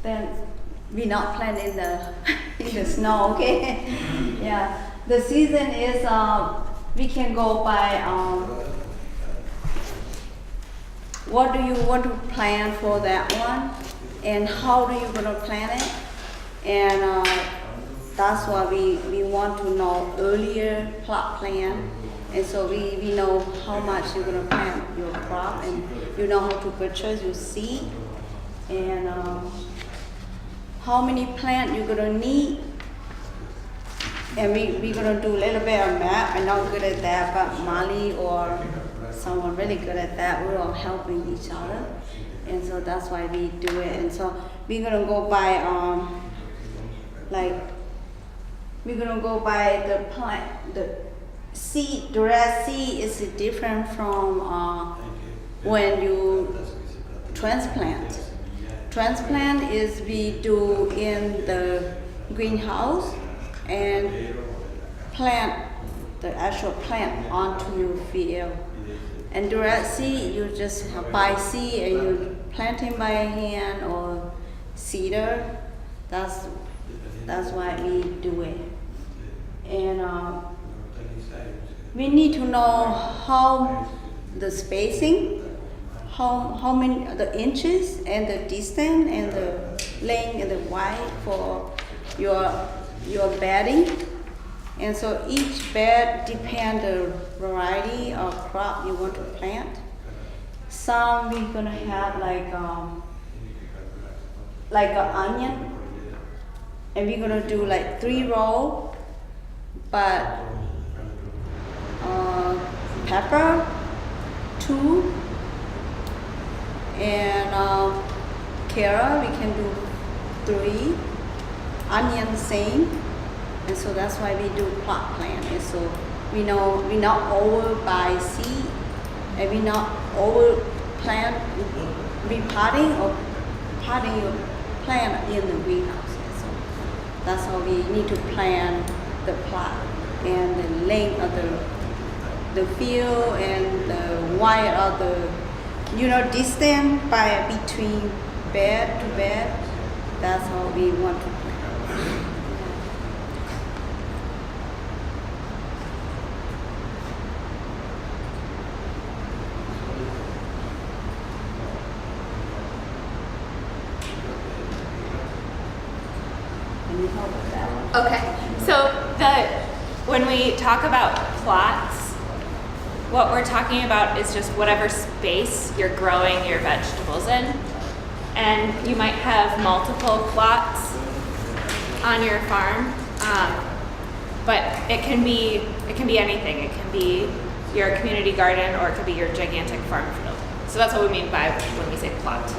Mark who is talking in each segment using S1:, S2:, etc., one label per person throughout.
S1: then we not plant in the in the snow, okay? Yeah, the season is we can go by what do you want to plan for that one, and how do you gonna plan it, and that's why we want to know earlier plot plan, and so we know how much you're gonna plant your crop, and you know how to purchase your seed, and how many plant you're gonna need. And we're gonna do a little bit of math. I'm not good at that, but Molly or someone really good at that, we're all helping each other. And so that's why we do it. And so we're gonna go by we're gonna go by the plant, the seed, direct seed is different from when you transplant. Transplant is we do in the greenhouse and plant the actual plant onto your field. And direct seed, you just buy seed and you planting by hand or seeder. That's why we do it. And we need to know how the spacing, how many the inches and the distance and the length and the width for your bedding. And so each bed depends the variety of crop you want to plant. Some we're gonna have like an onion, and we're gonna do like 3 rows, but pepper 2, and carrot we can do 3, onion same. And so that's why we do plot plan. And so we know we not over buy seed, and we not over plant repotting or potting your plant in the greenhouse. And so that's how we need to plan the plot and the length of the field and the wide of the distance by between bed to bed. That's how we want to plan.
S2: Okay, so when we talk about plots, what we're talking about is just whatever space you're growing your vegetables in. And you might have multiple plots on your farm, but it can be anything. It can be your community garden, or it could be your gigantic farm field. So that's what we mean by when we say plot.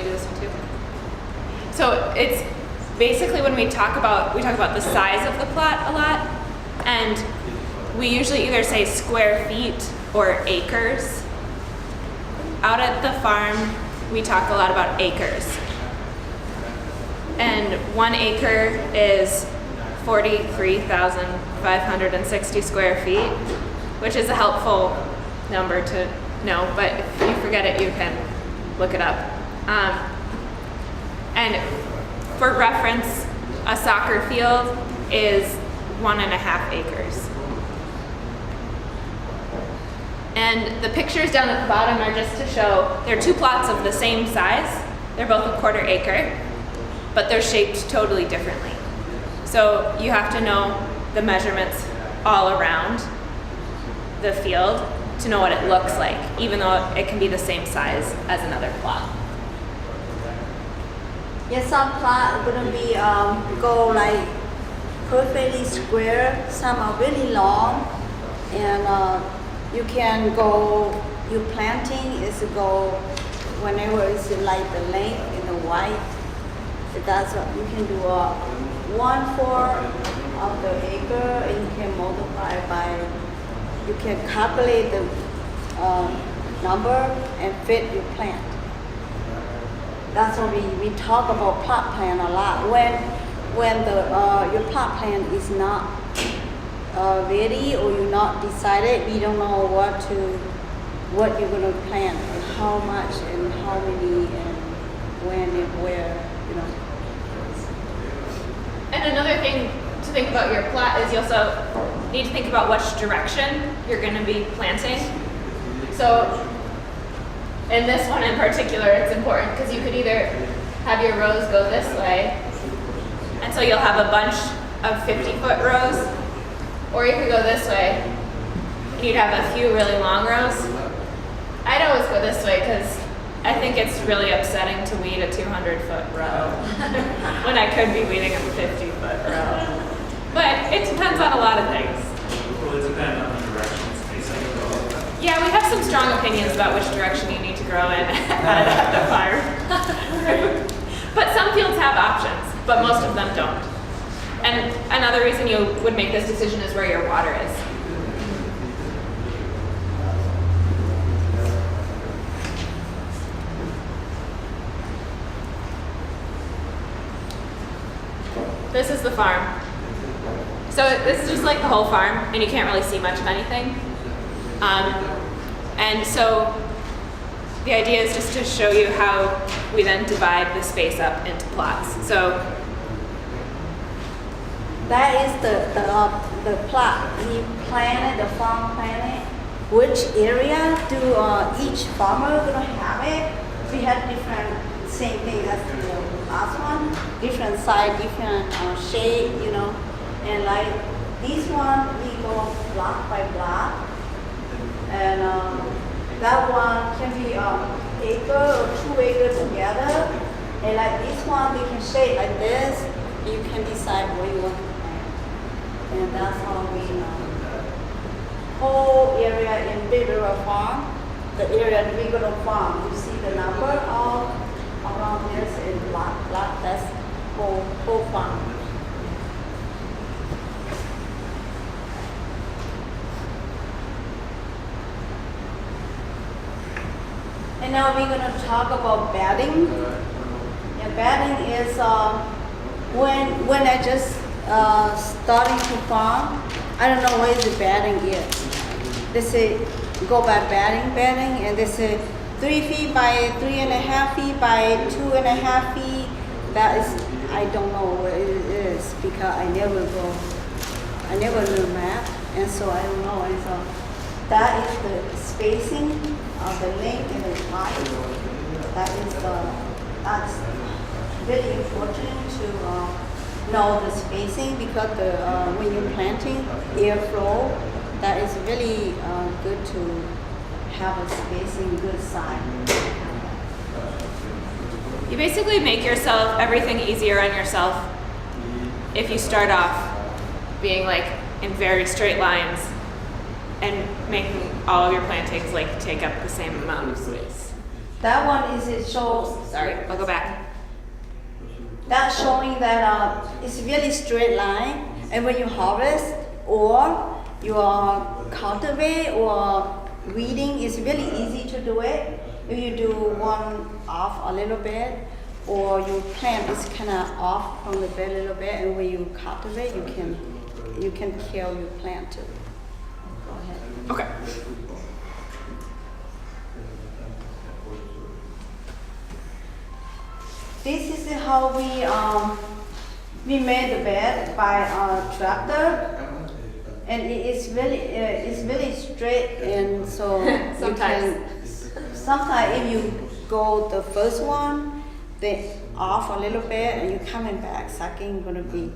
S2: This one too. So it's basically when we talk about the size of the plot a lot, and we usually either say square feet or acres. Out at the farm, we talk a lot about acres. And 1 acre is 43,560 square feet, which is a helpful number to know, but if you forget it, you can look it up. And for reference, a soccer field is 1.5 acres. And the pictures down at the bottom are just to show there are 2 plots of the same size. They're both a 1/4 acre, but they're shaped totally differently. So you have to know the measurements all around the field to know what it looks like, even though it can be the same size as another plot.
S1: Yes, some plot are gonna be go like perfectly square. Some are really long, and you can go. Your planting is go whenever it's like the length and the width. That's what you can do. 1/4 of the acre, and you can multiply by. You can calculate the number and fit your plant. That's what we talk about plot plan a lot. When the your plot plan is not ready or you're not decided, we don't know what you're gonna plant and how much and how many and when and where, you know.
S2: And another thing to think about your plot is you also need to think about which direction you're going to be planting. So in this one in particular, it's important because you could either have your rows go this way, and so you'll have a bunch of 50-foot rows, or you could go this way, and you'd have a few really long rows. I'd always go this way because I think it's really upsetting to weed a 200-foot row when I could be weeding a 50-foot row. But it depends on a lot of things.
S3: Will it depend on the direction it's facing?
S2: Yeah, we have some strong opinions about which direction you need to grow in at the farm. But some fields have options, but most of them don't. And another reason you would make this decision is where your water is. This is the farm. So this is just like the whole farm, and you can't really see much of anything. And so the idea is just to show you how we then divide the space up into plots. So
S1: that is the plot. We planted, the farm planted. Which area do each farmer gonna have it? We had different, same thing as the last one, different size, different shape, you know. And like this one, we go block by block. And that one can be acre or 2 acres together. And like this one, we can shape like this. You can decide where you want to plant. And that's how we whole area in Big River Farm, the area in Big River Farm, you see the number all around this in block, that's whole farm. And now we're going to talk about bedding. And bedding is when I just starting to farm, I don't know what the bedding is. They say go by bedding, and they say 3 feet by 3.5 feet by 2.5 feet. That is, I don't know what it is because I never learn math, and so I don't know. And so that is the spacing of the length and the height. That's very important to know the spacing because when you're planting airflow, that is really good to have a spacing good size.
S2: you basically make yourself everything easier on yourself if you start off being like in very straight lines and making all of your plantings like take up the same amount of space.
S1: That one is it shows.
S2: Sorry, I'll go back.
S1: That's showing that it's really straight line, and when you harvest or you cultivate or weeding, it's really easy to do it. If you do one off a little bit, or you plant it's kind of off from the bed a little bit, and when you cultivate, you can kill your plant too. Go ahead.
S2: Okay.
S1: This is how we made the bed by a tractor, and it's really straight, and so sometimes if you go the first one, they off a little bit, and you coming back, sucking gonna be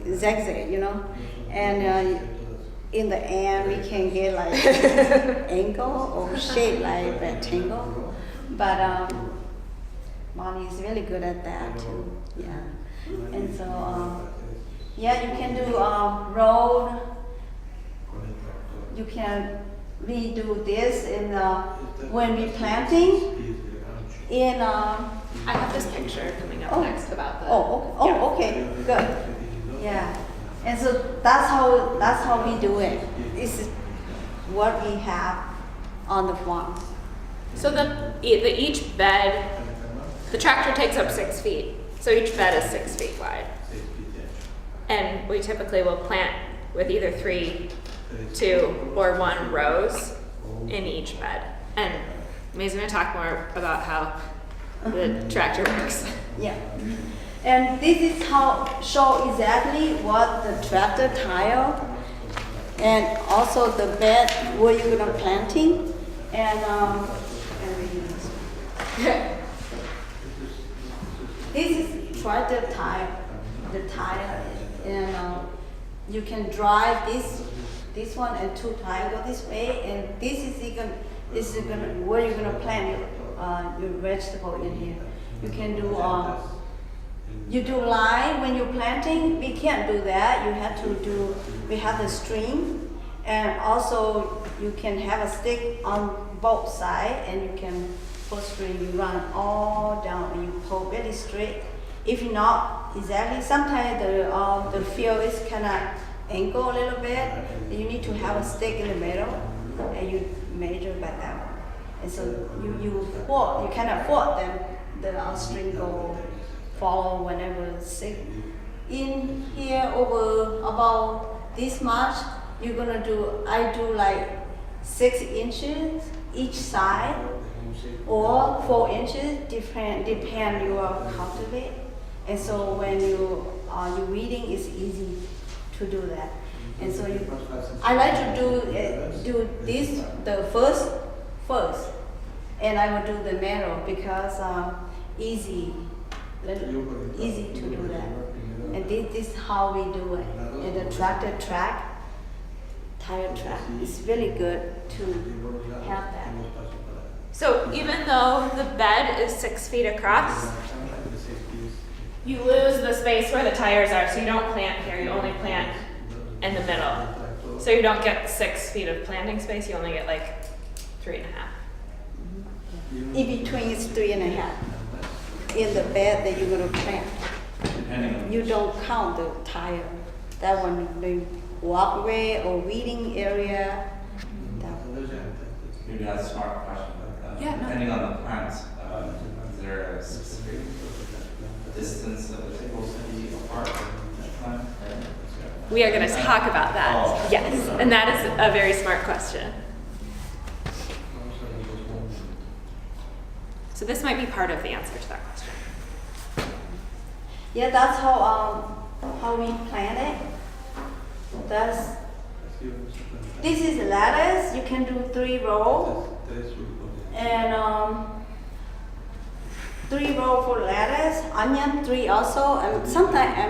S1: zigzag, you know, and in the end we can get like angle or shape like rectangle, but Mommy is really good at that too. Yeah, and so yeah, you can do road. You can redo this in when we planting in.
S2: I have this picture coming up next about the.
S1: Okay, good. Yeah, and so that's how we do it. This is what we have on the farm.
S2: So each bed, the tractor takes up 6 feet. So each bed is 6 feet wide. And we typically will plant with either 3, 2, or 1 rows in each bed. And May's gonna talk more about how the tractor works.
S1: Yeah. And this is how show exactly what the tractor tile and also the bed where you're gonna planting and this is tractor tile, the tile, and you can drive this one and 2 tile go this way, and this is gonna where you're gonna plant your vegetable in here. You can do you do line when you're planting. We can't do that. You have to do. We have the string, and also you can have a stick on both sides, and you can pull string. You run all down, and you pull very straight. If not exactly, sometimes the field is kind of angle a little bit. You need to have a stick in the middle, and you measure by that one. And so you cannot afford them. The string go follow whenever sick. In here over about this much, you're gonna do. I do like 6 inches each side, or 4 inches. Depend your cultivate. And so when you weeding, it's easy to do that. And so I like to do this the first, and I will do the middle because easy to do that. And this is how we do it. And the tractor track, tire track, is really good to have that.
S2: So even though the bed is 6 feet across, you lose the space where the tires are, so you don't plant here, you only plant in the middle. So you don't get 6 feet of planting space, you only get like 3.5.
S1: In between is 3.5. In the bed that you're gonna plant. You don't count the tire. That one, the walkway or weeding area.
S4: Maybe that's a smart question.
S2: Yeah, no.
S4: Depending on the plants, is there a specific distance of the tables to be apart?
S2: We are going to talk about that. Yes, and that is a very smart question. So this might be part of the answer to that question.
S1: Yeah, that's how we plant it. This is lettuce. You can do 3 rows, and 3 rows for lettuce, onion 3 also, and sometimes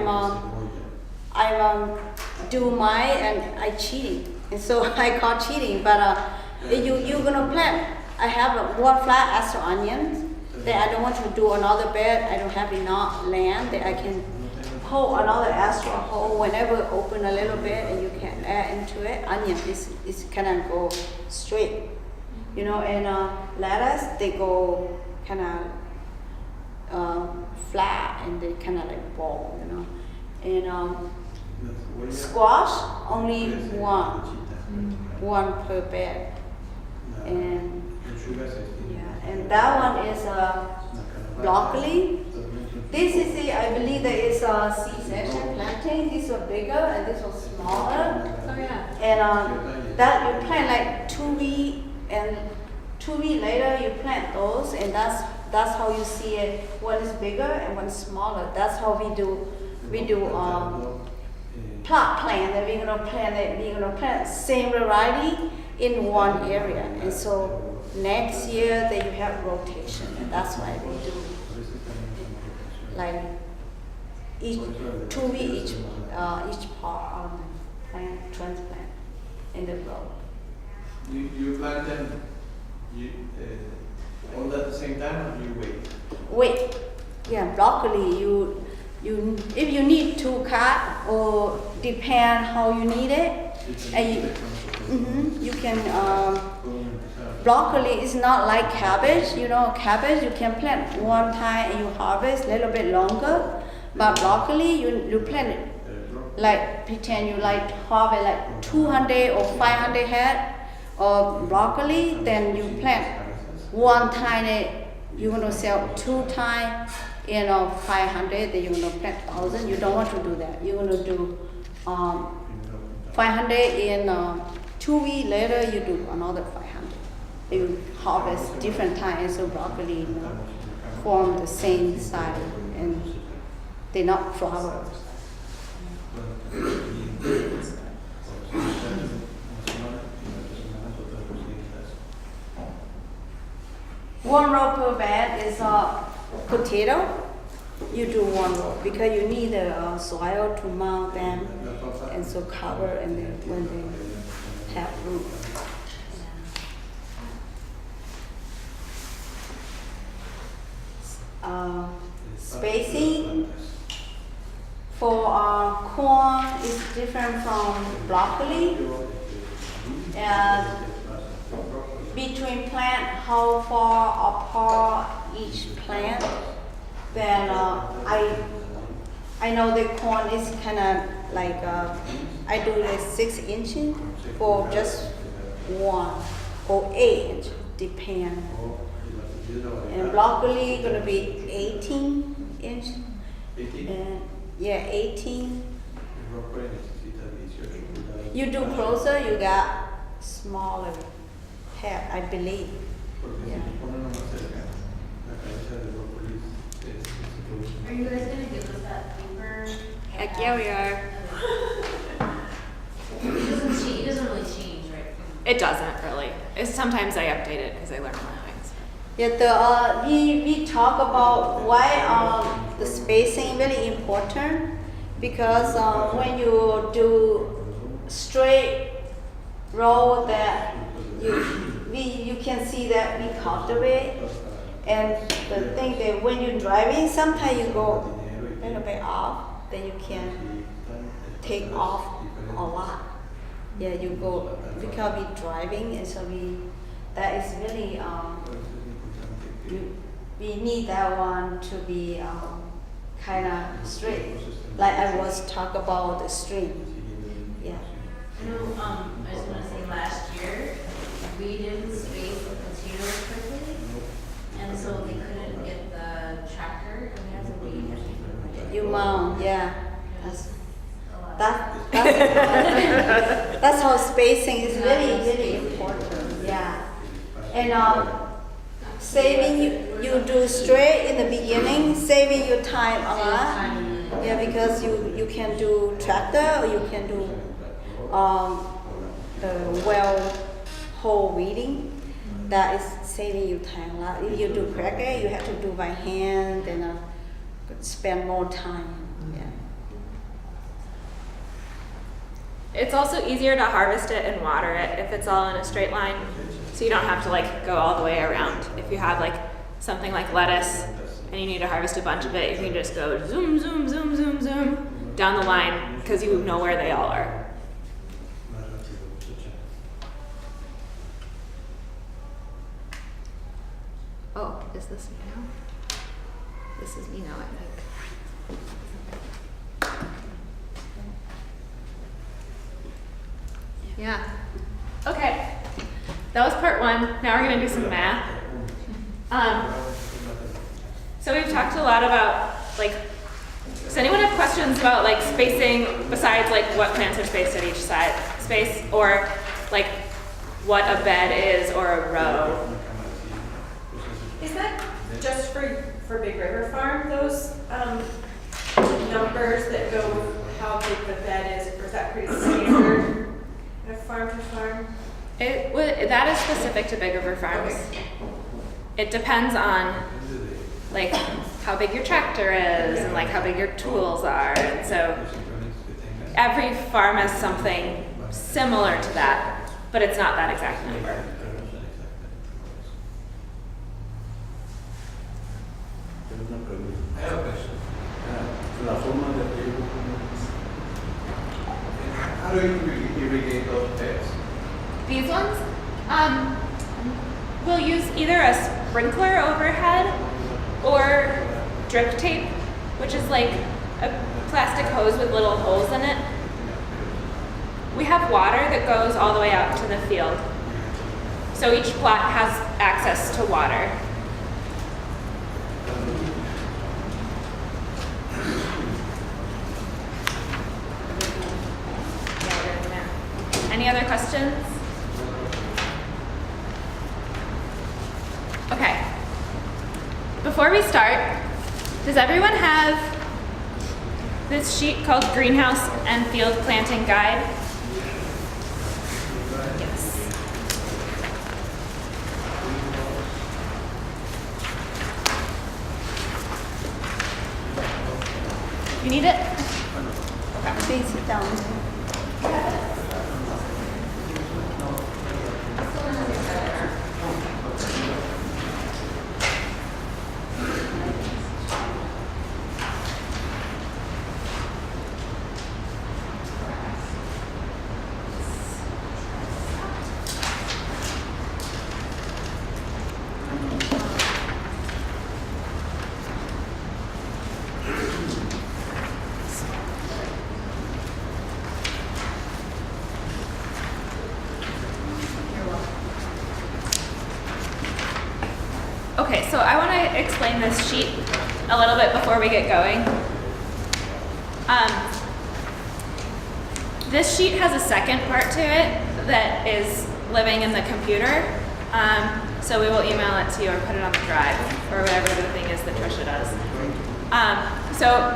S1: I do mine and I cheating, and so I call cheating. But you're gonna plant. I have 1 flat extra onions that I don't want to do another bed. I don't have enough land that I can hold another extra hole whenever open a little bit, and you can add into it. Onion is kind of go straight, you know, and lettuce they go kind of flat and they kind of like ball, you know, and squash only one per bed, and yeah, and that one is broccoli. This is I believe there is a C-section planting. These are bigger and this was smaller.
S2: Oh yeah.
S1: And that you plant like 2 weeks, and 2 weeks later you plant those, and that's how you see it. One is bigger and one is smaller. That's how we do plot plan. That we're gonna plant same variety in one area, and so next year that you have rotation, and that's why we do like each 2 weeks each part plant transplant in the row.
S5: You plant them all at the same time, or do you wait?
S1: Wait, yeah, broccoli. You if you need to cut or depend how you need it, and you can. Broccoli is not like cabbage. You know, cabbage you can plant one time and you harvest a little bit longer. But broccoli, you plant it like pretend you like harvest like 200 or 500 head of broccoli. Then you plant one time. You're gonna sell 2 times, 500. Then you're gonna plant 1,000. You don't want to do that. You're gonna do 5 500 in 2 weeks later, you do another 500. You harvest different times, so broccoli form the same size and they not flower. One row per bed is a potato. You do one row because you need the soil to mount them and so cover and then when they have root. Spacing for corn is different from broccoli. And between plant, how far apart each plant, then I know the corn is kind of like I do the 6 inches for just one or 8 inch, depend. And broccoli gonna be 18 inch.
S5: 18?
S1: And yeah, 18. You do closer, you got smaller head, I believe. Yeah.
S6: Are you guys gonna give us that paper?
S2: Heck yeah, we are.
S6: It doesn't really change, right?
S2: It doesn't really. Sometimes I update it because I learn more things.
S1: Yeah, we talk about why the spacing really important because when you do straight row that you can see that we cultivate and the thing that when you're driving sometimes you go a little bit off, then you can take off a lot. Yeah, you go because we driving and so that is really we need that one to be kind of straight. Like I was talk about the string. Yeah.
S6: I know, I just wanna say last year, we didn't space the potatoes quickly, and so they couldn't get the tractor, and we had to wait.
S1: You mount, yeah. That's
S6: A lot.
S1: that's how spacing is really important. Yeah. And saving you do straight in the beginning, saving your time a lot. Yeah, because you can do tractor or you can do the well whole weeding. That is saving you time a lot. If you do cracker, you have to do by hand and spend more time. Yeah.
S2: It's also easier to harvest it and water it if it's all in a straight line. So you don't have to like go all the way around. If you have like something like lettuce and you need to harvest a bunch of it, you can just go zoom, zoom, zoom, zoom, zoom down the line because you know where they all are. Oh, is this me now? This is me now, I think. Yeah. Okay. That was part 1. Now we're going to do some math. So we've talked a lot about, like, does anyone have questions about, like, spacing besides, like, what plants are spaced at each side space, or, like, what a bed is or a row?
S7: Is that just for Big River Farm, those numbers that go how big the bed is, or is that pretty standard farm to farm?
S2: That is specific to Big River Farms.
S7: Okay.
S2: It depends on, like, how big your tractor is and, like, how big your tools are. And so every farm has something similar to that, but it's not that exact number.
S5: I have a question.
S8: La forma de riego,
S5: How do you irrigate those beds?
S2: These ones, we'll use either a sprinkler overhead or drip tape, which is like a plastic hose with little holes in it. We have water that goes all the way out to the field. So each plot has access to water. Yeah, we're doing that. Any other questions? Okay. Before we start, does everyone have this sheet called Greenhouse and Field Planting Guide? Yes. You need it?
S1: Please sit down.
S2: Okay, so I want to explain this sheet a little bit before we get going. This sheet has a second part to it that is living in the computer. So we will email it to you or put it on the drive or whatever the thing is that Trisha does. So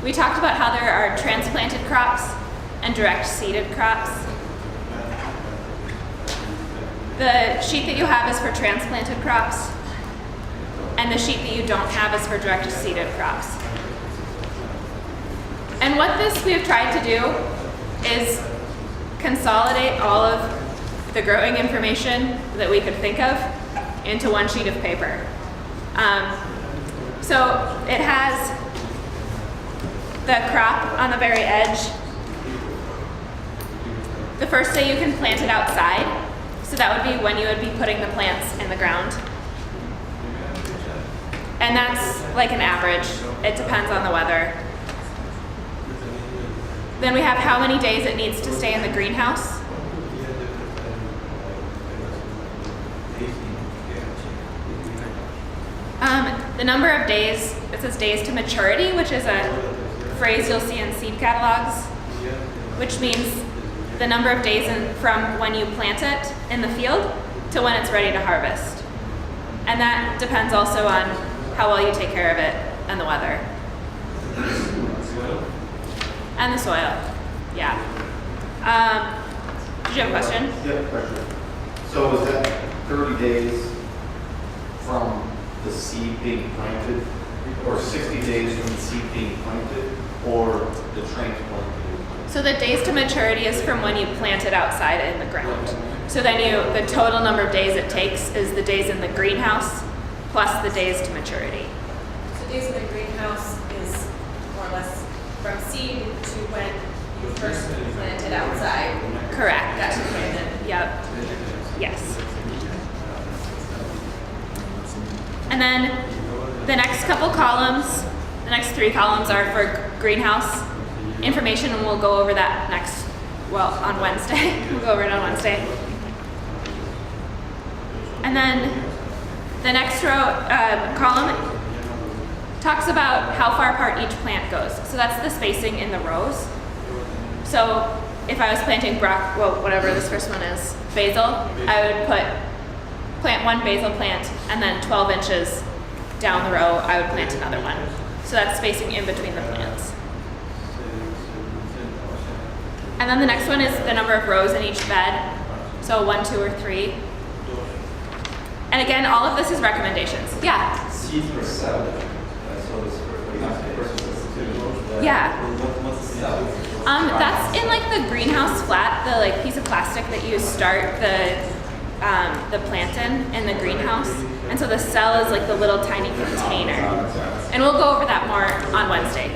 S2: we talked about how there are transplanted crops and direct seeded crops. The sheet that you have is for transplanted crops, and the sheet that you don't have is for direct seeded crops. And what we have tried to do is consolidate all of the growing information that we could think of into one sheet of paper. So it has the crop on the very edge. The first day you can plant it outside, so that would be when you would be putting the plants in the ground. And that's like an average. It depends on the weather. Then we have how many days it needs to stay in the greenhouse. The number of days, it says days to maturity, which is a phrase you'll see in seed catalogs, which means the number of days from when you plant it in the field to when it's ready to harvest. And that depends also on how well you take care of it and the weather. And the soil, yeah. Did you have a question?
S9: Yeah, question. So is that 30 days from the seed being planted, or 60 days from the seed being planted, or the transplant being planted?
S2: So the days to maturity is from when you plant it outside in the ground. So then the total number of days it takes is the days in the greenhouse plus the days to maturity.
S7: So days in the greenhouse is more or less from seed to when you first plant it outside.
S2: Correct.
S7: Got to plant it.
S2: Yep. Yes. And then the next couple columns, the next 3 columns are for greenhouse information, and we'll go over that on Wednesday. We'll go over it on Wednesday. And then the next column talks about how far apart each plant goes. So that's the spacing in the rows. So if I was planting whatever this first one is, basil, I would plant one basil plant, and then 12 inches down the row, I would plant another one. So that's spacing in between the plants. And then the next one is the number of rows in each bed. So 1, 2, or 3. And again, all of this is recommendations. Yeah?
S4: Seeds per cell. So it's
S2: Yeah.
S4: what's the cell?
S2: That's in like the greenhouse flat, the like piece of plastic that you start the plant in the greenhouse. And so the cell is like the little tiny container. And we'll go over that more on Wednesday.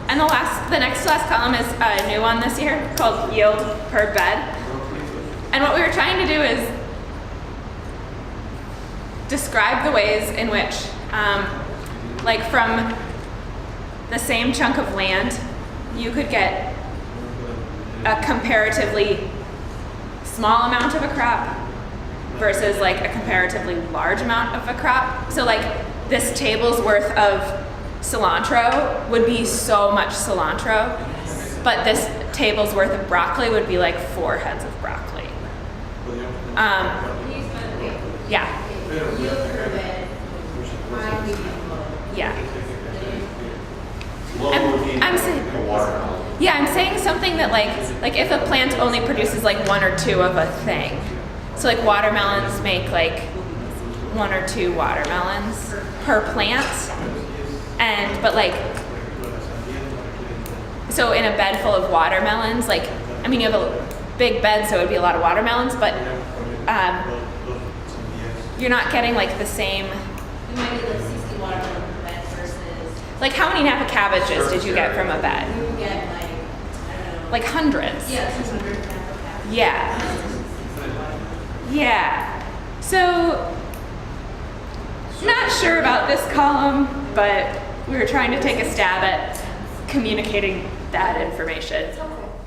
S2: And the next to last column is a new one this year called yield per bed. And what we were trying to do is describe the ways in which, like from the same chunk of land, you could get a comparatively small amount of a crop versus like a comparatively large amount of a crop. So like this table's worth of cilantro would be so much cilantro but this table's worth of broccoli would be like 4 heads of broccoli. Yeah,
S6: If you approve it, I give you a vote.
S2: yeah.
S9: What would be
S2: I'm saying-
S9: the watermelon?
S2: Yeah, I'm saying something that like if a plant only produces like 1 or 2 of a thing. So like watermelons make like 1 or 2 watermelons per plant. But like, so in a bed full of watermelons, like, I mean, you have a big bed, so it would be a lot of watermelons, but you're not getting like the same,
S6: It might be like 60 watermelon per bed versus,
S2: like how many Napa cabbages did you get from a bed?
S6: you would get like, I don't know.
S2: Like hundreds.
S6: Yeah, 200 per bed.
S2: Yeah. Yeah. So, not sure about this column, but we were trying to take a stab at communicating that information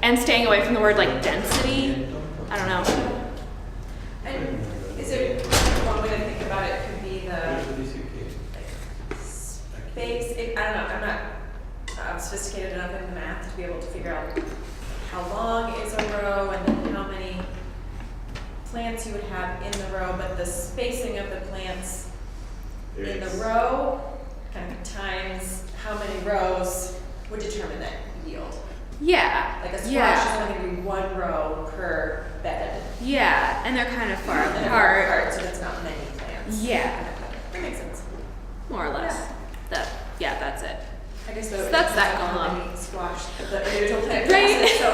S2: and staying away from the word like density. I don't know.
S7: And is it, one way to think about it could be the space, I don't know, I'm not sophisticated enough in math to be able to figure out how long is a row and then how many plants you would have in the row, but the spacing of the plants in the row kind of times how many rows would determine that yield.
S2: Yeah.
S7: Like a squash
S2: Yeah.
S7: is only going to be 1 row per bed.
S2: Yeah, and they're kind of far
S7: And they're far
S2: apart.
S7: apart, so that's not many plants.
S2: Yeah,
S7: That makes sense.
S2: more or less. Yeah, that's it.
S7: I guess
S2: So that's that column.
S7: column. Squash, the individual plant
S2: Right.
S7: classes, so,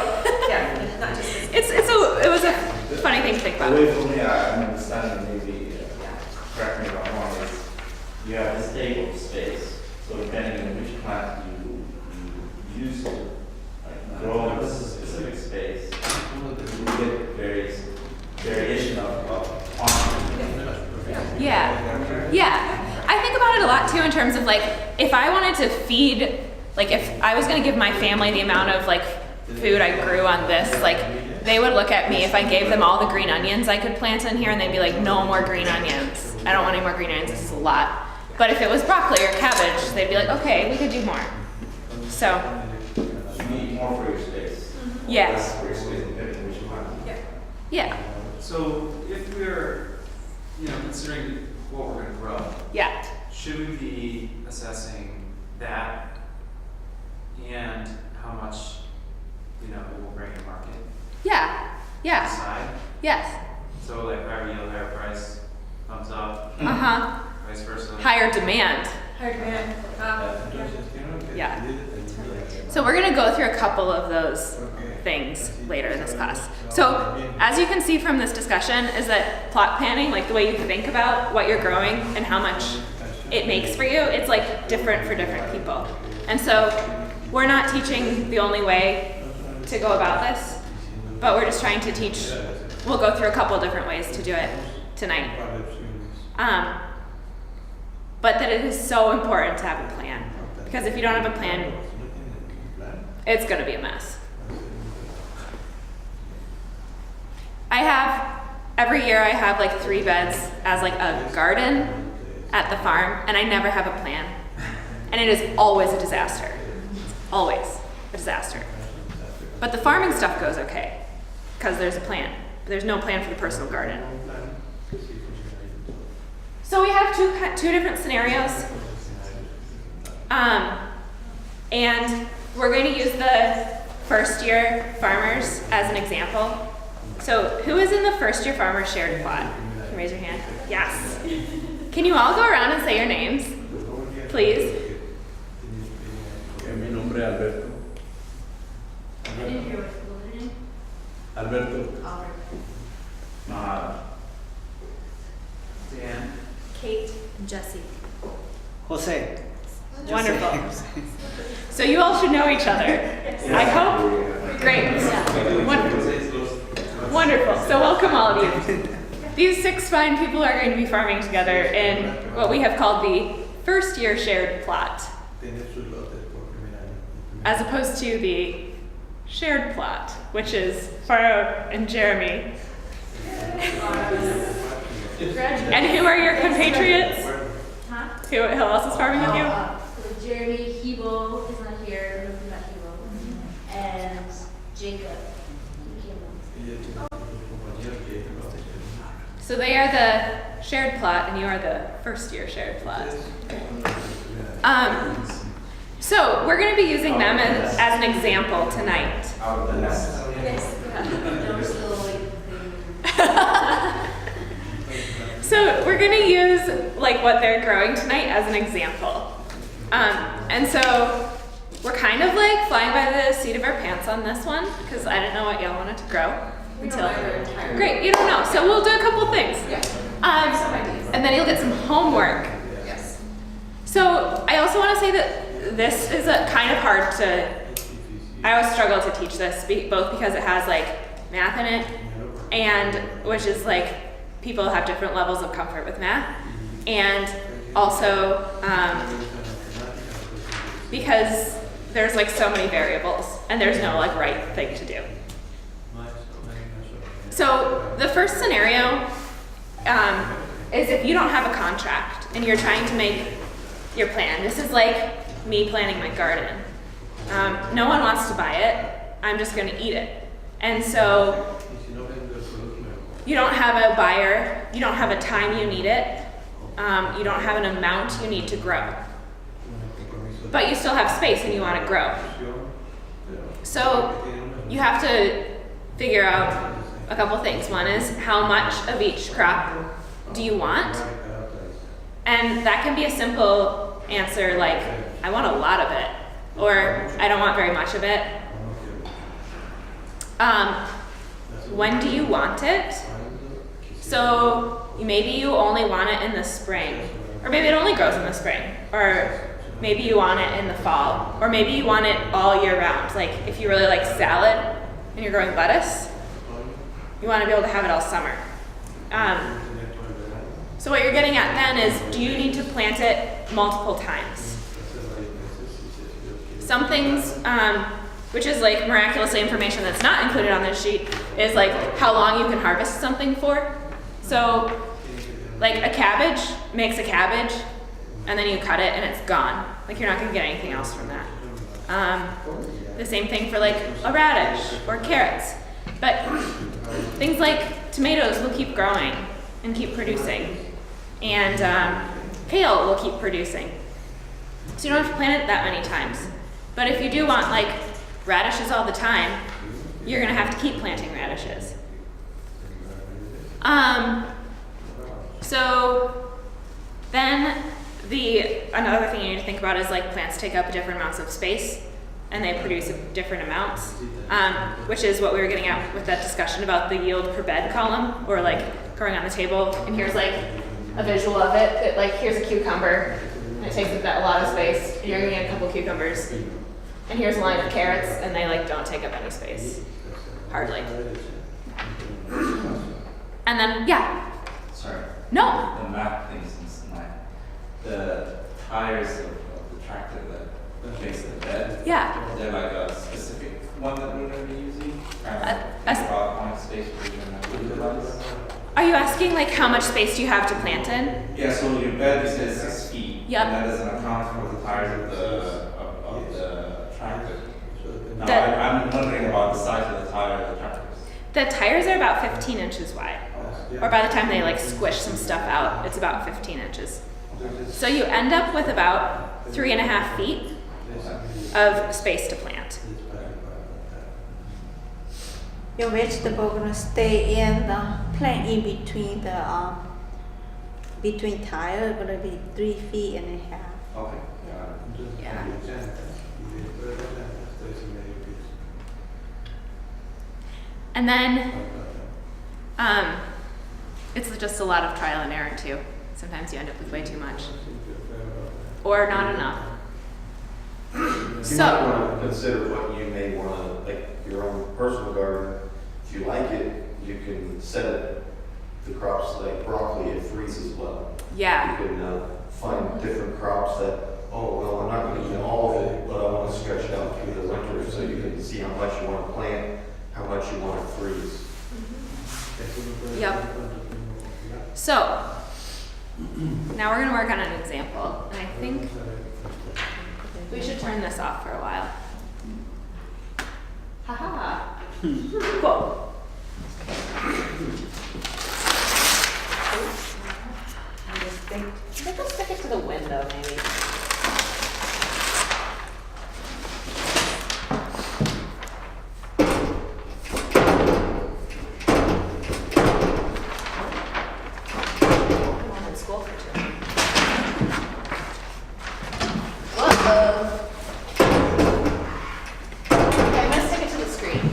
S7: yeah, and not just.
S2: It was a funny thing to think
S9: The
S2: about.
S9: way for me, I'm understanding maybe, correct me if I'm wrong, is you have this table of space, so depending on which plant you use to like, grow in this specific space, you get variation of quantity.
S2: Yeah. I think about it a lot too in terms of like, if I wanted to feed, like if I was gonna give my family the amount of like food I grew on this, like they would look at me if I gave them all the green onions I could plant in here and they'd be like, no more green onions. I don't want any more green onions, this is a lot. But if it was broccoli or cabbage, they'd be like, okay, we could do more. So,
S9: You need more for your space.
S2: yeah,
S9: Less for your space depending on which plant.
S2: yeah,
S3: So if we're, considering what we're gonna grow,
S2: yeah.
S3: should we be assessing that and how much, it will bring to market?
S2: Yeah, yeah,
S3: Decide.
S2: yes.
S3: So like higher yield, higher price comes up,
S2: Uh-huh.
S3: vice versa.
S2: Higher demand.
S7: Higher demand,
S2: Yeah. So we're gonna go through a couple of those things later in this class. So as you can see from this discussion is that plot planning, like the way you think about what you're growing and how much it makes for you, it's like different for different people. And so we're not teaching the only way to go about this, but we're just trying to teach, we'll go through a couple different ways to do it tonight. But that it is so important to have a plan, because if you don't have a plan, it's gonna be a mess. Every year I have like 3 beds as like a garden at the farm, and I never have a plan. And it is always a disaster. It's always a disaster. But the farming stuff goes okay, because there's a plan. But there's no plan for the personal garden. So we have two different scenarios. And we're going to use the first year farmers as an example. So who is in the first year farmers shared plot? Can you raise your hand? Yes. Can you all go around and say your names, please?
S8: Mi nombre es Alberto.
S6: I didn't hear what was your name?
S8: Alberto.
S6: Albert.
S3: Dan?
S7: Kate and Jesse.
S1: Jose.
S2: Wonderful. So you all should know each other. I hope. Great. Wonderful. So welcome all of you. These 6 fine people are going to be farming together in what we have called the first year shared plot, as opposed to the shared plot, which is Faro and Jeremy. And who are your compatriots?
S6: Huh?
S2: Who else is farming with you?
S6: So Jeremy Hebo is not here, Hebo, and Jacob. He came up.
S2: So they are the shared plot and you are the first year shared plot. So we're going to be using them as an example tonight.
S4: Out of the nest.
S6: There was still like
S2: So we're going to use like what they're growing tonight as an example. And so we're kind of like flying by the seat of our pants on this one because I didn't know what y'all wanted to grow until. Great, you don't know. So we'll do a couple things. And then you'll get some homework.
S7: Yes.
S2: So I also want to say that this is a kind of hard to. I always struggle to teach this, both because it has like math in it, and which is like people have different levels of comfort with math, and also because there's like so many variables and there's no like right thing to do. So the first scenario is if you don't have a contract and you're trying to make your plan. This is like me planting my garden. No one wants to buy it. I'm just going to eat it. And so you don't have a buyer. You don't have a time you need it. You don't have an amount you need to grow. But you still have space and you want to grow. So you have to figure out a couple things. One is how much of each crop do you want? And that can be a simple answer like, I want a lot of it, or I don't want very much of it. When do you want it? So maybe you only want it in the spring, or maybe it only grows in the spring, or maybe you want it in the fall, or maybe you want it all year round. Like if you really like salad and you're growing lettuce, you want to be able to have it all summer. So what you're getting at then is, do you need to plant it multiple times? Some things, which is like miraculously information that's not included on this sheet, is like how long you can harvest something for. So like a cabbage makes a cabbage and then you cut it and it's gone. Like you're not gonna get anything else from that. The same thing for like a radish or carrots. But things like tomatoes will keep growing and keep producing. And kale will keep producing. So you don't have to plant it that many times. But if you do want like radishes all the time, you're gonna have to keep planting radishes. So then another thing you need to think about is like plants take up different amounts of space and they produce different amounts, which is what we were getting at with that discussion about the yield per bed column, or like growing on the table. And here's like a visual of it, that like here's a cucumber and it takes up a lot of space, and you're gonna get a couple cucumbers. And here's a line of carrots and they like don't take up any space, hardly. And then, yeah.
S4: Sorry.
S2: No.
S4: The map thing seems to mind. The tires of the tractor that face the bed.
S2: Yeah.
S4: Is there like a specific one that we're going to be using?
S2: A-
S4: About how much space we're going to utilize?
S2: Are you asking like how much space do you have to plant in?
S4: Yeah, so your bed is 6 feet.
S2: Yep.
S4: And that doesn't account for the tires of the tractor. Now,
S2: That-
S4: I'm wondering about the size of the tire of the tractors.
S2: The tires are about 15 inches wide. Or by the time they like squish some stuff out, it's about 15 inches. So you end up with about 3.5 feet of space to plant.
S1: Your vegetable gonna stay in the plant in between the between tile gonna be 3.5 feet.
S4: Okay. Got it.
S1: Yeah.
S2: And then it's just a lot of trial and error too. Sometimes you end up with way too much or not enough.
S9: You might
S2: So,
S9: want to consider what you may want to, like your own personal garden. If you like it, you can set it, the crops like broccoli, it freezes well.
S2: yeah,
S9: You can find different crops that, oh, well, I'm not going to eat all of it, but I want to stretch it out through the winter so you can see how much you want to plant, how much you want to freeze.
S2: yep. So, now we're gonna work on an example, and I think we should turn this off for a while. Haha. Cool. I just think let's stick it to the window maybe. I'm in school for 2 months. Whoa. Okay, I'm gonna stick it to the screen.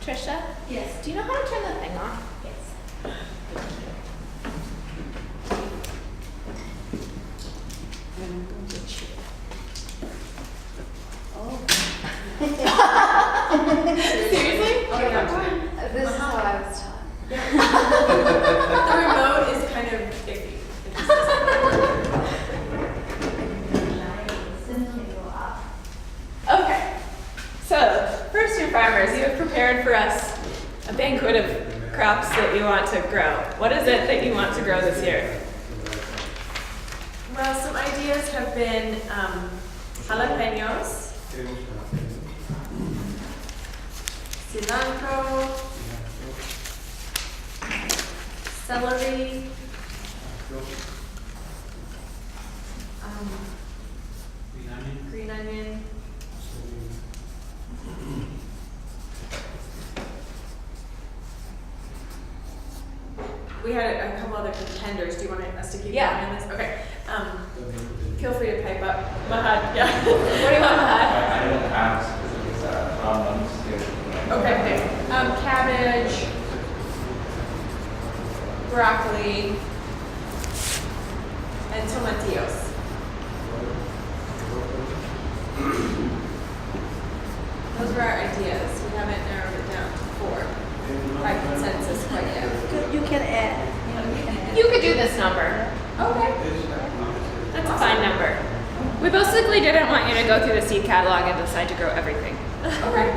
S2: Trisha?
S6: Yes.
S2: Do you know how to turn the thing off?
S6: Yes.
S2: Seriously?
S7: Oh, yeah.
S6: This is how I was taught.
S7: The remote is kind of iffy. It just doesn't-
S2: Okay. So, first year farmers, you have prepared for us a banquet of crops that you want to grow. What is it that you want to grow this year?
S7: Well, some ideas have been jalapenos, cilantro, celery, green onion. We had a couple other contenders. Do you want us to keep
S2: Yeah.
S7: going on this? Okay. Feel free to pipe up. Mahad, yeah.
S2: What do you want, Mahad?
S4: I don't have specifics, I'm just here.
S7: Okay. Cabbage, broccoli, and tomatillos. Those were our ideas. We haven't narrowed it down to 4 by consensus quite yet.
S1: You can add, you can add.
S2: You could do this number.
S7: Okay.
S2: That's a fine number. We basically didn't want you to go through the seed catalog and decide to grow everything.
S7: Okay.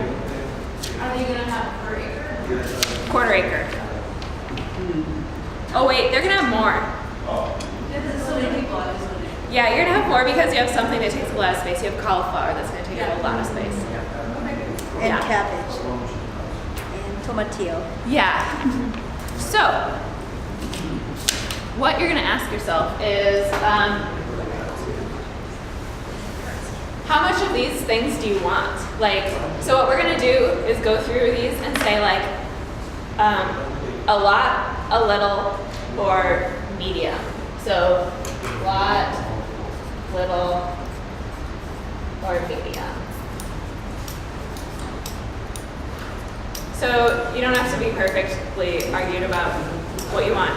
S6: Are they gonna have per acre?
S2: Quarter acre. Oh wait, they're gonna have more.
S6: Because so many people, I was wondering.
S2: Yeah, you're gonna have more because you have something that takes a lot of space. You have cauliflower that's gonna take up a lot of space.
S1: And
S2: Yeah.
S1: cabbage. And tomatillo.
S2: Yeah. So, what you're gonna ask yourself is, how much of these things do you want? Like, so what we're gonna do is go through these and say like, a lot, a little, or medium. So, lot, little, or medium. So you don't have to be perfectly argued about what you want.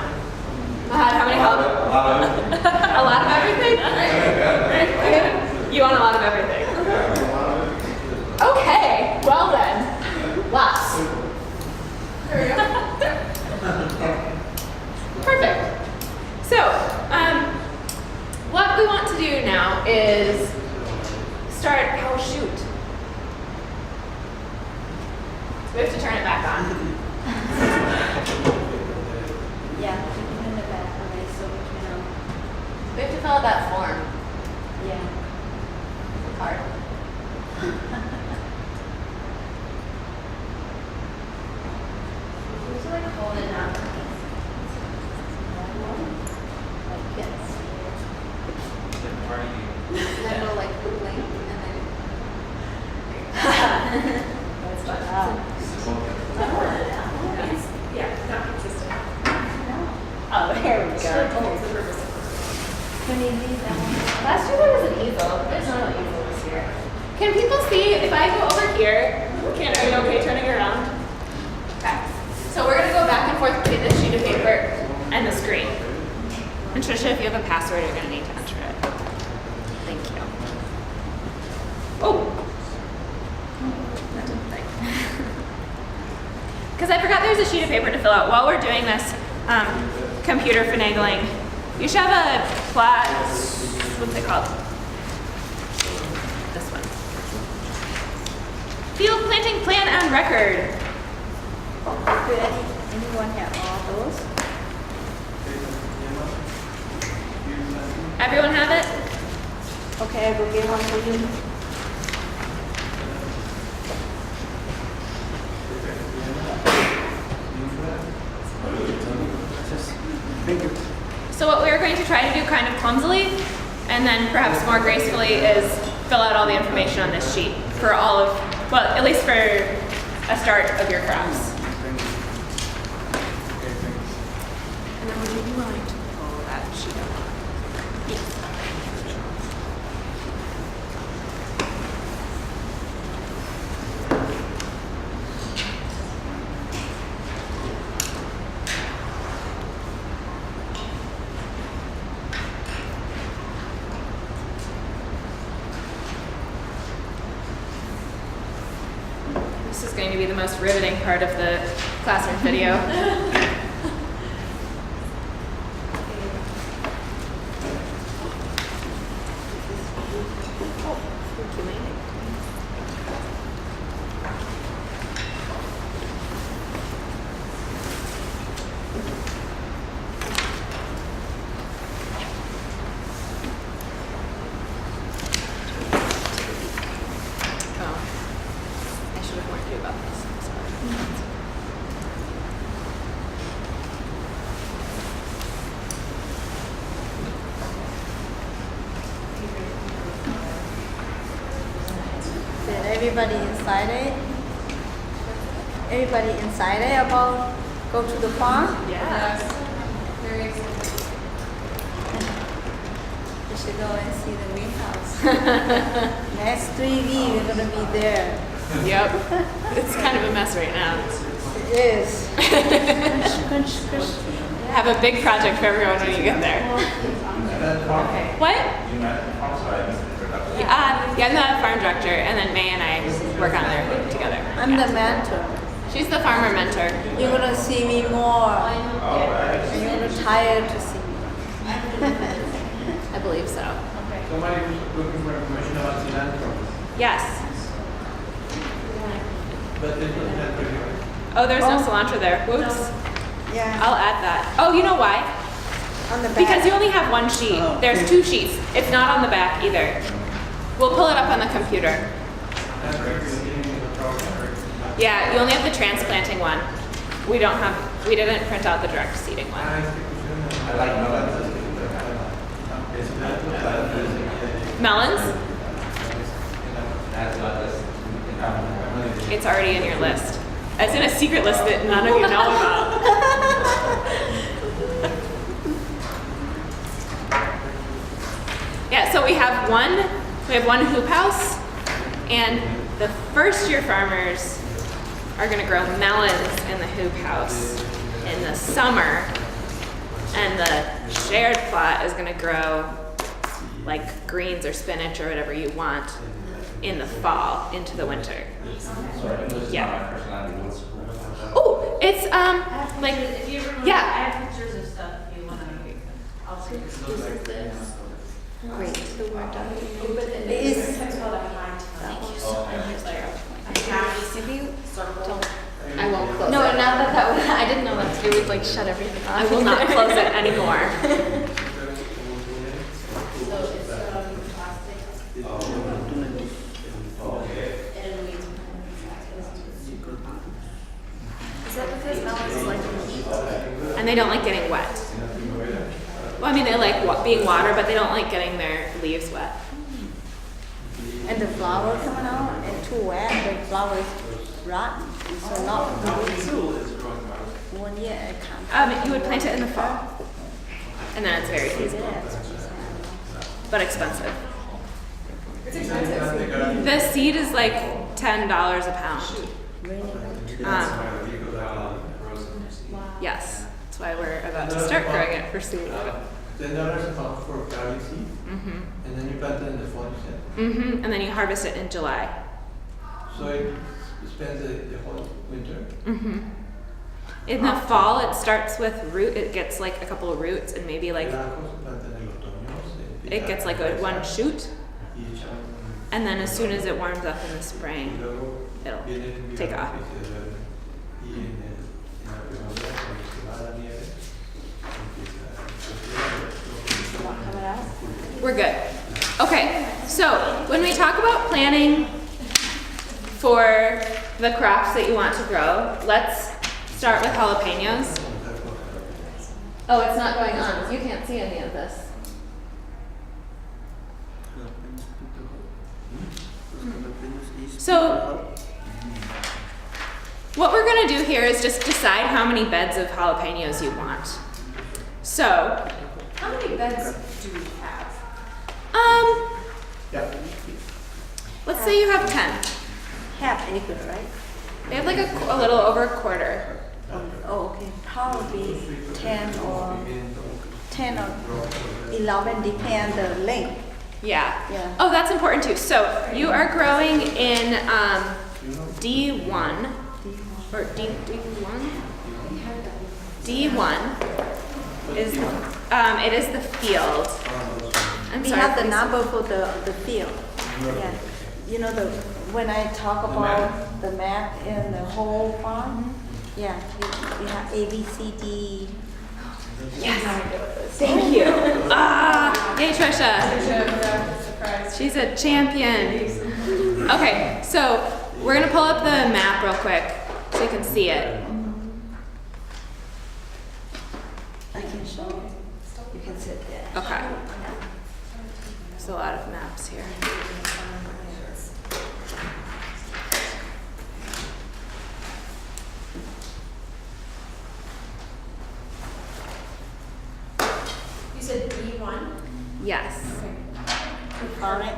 S2: Mahad, how many help? A lot of everything? Right. Okay. You want a lot of everything. Okay, well then, lots. There we go. Perfect. So, what we want to do now is start, oh shoot. We have to turn it back on.
S1: Yeah, in the back, okay, so we can,
S2: We have to fill out that form.
S1: yeah.
S2: Card.
S6: Who's like holding up?
S1: Like this.
S6: And then go like blink and then.
S1: That's fun.
S7: Yeah, not consistent.
S1: Oh, there we
S7: It's
S1: go.
S7: the purpose of
S1: Can you leave that one?
S2: Last year there was an easel. There's no easel this year. Can people see if I go over here? Are you okay turning around? Okay. So we're gonna go back and forth between this sheet of paper and the screen. And Trisha, if you have a password, you're gonna need to enter it. Thank you. Oh. That didn't think. Because I forgot there's a sheet of paper to fill out. While we're doing this computer finagling, you should have a what's it called? This one. Field planting plan and record.
S1: Do anyone have all those?
S2: Everyone have it?
S1: Okay, I will get one for you.
S2: going to try to do kind of clumsily, and then perhaps more gracefully, is fill out all the information on this sheet for all of, well, at least for a start of your crops. And then would you be willing to pull that sheet up? Yes. This is going to be the most riveting part of the classroom video. Oh, I should have warned you about this. I'm sorry.
S1: Did everybody excited? Everybody excited about go to the farm?
S2: Yeah.
S7: Very excited.
S1: We should go and see the greenhouse. Next 3 weeks we're gonna be there.
S2: Yep. It's kind of a mess right now.
S1: It is. Crunch, crunch.
S2: Have a big project for everyone when you get there. What? Yeah, I'm the farm director, and then May and I work on there together.
S1: I'm the mentor.
S2: She's the farmer mentor.
S1: You're gonna see me more. And you're gonna tired to see me.
S2: I believe so.
S5: Somebody was looking for information about cilantro,
S2: Yes.
S5: but they don't have to.
S2: Oh, there's no cilantro there. Whoops.
S1: Yeah.
S2: I'll add that. Oh, you know why?
S1: On the back.
S2: Because you only have one sheet.
S5: Oh.
S2: There's 2 sheets. It's not on the back either. We'll pull it up on the computer. Yeah, you only have the transplanting one. We didn't print out the direct seeding one.
S8: I like melons.
S2: Melons?
S8: That's not this.
S2: It's already in your list. It's in a secret list that none of you know about. Yeah, so we have one hoop house, and the first year farmers are gonna grow melons in the hoop house in the summer, and the shared plot is gonna grow like greens or spinach or whatever you want in the fall into the winter. Yeah. Oh, it's like,
S6: If you ever want, I
S2: yeah.
S6: have pictures of stuff if you wanna, I'll see.
S1: Great. The word
S6: It
S1: is.
S6: It's called a high tone.
S2: I won't close
S10: No,
S2: it.
S10: not that was, I didn't know that you would like shut everything off.
S2: I will not close it anymore.
S6: So it's plastic. And we.
S10: Is that because melons like
S2: And they don't like getting wet. Well, I mean, they like being watered, but they don't like getting their leaves wet.
S1: And the flower coming out and too wet, the flower is rotten. So not good. 1 year it can't.
S2: You would plant it in the fall, and then it's very seasonal, but expensive.
S7: It's expensive.
S2: The seed is like $10 a pound. Yes, that's why we're about to start growing it for seed.
S5: $10 a pound for garlic seed, and then you plant it in the fall, you said.
S2: And then you harvest it in July.
S5: So it spends the whole winter.
S2: In the fall, it starts with root. It gets like a couple of roots and maybe like it gets like one shoot, and then as soon as it warms up in the spring, it'll take off. We're good. Okay, so when we talk about planning for the crops that you want to grow, let's start with jalapenos.
S10: Oh, it's not going on. You can't see any of this.
S2: So what we're gonna do here is just decide how many beds of jalapenos you want. So,
S7: How many beds do we have?
S2: let's say you have 10.
S1: Half acre, right?
S2: We have like a little over a quarter.
S1: Oh, okay, probably 10 or 11, depend the length.
S2: Yeah.
S1: Yeah.
S2: Oh, that's important too. So you are growing in D1 or D1. D1 is it is the field. I'm
S1: We
S2: sorry.
S1: have the
S2: please.
S1: number for the field. Yeah, you know, when I talk about the map and the whole farm, yeah, we have A, B, C, D.
S2: Thank you. Yay, Trisha. She's a champion. Okay, so we're gonna pull up the map real quick so you can see it.
S1: I can show you. You can sit there.
S2: Okay. There's a lot of maps here.
S7: You said D1?
S2: Yes.
S1: All right.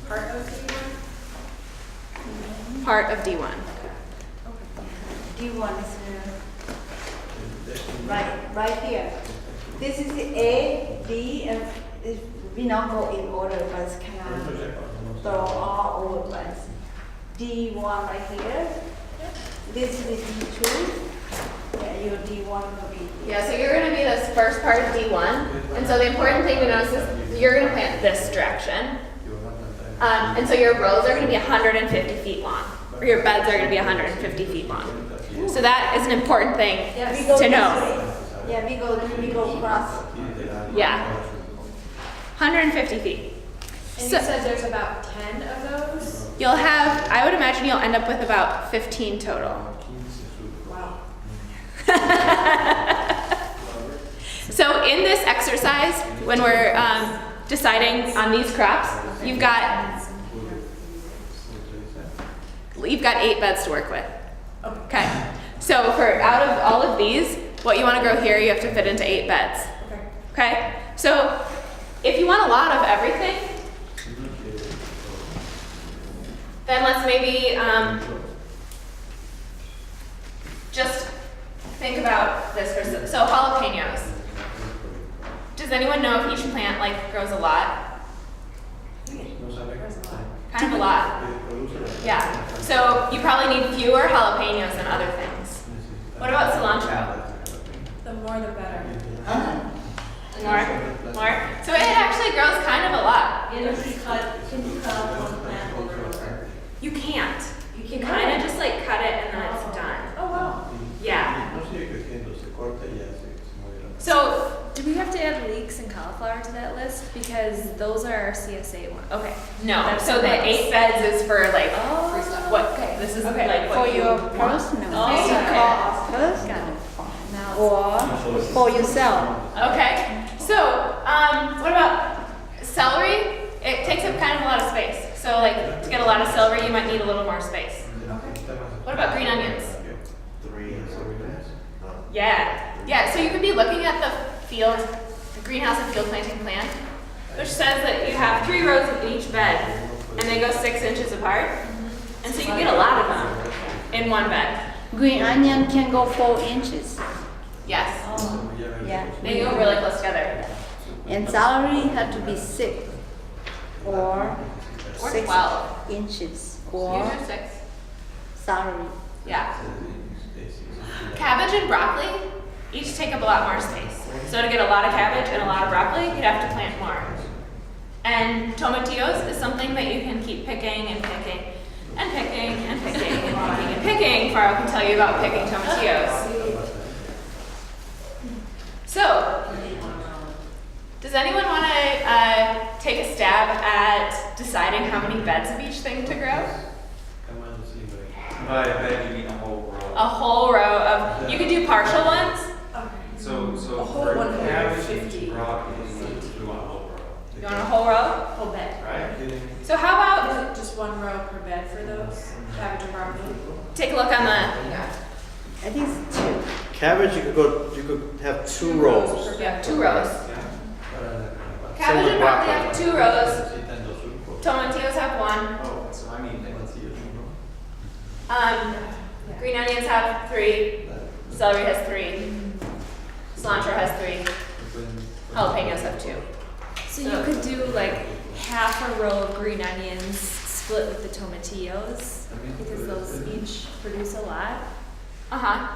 S7: Part of D1?
S2: Part of D1.
S1: D1 is right here. This is A, D, and we not go in order, but it's kind of throw all over the place. D1 right here. This is D2. Yeah, your D1 will be.
S10: Yeah, so you're gonna be this first part of D1. And so the important thing to notice is you're gonna plant this direction. And so your rows are gonna be 150 feet long, or your beds are gonna be 150 feet long. So that is an important thing
S1: We go
S2: to
S1: this
S2: know.
S1: way. Yeah, we go across.
S2: Yeah. 150 feet.
S7: And
S2: So-
S7: you said there's about 10 of those?
S2: You'll have, I would imagine you'll end up with about 15 total.
S7: Wow.
S2: So in this exercise, when we're deciding on these crops, you've got 8 beds to work with. Okay. So for out of all of these, what you want to grow here, you have to fit into 8 beds. Okay. So if you want a lot of everything, then let's maybe just think about this for so jalapenos. Does anyone know if each plant like grows a lot? Kind of a lot. Yeah. So you probably need fewer jalapenos than other things. What about cilantro?
S7: The more the better.
S2: More? So it actually grows kind of a lot.
S6: Can you cut one plant over?
S2: You can't. You can kind of just like cut it and then it's done.
S7: Oh, wow.
S2: Yeah.
S5: No sigue creciendo, se corta y ya se muere.
S2: So
S10: Do we have to add leeks and cauliflower to that list? Because those are our CSA ones. Okay.
S2: no.
S10: That's
S2: So the
S10: nice.
S2: 8 beds is for like
S10: Oh,
S2: free stuff. What?
S10: okay.
S2: This is
S10: Okay.
S2: like
S1: For
S2: what you
S1: your
S2: want.
S1: personal,
S10: Oh,
S1: you
S10: okay.
S1: call a personal farm, or for yourself.
S2: Okay. So what about celery? It takes up kind of a lot of space. So like to get a lot of celery, you might need a little more space. What about green onions?
S9: 3 and 4 minutes.
S2: Yeah. So you could be looking at the field, the greenhouse and field planting plan, which says that you have 3 rows of each bed, and they go 6 inches apart, and so you can get a lot of them in one bed.
S1: Green onion can go 4 inches.
S2: Yes.
S1: Yeah.
S2: They go really close together.
S1: And celery had to be 6 or
S2: Or
S1: 6
S2: 12.
S1: inches
S2: You
S1: or
S2: do 6.
S1: celery.
S2: Yeah. Cabbage and broccoli each take up a lot more space. So to get a lot of cabbage and a lot of broccoli, you'd have to plant more. And tomatillos is something that you can keep picking and picking and picking and picking and picking and picking. Faro can tell you about picking tomatillos. So, does anyone want to take a stab at deciding how many beds of each thing to grow?
S8: By bed, you mean a whole row?
S2: a whole row of, you could do partial ones.
S7: Okay.
S3: So
S7: A whole
S3: for
S7: 150
S3: cabbage, broccoli, we want a whole row,
S2: You want a whole row?
S7: Whole bed.
S3: right?
S2: So how about,
S7: Is it just 1 row per bed for those? Cabbage and broccoli?
S2: take a look on the,
S7: Yeah.
S1: I think it's 2.
S11: Cabbage, you could have 2 rows.
S2: yeah, 2 rows.
S3: Yeah.
S2: Cabbage and broccoli have 2 rows.
S5: Necesitan 2 surcos.
S2: Tomatillos have 1.
S3: Oh, so I mean,
S2: Green onions have 3. Celery has 3. Cilantro has 3. Jalapenos have 2. So you could do like half a row of green onions split with the tomatillos because those each produce a lot. Uh-huh.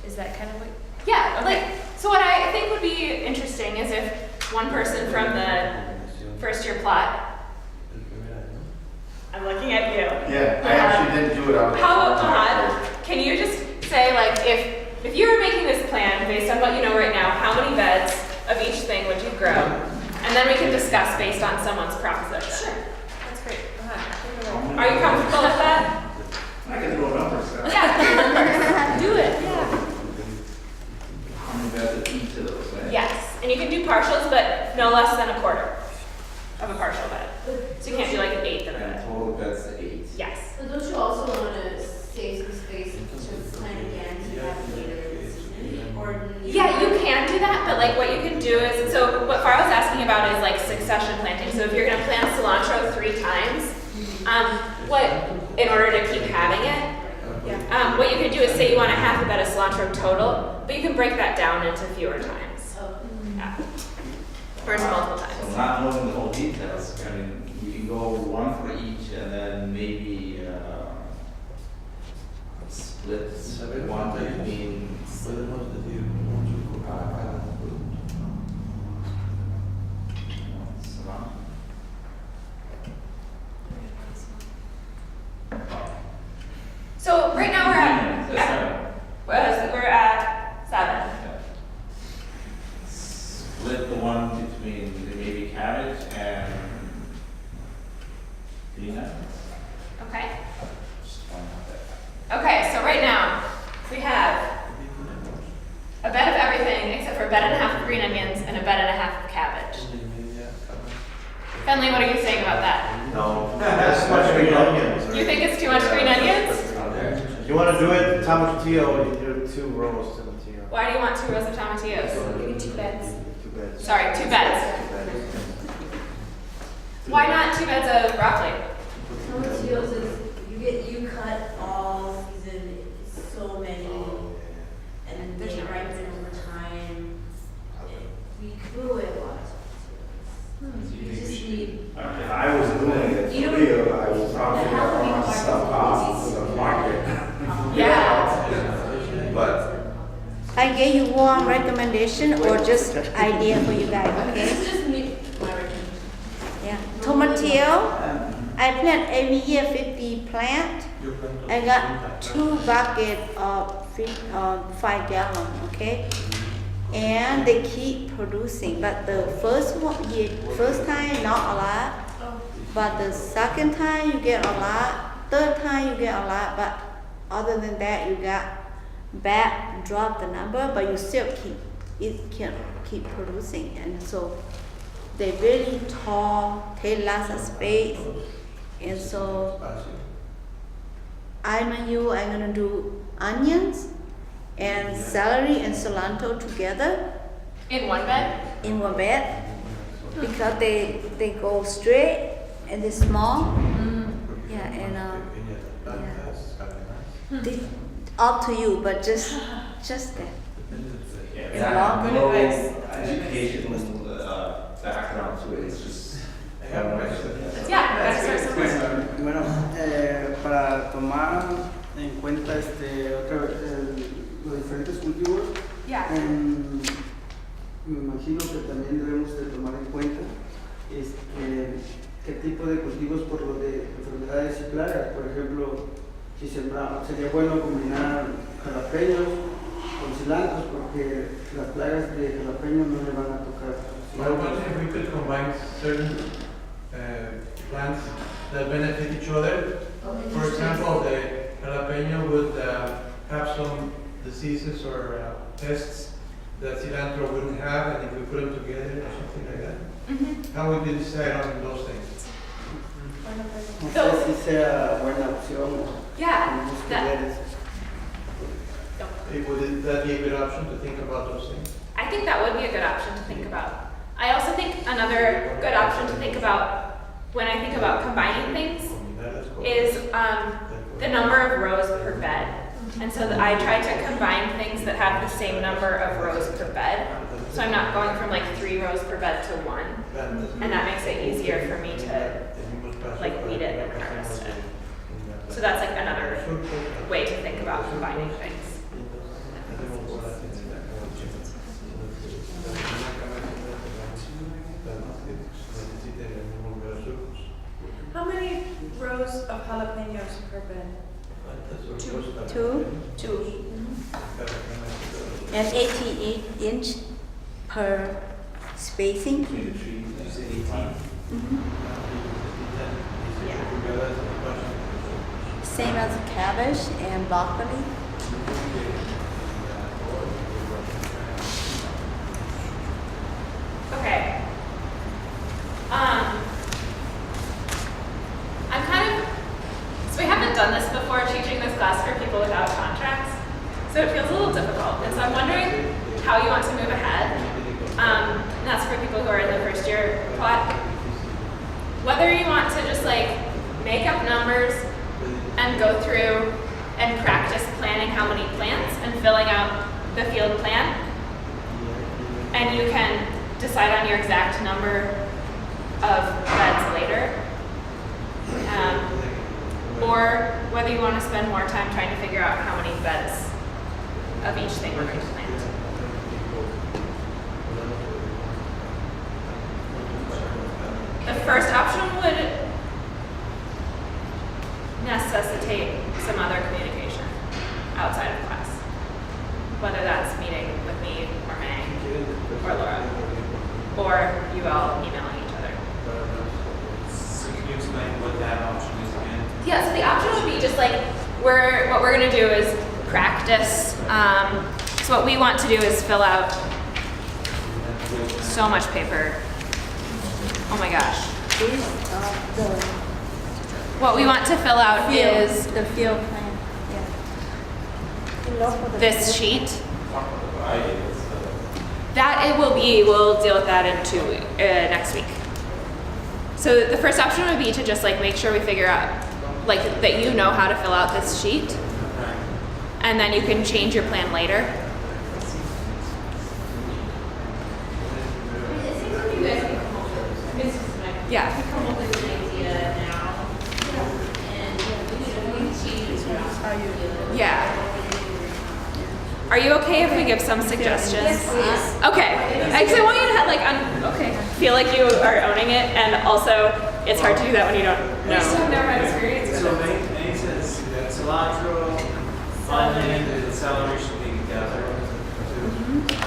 S2: Is that kind of what? Yeah, like, so what I think would be interesting is if one person from the first year plot, I'm looking at you.
S9: Yeah, I actually didn't do it on.
S2: How about, can you just say like, if you were making this plan based on what you know right now, how many beds of each thing would you grow? And then we can discuss based on someone's proposition.
S7: Sure. That's great. Go ahead.
S2: Are you comfortable with that?
S4: I can throw numbers.
S2: Yeah. Do it, yeah.
S4: How many beds of each of those, right?
S2: Yes, and you can do partials, but no less than a quarter of a partial bed. So you can't do like an eighth of a
S4: And
S2: bed.
S4: total beds to 8.
S2: Yes.
S6: But don't you also want to save some space to plan again to have later in the season? Or
S2: Yeah, you can do that, but like what you can do is, so what Farah was asking about is like succession planting. So if you're gonna plant cilantro 3 times, in order to keep having it, what you could do is say you want a half a bed of cilantro total, but you can break that down into fewer times. Yeah. Or into multiple
S4: So
S2: times.
S4: not knowing the whole details, I mean, you can go 1 for each and then maybe split 1 between.
S5: Podemos decir un surco para cada producto.
S2: So right now we're at 7.
S4: Split the one between maybe cabbage and peanuts.
S2: Okay.
S4: Just one of that.
S2: Okay, so right now we have a bed of everything except for a bed and a half of green onions and a bed and a half of cabbage. Finley, what are you saying about that?
S11: No, that's too much green onions.
S2: You think it's too much green onions?
S11: If you want to do it, tomatillo, you do 2 rows tomatillo.
S2: Why do you want 2 rows of tomatillos?
S6: 2 beds.
S11: 2 beds.
S2: Sorry, 2 beds.
S11: 2 beds.
S2: Why not 2 beds of broccoli?
S6: Tomatillos is, you cut all season, so many, and
S2: There's
S6: they
S2: no
S6: ripen over time. We threw away a lot of tomatillos. You just need,
S8: If I was doing it
S6: You
S8: for
S6: don't-
S8: real, I would probably run stuff off to the market.
S2: Yeah.
S8: But
S1: I gave you one recommendation or just idea for you guys,
S6: this
S1: okay?
S6: is just me, my recommendation.
S1: Yeah, tomatillo, I plant every year 50 plant. I got 2 buckets of 5 gallon, okay? And they keep producing, but the first time not a lot, but the second time you get a lot, third time you get a lot, but other than that you got bad drop the number, but you still can keep producing, and so they really tall, take lots of space, and so I'm gonna do onions and celery and cilantro together
S2: In one bed?
S1: in one bed because they go straight and they're small. Yeah, and they, up to you, but just that.
S4: Yeah,
S1: Yeah.
S4: that
S1: Good
S4: no
S7: advice.
S4: educational background to it, it's just.
S2: Yeah, gotta start somewhere.
S12: Bueno, para tomar en cuenta los diferentes cultivos,
S2: Yeah.
S12: me imagino que también debemos de tomar en cuenta qué tipo de cultivos por lo de enfermedades y plagas. Por ejemplo, si sembramos, sería bueno combinar jalapeños con cilantros porque las plagas de jalapeño no le van a tocar.
S5: Well, what if we could combine certain plants that benefit each other? For example, the jalapeno with have some diseases or pests that cilantro wouldn't have, and if we put them together or something like that?
S2: Mhm.
S5: How would you decide on those things?
S12: No sé si sea buena opción.
S2: Yeah,
S12: Buscar
S2: that,
S12: eso.
S5: Would that be a good option to think about those things?
S2: I think that would be a good option to think about. I also think another good option to think about when I think about combining things is the number of rows per bed. And so I try to combine things that have the same number of rows per bed. So I'm not going from like 3 rows per bed to 1. And that makes it easier for me to like weed it and harvest it. So that's like another way to think about combining things.
S7: How many rows of jalapenos per bed?
S1: Two. And 18-inch per spacing.
S4: Between the trees, you said 18?
S1: Same as cabbage and broccoli.
S2: Okay. I'm kind of, so we haven't done this before, teaching this class for people without contracts. So it feels a little difficult. And so I'm wondering how you want to move ahead. And that's for people who are in the first year plot. Whether you want to just like make up numbers and go through and practice planning how many plants and filling out the field plan. And you can decide on your exact number of beds later. Or whether you want to spend more time trying to figure out how many beds of each thing we're going to plant. The first option would necessitate some other communication outside of class. Whether that's meeting with me or May or Laura, or you all emailing each other.
S3: So can you explain what that option is again?
S2: Yeah, so the option would be just like, what we're gonna do is practice. So what we want to do is fill out so much paper. Oh my gosh. What we want to fill out is
S1: the field plan. Yeah.
S2: this sheet. That it will be, we'll deal with that in next week. So the first option would be to just like make sure we figure out like that you know how to fill out this sheet. And then you can change your plan later.
S6: It seems like you guys can come up with, it's just like,
S2: Yeah.
S6: come up with an idea now. And we can change it around.
S2: Yeah. Are you okay if we give some suggestions?
S6: Yes, please.
S2: Okay. Actually, I want you to have feel like you are owning it, and also it's hard to do that when you don't know.
S7: Never had experience.
S3: So May says cilantro, onion, and celery should be together.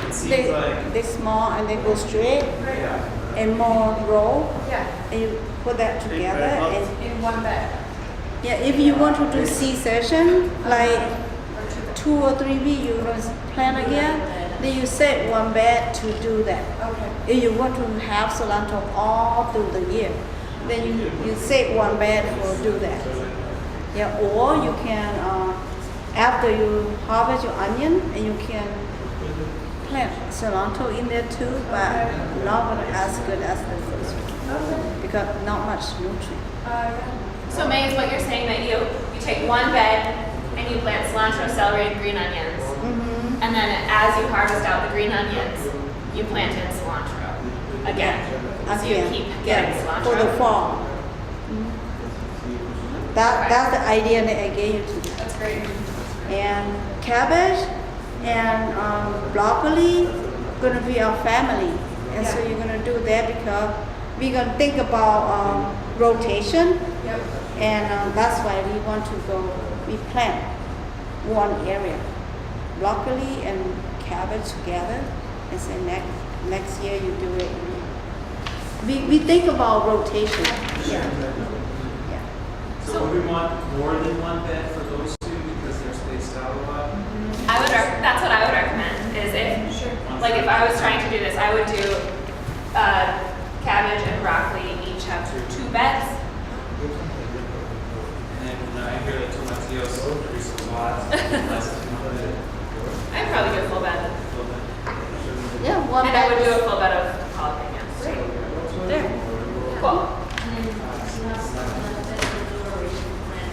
S3: It seems like,
S1: They small and they go straight
S3: yeah.
S1: and more roll.
S7: Yeah,
S1: And you put that together and
S7: in one bed.
S1: yeah, if you want to do C-section, like 2 or 3 weeks, you gonna plan again, then you set one bed to do that.
S7: Okay.
S1: If you want to have cilantro all through the year, then you set one bed for do that. Yeah, or you can, after you harvest your onion, and you can plant cilantro in there too, but not gonna as good as the first one. Because not much nutrient.
S2: So May, is what you're saying that you take one bed and you plant cilantro, celery, and green onions, and then as you harvest out the green onions, you plant in cilantro again. So you keep getting cilantro.
S1: For the fall. That's the idea that I gave you to.
S7: That's great.
S1: And cabbage and broccoli gonna be our family, and so you're gonna do that because we're gonna think about rotation,
S7: Yep.
S1: and that's why we want to go. We plant one area, broccoli and cabbage together, and say next year you do it. We think about rotation. Yeah.
S3: So would we want more than one bed for those two because they're spaced out a lot?
S2: that's what I would recommend, is like if I was trying to do this, I would do cabbage and broccoli each have 2 beds.
S3: And then I hear that tomatillos increase a lot, less than
S2: I'd probably do a full bed.
S1: Yeah, one
S2: And I would
S1: bed.
S2: do a full bed of jalapenos. There. Cool.
S6: And then you have some vegetable where you can plant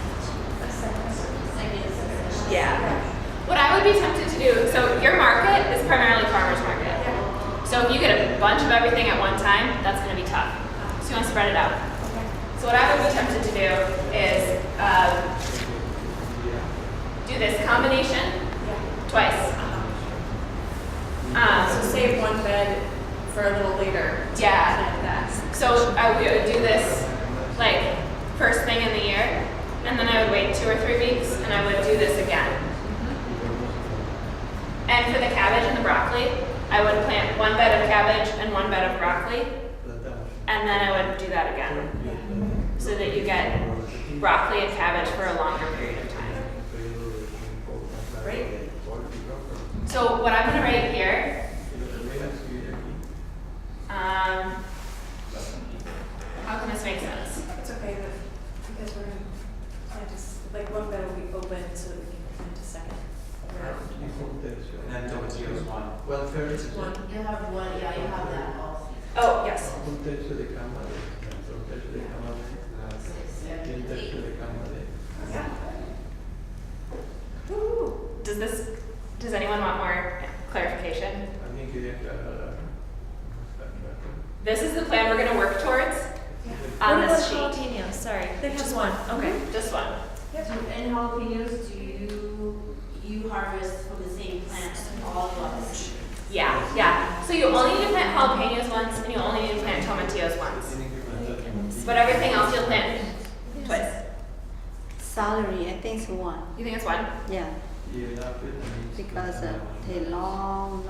S6: a second section.
S2: Yeah. What I would be tempted to do, so your market is primarily farmer's market. So if you get a bunch of everything at one time, that's going to be tough. So you want to spread it out. So what I would be tempted to do is do this combination twice.
S7: So save one bed for a little later. to
S2: Yeah.
S7: plant that.
S2: So I would do this like first thing in the year, and then I would wait 2 or 3 weeks, and I would do this again. And for the cabbage and the broccoli, I would plant 1 bed of cabbage and 1 bed of broccoli, and then I would do that again, so that you get broccoli and cabbage for a longer period of time.
S7: Right?
S2: So what I'm gonna write here, how can this make sense?
S7: It's okay, but because we're gonna plant this, like one bed will be open so that we can plant a second round.
S3: And then tomatillos 1.
S5: 1/3.
S7: One.
S6: You have one, yeah, you have that also.
S2: Oh, yes.
S5: Un tercio de cama un tercio de cama y un tercio de cama
S7: Yeah.
S2: Does anyone want more clarification?
S5: Alguien quería aclarar.
S2: This is the plan we're gonna work towards on
S7: What
S2: this
S7: about
S2: sheet.
S7: jalapenos? Sorry. They have one. Okay.
S2: Just one.
S6: And jalapenos, do you harvest from the same plant all at once?
S2: Yeah. So you only need to plant jalapenos once, and you only need to plant tomatillos once. But everything else you'll plant twice.
S1: Salary, I think it's 1.
S2: You think it's one?
S1: Yeah, because take long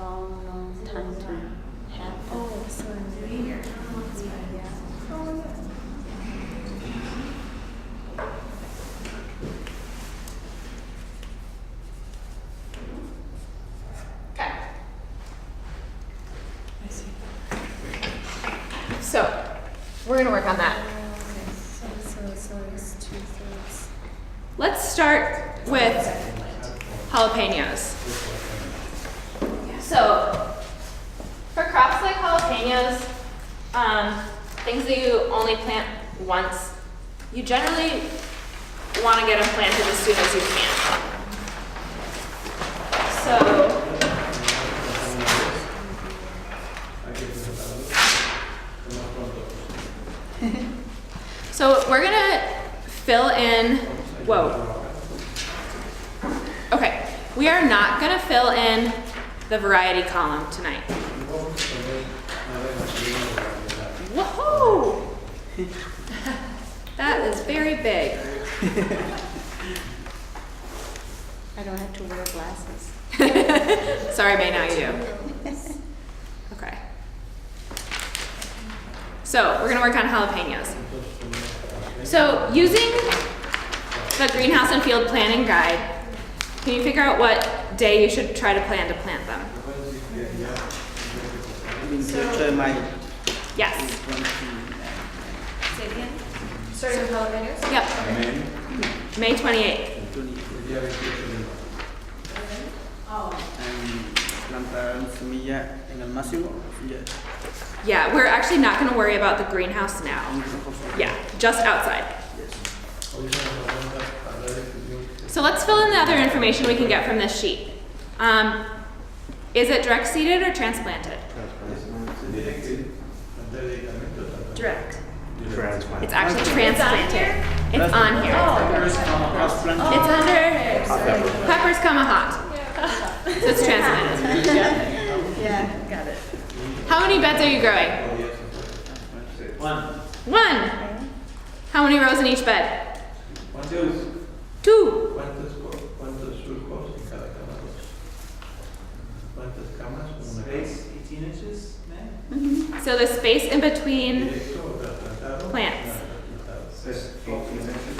S1: time to happen.
S7: Oh, so in here.
S1: Yeah.
S2: Okay.
S7: I see.
S2: So we're gonna work on that.
S7: So it's 2/3.
S2: Let's start with jalapenos. So for crops like jalapenos, things that you only plant once, you generally want to get them planted as soon as you can. So we're gonna fill in, Okay, we are not gonna fill in the variety column tonight. Whoa! That is very big.
S1: I don't have to wear glasses.
S2: Sorry, May, now you do. Okay. So we're gonna work on jalapenos. So using the greenhouse and field planning guide, can you figure out what day you should try to plan to plant them?
S12: 28 de mayo.
S2: Yes.
S7: Say it again. Starting with jalapenos?
S2: Yep. May 28th.
S12: Plantar semilla en el máximo.
S2: Yeah, we're actually not gonna worry about the greenhouse now. Yeah, just outside. So let's fill in the other information we can get from this sheet. Is it direct seeded or transplanted? Direct. It's actually transplanted. It's on here. It's under Peppers, hot. So it's transplanted.
S1: Yeah, got it.
S2: How many beds are you growing?
S5: 1.
S2: 1. How many rows in each bed? 2.
S5: ¿Cuántos surcos en cada cama? ¿Cuántas camas? Una
S3: Space 18 inches, man?
S2: So the space in between
S5: directo o plantado.
S2: plants.
S4: Says 18 inches.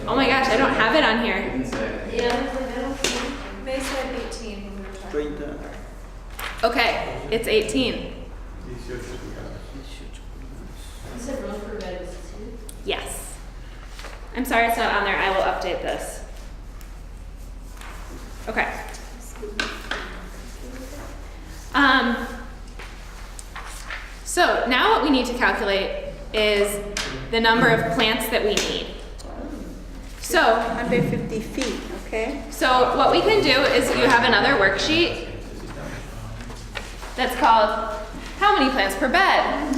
S2: Oh my gosh, I don't have it on here.
S4: Didn't say.
S6: Yeah,
S7: They said 18 when we were talking.
S12: 30.
S2: Okay, it's 18.
S5: 18 pulgadas.
S6: You said rows per bed was 2?
S2: Yes. I'm sorry it's not on there. I will update this. Okay. So now what we need to calculate is the number of plants that we need. So
S1: 150 feet, okay?
S2: So what we can do is you have another worksheet that's called how many plants per bed?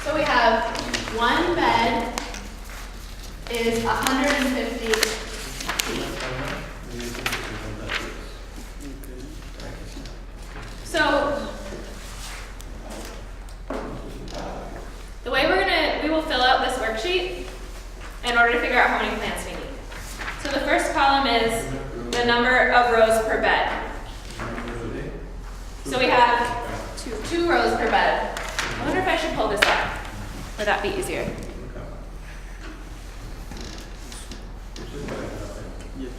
S2: So we have one bed is 150 feet. So the way we will fill out this worksheet in order to figure out how many plants we need. So the first column is the number of rows per bed. So we have two rows per bed. I wonder if I should pull this up. Would that be easier?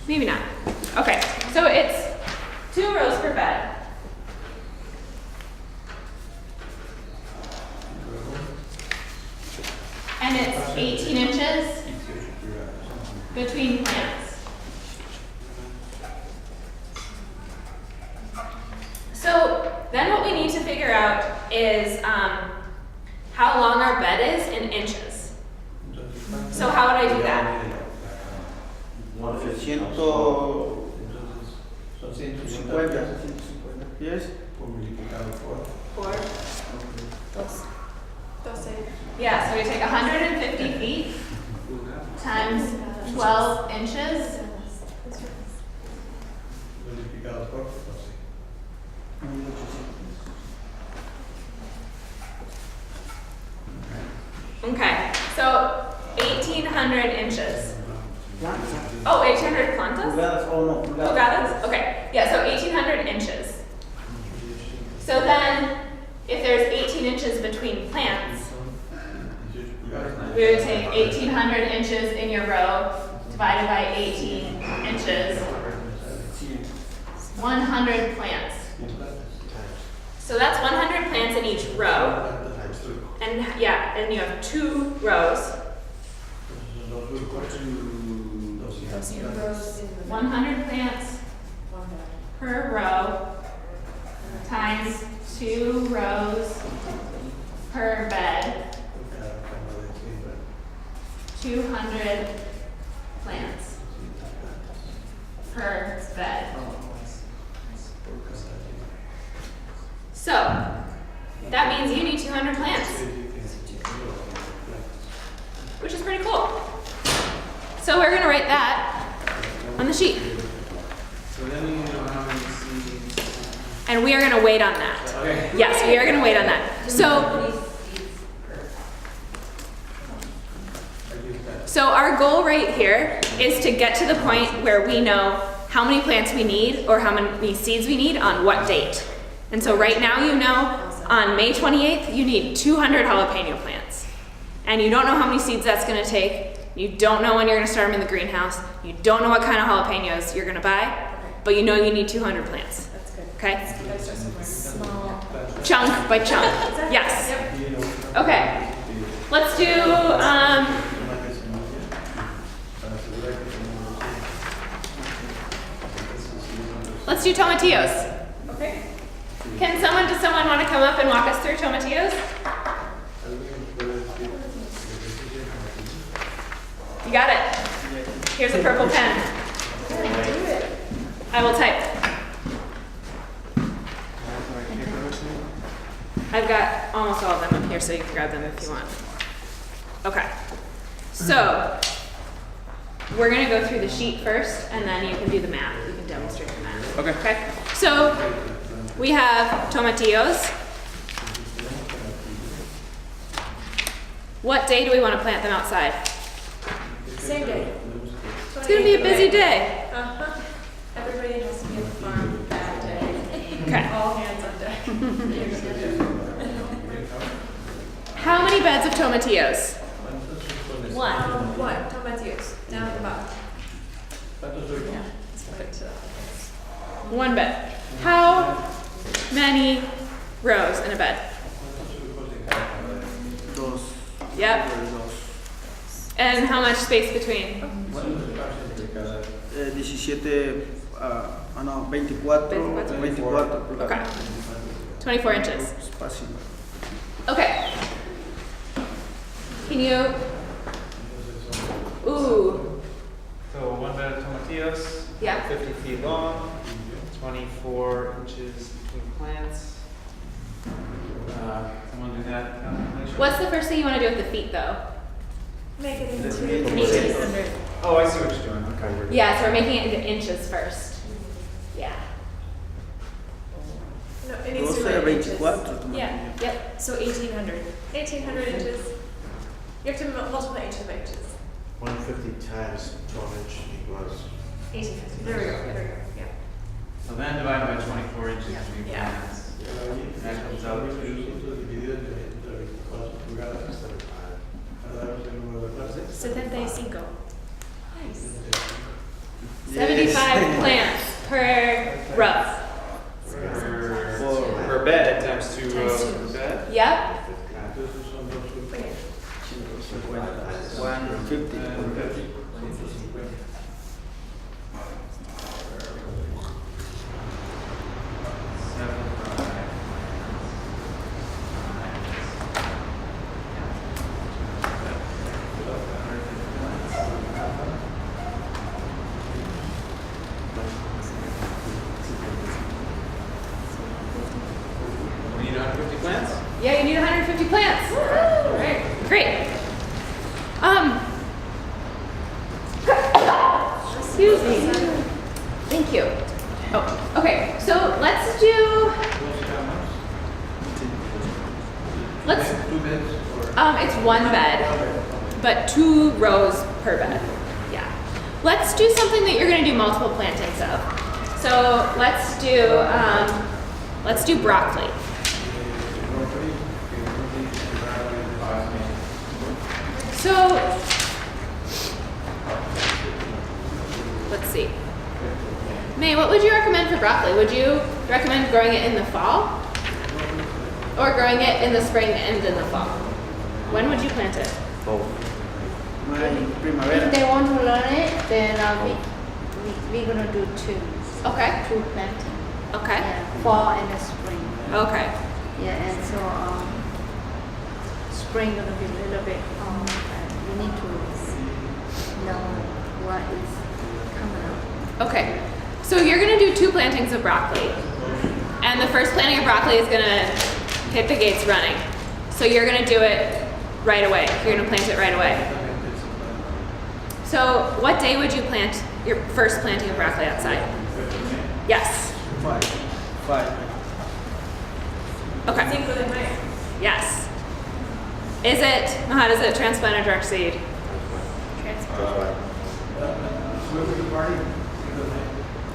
S2: Maybe not. Okay, so it's 2 rows per bed. And it's 18 inches between plants. So then what we need to figure out is how long our bed is in inches. So how would I do that?
S12: 150. Yes.
S2: 4. Yeah, so we take 150 feet times 12 inches. Okay, so 1,800 inches. Oh, 1,800 plantas?
S12: Pulgadas, oh no, pulgadas.
S2: Pulgadas? Okay, yeah, so 1,800 inches. So then, if there's 18 inches between plants, we would take 1,800 inches in your row divided by 18 inches. 100 plants. So that's 100 plants in each row. And yeah, and you have 2 rows. 100 plants per row times 2 rows per bed. 200 plants per bed. So that means you need 200 plants, which is pretty cool. So we're going to write that on the sheet.
S3: So then you know how many seeds.
S2: And we are going to wait on that.
S3: Okay.
S2: Yes, we are going to wait on that. So our goal right here is to get to the point where we know how many plants we need or how many seeds we need on what date. And so right now you know on May 28th you need 200 jalapeno plants. And you don't know how many seeds that's going to take. You don't know when you're going to start them in the greenhouse. You don't know what kind of jalapenos you're going to buy. But you know you need 200 plants.
S7: That's good.
S2: Okay?
S7: Small.
S2: Chunk by chunk. Yes. Okay. Let's do let's do tomatillos.
S7: Okay.
S2: Does someone want to come up and walk us through tomatillos? You got it. Here's a purple pen. I will type. I've got almost all of them up here, so you can grab them if you want. Okay. So, we're going to go through the sheet first, and then you can do the math. You can demonstrate the math. Okay. So, we have tomatillos. What day do we want to plant them outside?
S7: Same day.
S2: It's going to be a busy day.
S7: Uh-huh. Everybody has to be at the farm that day.
S2: Okay.
S7: All hands on deck.
S2: How many beds of tomatillos?
S7: One, tomatoes, down at the bottom. Yeah, let's put it to that.
S2: One bed. How many rows in a bed?
S12: Dos.
S2: Yep.
S12: Dos.
S2: And how much space between?
S12: 17, no, 24, 24 por
S2: Okay. 24 inches.
S12: espacio.
S2: Okay. Can you? Ooh.
S3: So one bed of tomatillos.
S2: Yeah.
S3: 50 feet long, 24 inches between plants. Someone do that calculation?
S2: What's the first thing you want to do with the feet, though?
S7: Make it into
S3: This
S7: 1800.
S3: Oh, I see what you're doing, okay.
S2: Yeah, so we're making it into inches first. Yeah.
S7: No, it needs to be
S12: 12,
S7: inches.
S12: 24.
S7: Yeah,
S2: Yep.
S7: so 1800. 1800 inches. You have to multiply each of the inches.
S11: 150 times 12 inch equals.
S7: 1850. There we go, yeah.
S3: So then divide by 24 inches
S7: Yeah.
S3: between
S7: Yeah.
S3: plants. That comes out to
S7: $75. Nice.
S2: 75 plants per row.
S3: per bed times 2 rows
S7: Times
S3: per bed.
S2: Yep.
S12: 150.
S3: We need 150 plants?
S2: Yeah, you need 150 plants. Right. Great. Excuse me. Thank you. Oh, okay. So let's do. It's one bed, but 2 rows per bed. Yeah. Let's do something that you're going to do multiple plantings of. So let's do broccoli. So let's see. May, what would you recommend for broccoli? Would you recommend growing it in the fall? Or growing it in the spring and in the fall? When would you plant it?
S1: If
S12: Primavera.
S1: they want to learn it, then we're gonna do 2.
S2: Okay.
S1: 2 planting.
S2: Okay.
S1: Yeah, fall and the spring.
S2: Okay.
S1: Yeah, and so spring gonna be a little bit we need to know what is coming up.
S2: Okay. So you're gonna do 2 plantings of broccoli. And the first planting of broccoli is gonna hit the gates running. So you're gonna do it right away. You're gonna plant it right away. So what day would you plant your first planting of broccoli outside? Yes.
S12: 5.
S2: Okay.
S7: Cinco de Mayo.
S2: Yes. Is it, how does it transplant or direct seed?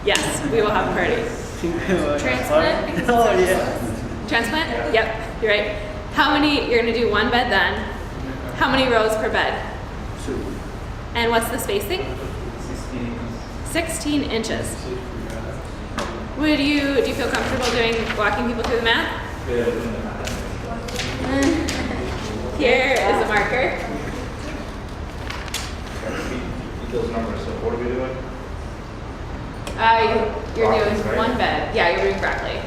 S2: Yes, we will have a party.
S7: Transplant? Because
S12: Oh,
S7: it's
S12: yeah.
S2: Transplant? Yep, you're right. How many, you're gonna do 1 bed then. How many rows per bed?
S12: 2.
S2: And what's the spacing? 16 inches. Do you feel comfortable walking people through the math? Here is a marker.
S4: Repeat those numbers, so what are we doing?
S2: You're doing
S4: Broccoli, right?
S2: 1 bed. Yeah, you're doing broccoli.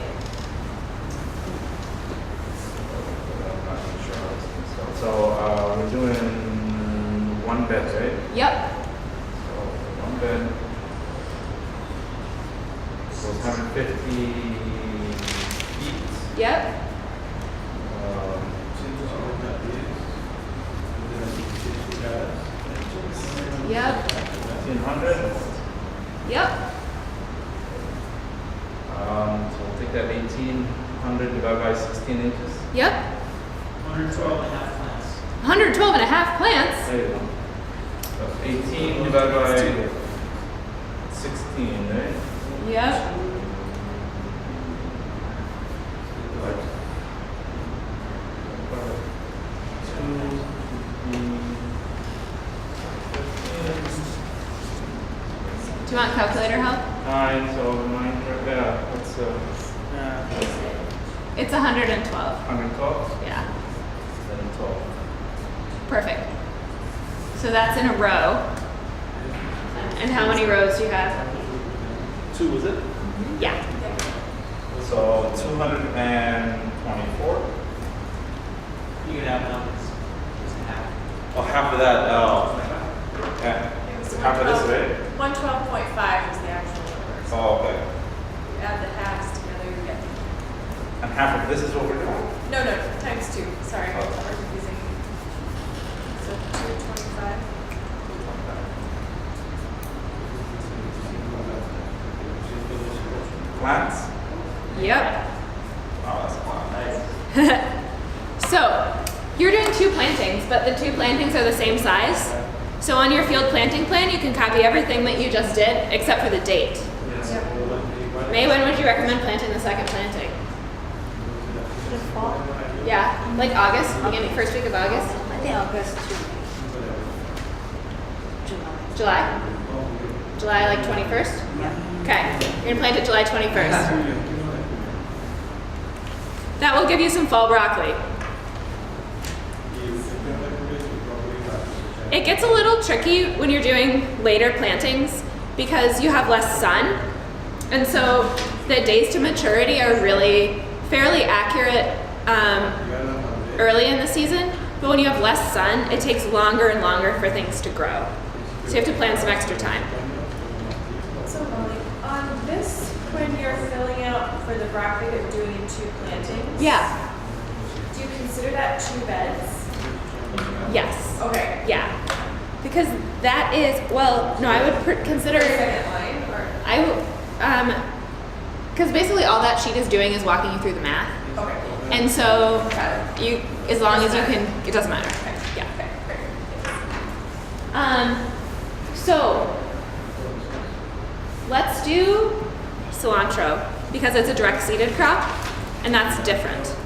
S4: So, we're doing 1 bed, right?
S2: Yep.
S4: So, 1 bed. So 150 feet.
S2: Yep. Yep.
S4: 1,500.
S2: Yep.
S4: So we'll take that 1,800 divided by 16 inches.
S2: Yep. 112 and a half plants.
S4: There you go. So 18 divided by 16, right?
S2: Yep. you want calculator help?
S8: 9, so 9, yeah, what's
S2: It's 112.
S8: 112?
S2: Yeah.
S8: 112.
S2: Perfect. So that's in a row. And how many rows do you have?
S8: 2, was it?
S2: Yeah.
S4: So 224?
S3: You can have numbers, just half.
S4: Oh, half of that, yeah.
S7: It was
S4: Half of this, right?
S7: 112.5 was the actual number. So
S4: Oh, okay.
S7: you add the halves together, you get.
S4: And half of this is what we're doing?
S7: No, times 2. Sorry, we're confusing. So 225.
S4: Plants?
S2: Yep.
S4: Oh, that's a lot.
S2: So you're doing 2 plantings, but the 2 plantings are the same size. So on your field planting plan, you can copy everything that you just did except for the date. May, when would you recommend planting the second planting? Yeah, like August, beginning first week of August.
S1: I think August to July.
S2: July like 21st?
S1: Yeah.
S2: Okay, you're gonna plant it July 21st. That will give you some fall broccoli. It gets a little tricky when you're doing later plantings because you have less sun. And so the days to maturity are really fairly accurate early in the season. But when you have less sun, it takes longer and longer for things to grow. So you have to plan some extra time.
S7: So Molly, on this, when you're filling out for the broccoli that you're doing in 2 plantings.
S2: Yeah.
S7: Do you consider that 2 beds?
S2: Yes.
S7: Okay.
S2: Yeah. Because that is, well, no, I would consider,
S7: Second line, or?
S2: because basically all that sheet is doing is walking you through the math.
S7: Okay.
S2: And so
S7: Got it.
S2: you, as long as you can, it doesn't matter. Yeah. So let's do cilantro because it's a direct seeded crop and that's different.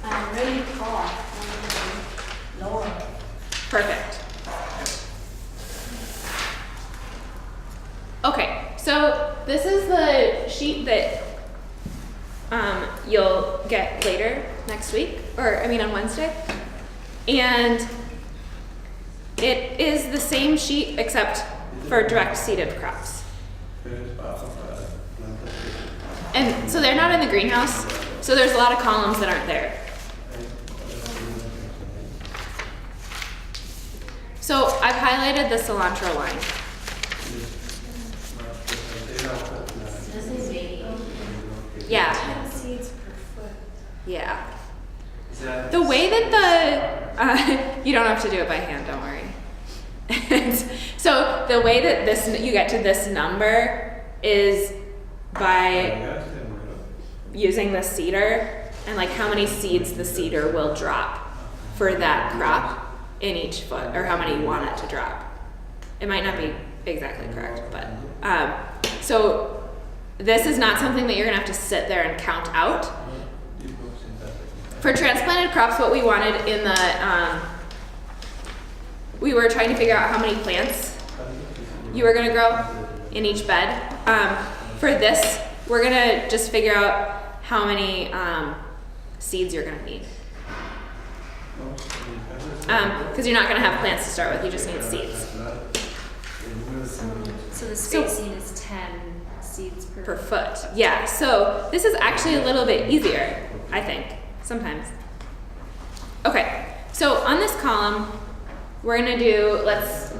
S1: I'm really tall. Lower.
S2: Perfect. Okay, so this is the sheet that you'll get later next week, or I mean on Wednesday. And it is the same sheet except for direct seeded crops. And so they're not in the greenhouse, so there's a lot of columns that aren't there. So I've highlighted the cilantro line.
S6: This is baby.
S2: Yeah,
S7: 10 seeds per foot.
S2: yeah.
S3: Is that?
S2: The way that you don't have to do it by hand, don't worry. So the way that you get to this number is by using the seeder and like how many seeds the seeder will drop for that crop in each foot, or how many you want it to drop. It might not be exactly correct, but so this is not something that you're gonna have to sit there and count out. For transplanted crops, what we wanted in the we were trying to figure out how many plants you were gonna grow in each bed. For this, we're gonna just figure out how many seeds you're gonna need. Because you're not gonna have plants to start with, you just need seeds.
S6: So the spacing is 10 seeds
S2: Per foot, yeah. So this is actually a little bit easier, I think, sometimes. Okay, so on this column, we're gonna do, let's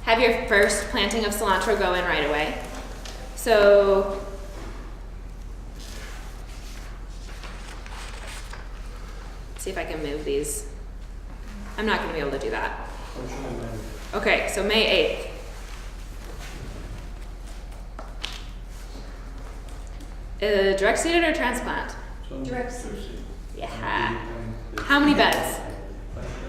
S2: have your first planting of cilantro go in right away. So see if I can move these. I'm not gonna be able to do that. Okay, so May 8th. Direct seeded or transplant?
S7: Direct seed.
S2: Yeah. How many beds?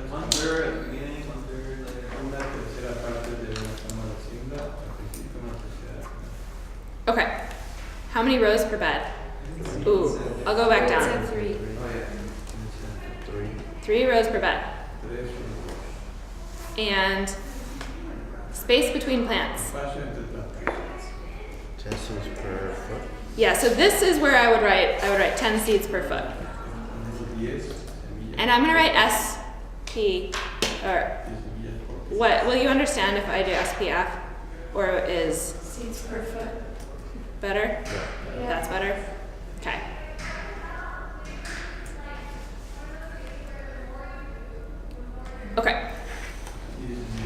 S5: 1/3 at the beginning, 1/3 later. Una tercera parte de una cama de hacienda, al principio una tercera.
S2: Okay. How many rows per bed? Ooh, I'll go back down.
S7: 3.
S5: Oh, yeah.
S2: 3 rows per bed. And space between plants.
S11: 10 seeds per foot.
S2: Yeah, so this is where I would write 10 seeds per foot. And I'm gonna write SP, or what, will you understand if I do SPF? Or is
S7: Seeds per foot.
S2: better?
S7: Yeah.
S2: That's better? Okay. Okay,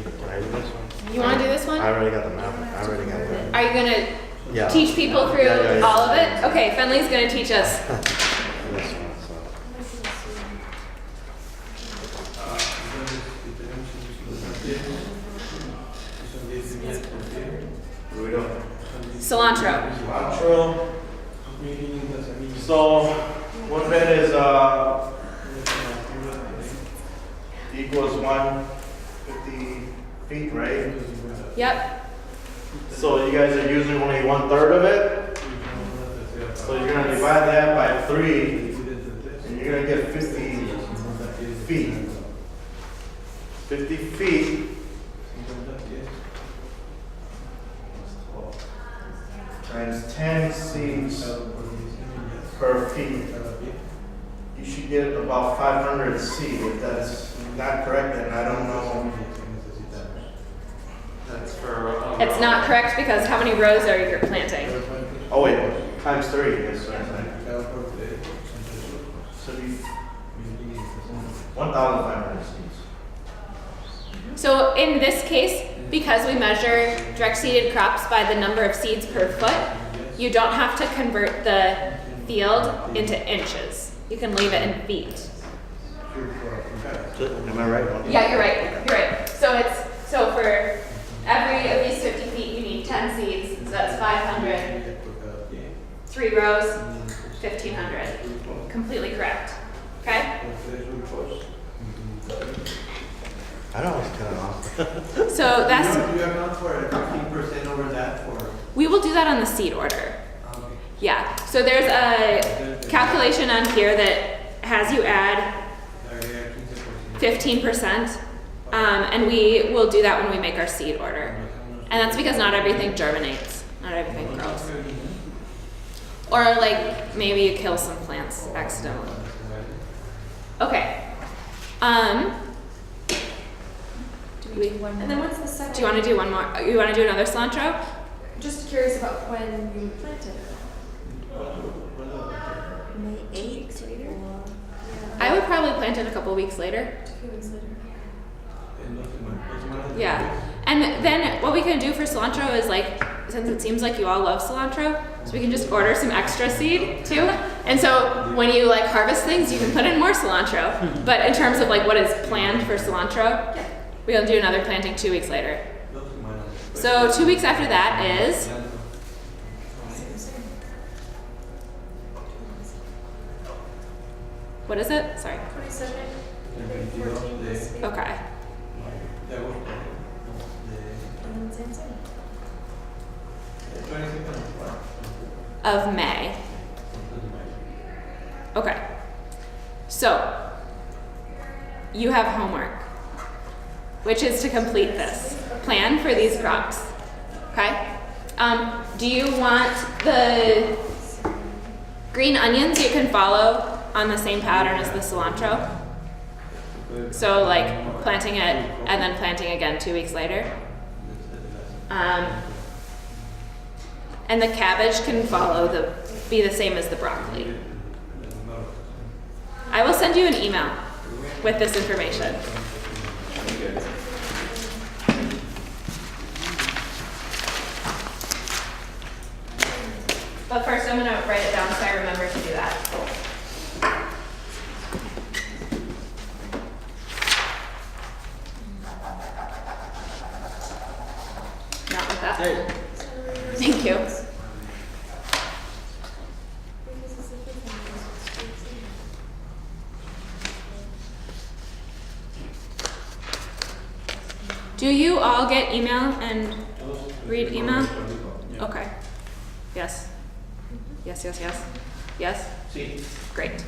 S11: Can I do this one?
S2: you wanna do this
S11: I
S2: one?
S11: already got the map. I already got that.
S2: Are you gonna
S11: Yeah.
S2: teach people through
S11: Yeah.
S2: all of it? Okay, Fenley's gonna teach us.
S11: This one, so. What are we doing?
S2: Cilantro.
S11: Cilantro. So, one bed is, equals 150 feet, right?
S2: Yep.
S11: So you guys are using only 1/3 of it? So you're gonna divide that by 3, and you're gonna get 50 feet. 50 feet times 10 seeds per feet. You should get about 500 seed. If that's not correct, then I don't know.
S3: That's for.
S2: It's not correct because how many rows are you planting?
S11: Oh wait, times 3 is what I'm saying. So you 1,500 seeds.
S2: So in this case, because we measure direct seeded crops by the number of seeds per foot, you don't have to convert the field into inches. You can leave it in feet.
S11: Am I right?
S2: Yeah, you're right. You're right. So for every of these 50 feet, you need 10 seeds. So that's 500. 3 rows, 1,500. Completely correct. Okay.
S11: I know it's kind of off.
S2: So that's
S5: You account for 15% over that for.
S2: we will do that on the seed order.
S5: Okay.
S2: Yeah. So there's a calculation on here that has you add 15%, and we will do that when we make our seed order. And that's because not everything germinates, not everything grows. Or like maybe you kill some plants accidentally. Okay.
S7: And then what's the second?
S2: Do you want to do one more? You want to do another cilantro?
S7: Just curious about when you planted it.
S1: May 8th later?
S2: I would probably plant it a couple weeks later.
S7: 2 weeks later.
S2: Yeah. And then what we can do for cilantro is like, since it seems like you all love cilantro, so we can just order some extra seed too. And so when you like harvest things, you can put in more cilantro. But in terms of like what is planned for cilantro, we'll do another planting 2 weeks later. So 2 weeks after that is, what is it? Sorry.
S7: 22nd, 14 this week.
S2: Okay.
S7: And then same thing.
S2: Of May. Okay. So, you have homework, which is to complete this plan for these crops. Okay? Do you want the green onions? You can follow on the same pattern as the cilantro. So, like planting it and then planting again 2 weeks later. And the cabbage can follow be the same as the broccoli. I will send you an email with this information. But first I'm gonna write it down so I remember to do that. Not with that. Thank you. Do you all get email and read email? Okay. Yes. Yes, yes, yes. Yes?
S11: See.
S2: Great.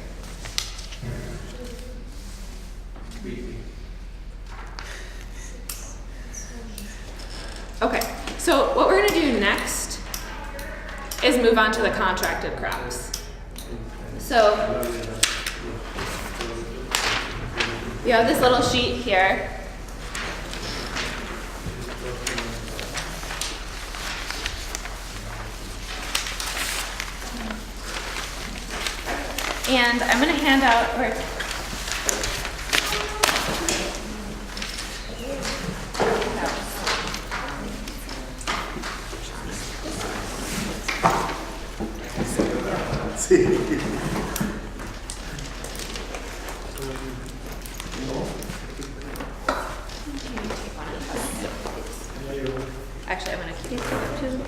S2: Okay, so what we're gonna do next is move on to the contracted crops. So you have this little sheet here. And I'm gonna hand out, actually, I'm gonna keep it too.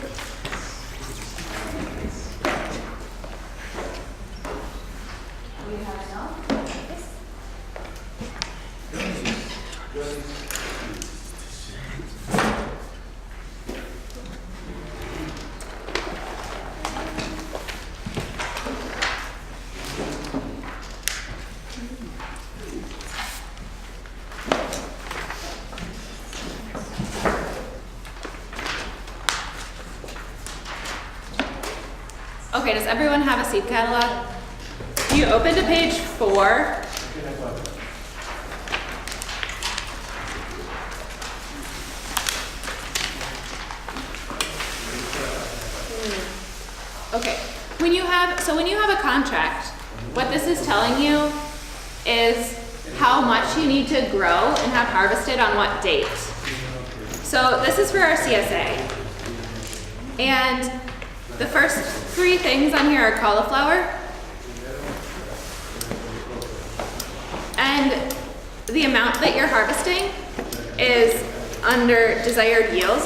S2: Okay, does everyone have a seed catalog? You open to page 4. Okay, when you have a contract, what this is telling you is how much you need to grow and have harvested on what date. So this is for our CSA. And the first 3 things on here are cauliflower. And the amount that you're harvesting is under desired yield.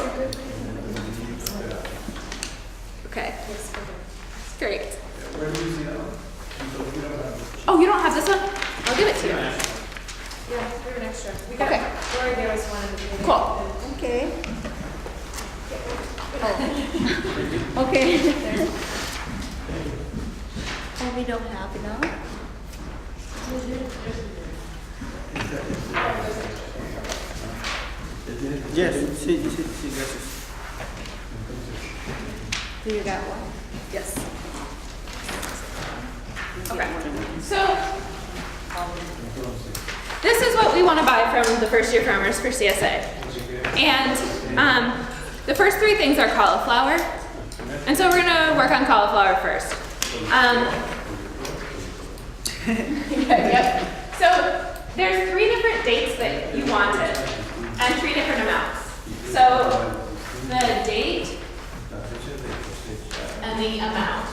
S2: Okay, great. Oh, you don't have this one? I'll give it to you.
S7: Yeah, we have an extra. We got,
S2: Okay.
S7: Lori gave us one in the beginning.
S2: Cool.
S1: Okay. Okay. Oh, we don't have enough?
S12: Yes, sí, gracias.
S1: Do you got one?
S2: Yes. Okay. So this is what we want to buy from the first year farmers for CSA. And the first 3 things are cauliflower. And so we're going to work on cauliflower first. Yep. So there's 3 different dates that you wanted and 3 different amounts. So the date and the amount.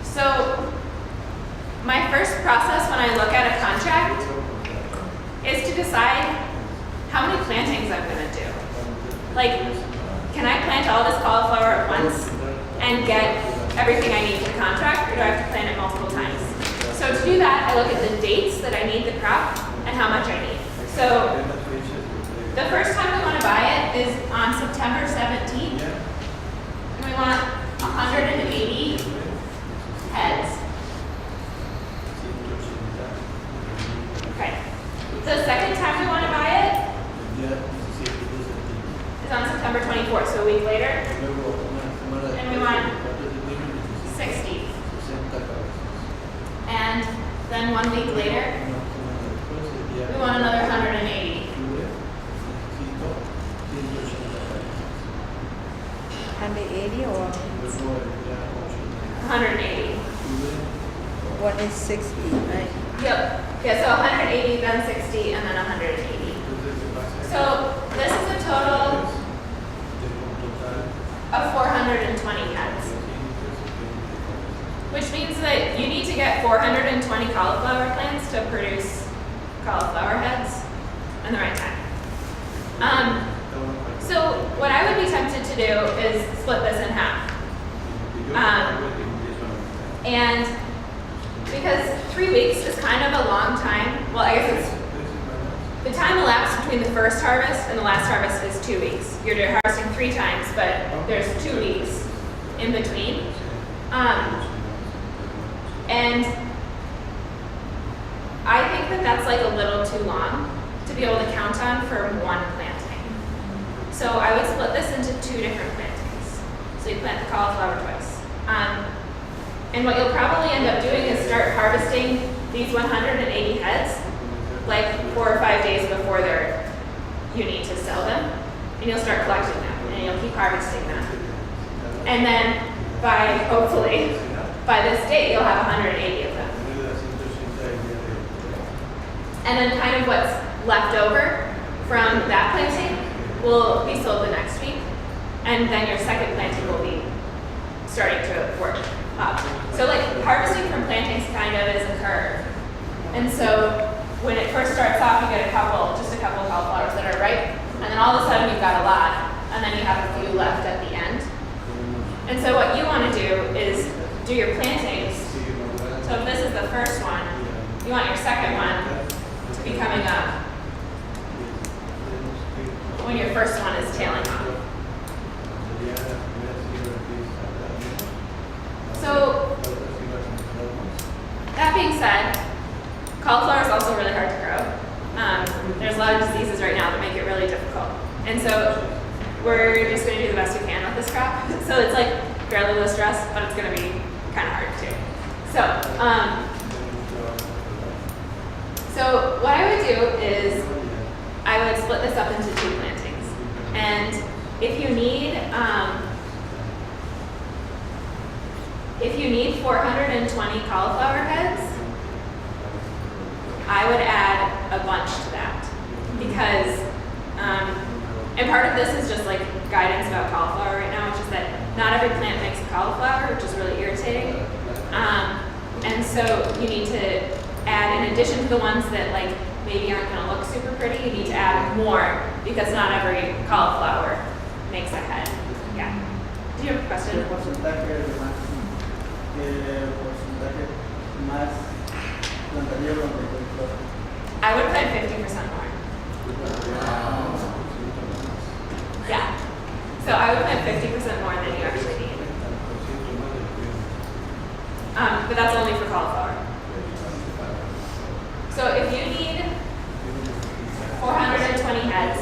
S2: So my first process when I look at a contract is to decide how many plantings I'm going to do. Like, can I plant all this cauliflower at once and get everything I need for the contract, or do I have to plant it multiple times? So to do that, I look at the dates that I need the crop and how much I need. So the first time we want to buy it is on September 17th. And we want 180 heads. Okay. The second time we want to buy it is on September 24th, so a week later. And we want 60. And then 1 week later, we want another 180.
S1: 180 or
S2: 180.
S1: what is 60, right?
S2: Yep. Yeah, so 180, then 60, and then 180. So this is a total of 420 heads. Which means that you need to get 420 cauliflower plants to produce cauliflower heads in the right time. So what I would be tempted to do is split this in half. And because 3 weeks is kind of a long time, well, I guess it's, the time elapsed between the first harvest and the last harvest is 2 weeks. You're harvesting 3 times, but there's 2 weeks in between. And
S10: I think that that's like a little too long to be able to count on for one planting. So I would split this into 2 different plantings. So you plant the cauliflower twice. And what you'll probably end up doing is start harvesting these 180 heads like 4 or 5 days before you need to sell them. And you'll start collecting them and you'll keep harvesting them. And then hopefully, by this date, you'll have 180 of them. And then kind of what's left over from that planting will be sold the next week. And then your second planting will be starting to work up. So like harvesting from plantings kind of is a curve. And so when it first starts off, you get just a couple of cauliflowers that are ripe. And then all of a sudden you've got a lot. And then you have a few left at the end. And so what you want to do is do your plantings. So if this is the first one, you want your second one to be coming up when your first one is tailing off. So that being said, cauliflower is also really hard to grow. There's a lot of diseases right now that make it really difficult. And so we're just going to do the best we can with this crop. So it's like fairly low stress, but it's going to be kind of hard too. So what I would do is I would split this up into 2 plantings. And if you need 420 cauliflower heads, I would add a bunch to that because, and part of this is just like guidance about cauliflower right now, which is that not every plant makes a cauliflower, which is really irritating. And so you need to add, in addition to the ones that like maybe aren't going to look super pretty, you need to add more because not every cauliflower makes a head. Yeah. Do you have a question? I would plant 50% more. Yeah. So I would plant 50% more than you actually need. But that's only for cauliflower. So if you need 420 heads,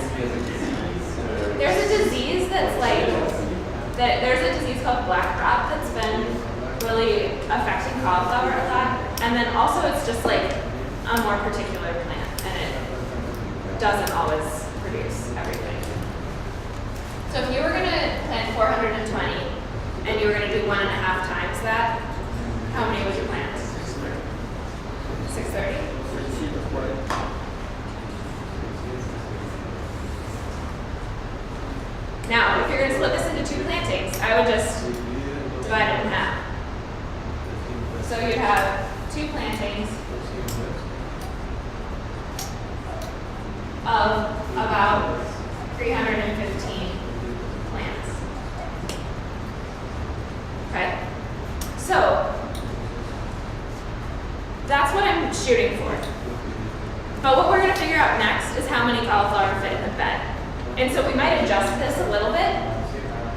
S10: there's a disease that's like, there's a disease called black rot that's been really affecting cauliflower a lot. And then also it's just like a more particular plant and it doesn't always produce everything. So if you were going to plant 420 and you were going to do 1.5 times that, how many would you plant? 630? Now, if you're going to split this into 2 plantings, I would just divide it in half. So you'd have 2 plantings of about 315 plants. Okay? So, that's what I'm shooting for. But what we're going to figure out next is how many cauliflower fit in the bed. And so we might adjust this a little bit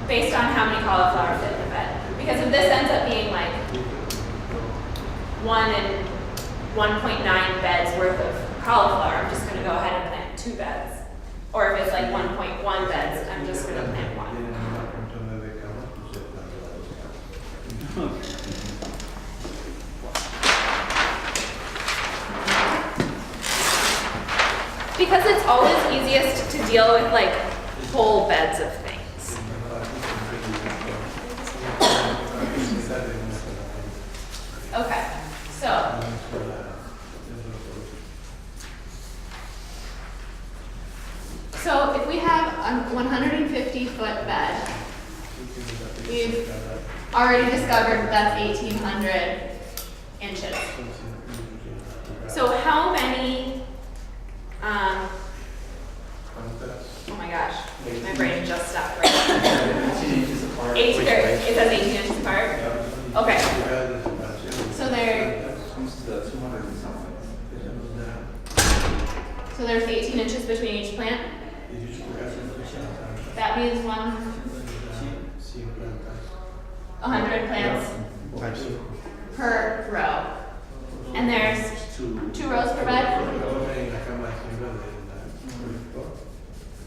S10: based on how many cauliflower fit in the bed. Because if this ends up being like 1 and 1.9 beds worth of cauliflower, I'm just going to go ahead and plant 2 beds. Or if it's like 1.1 beds, I'm just going to plant 1. Because it's always easiest to deal with like whole beds of things. Okay, so if we have a 150-foot bed, we've already discovered that's 1,800 inches. So how many oh my gosh, my brain just stopped right now. 18, it says 18 inches apart? Okay. So there's 18 inches between each plant? That means 100 plants per row. And there's 2 rows per bed.
S5: En la cama siembra de la.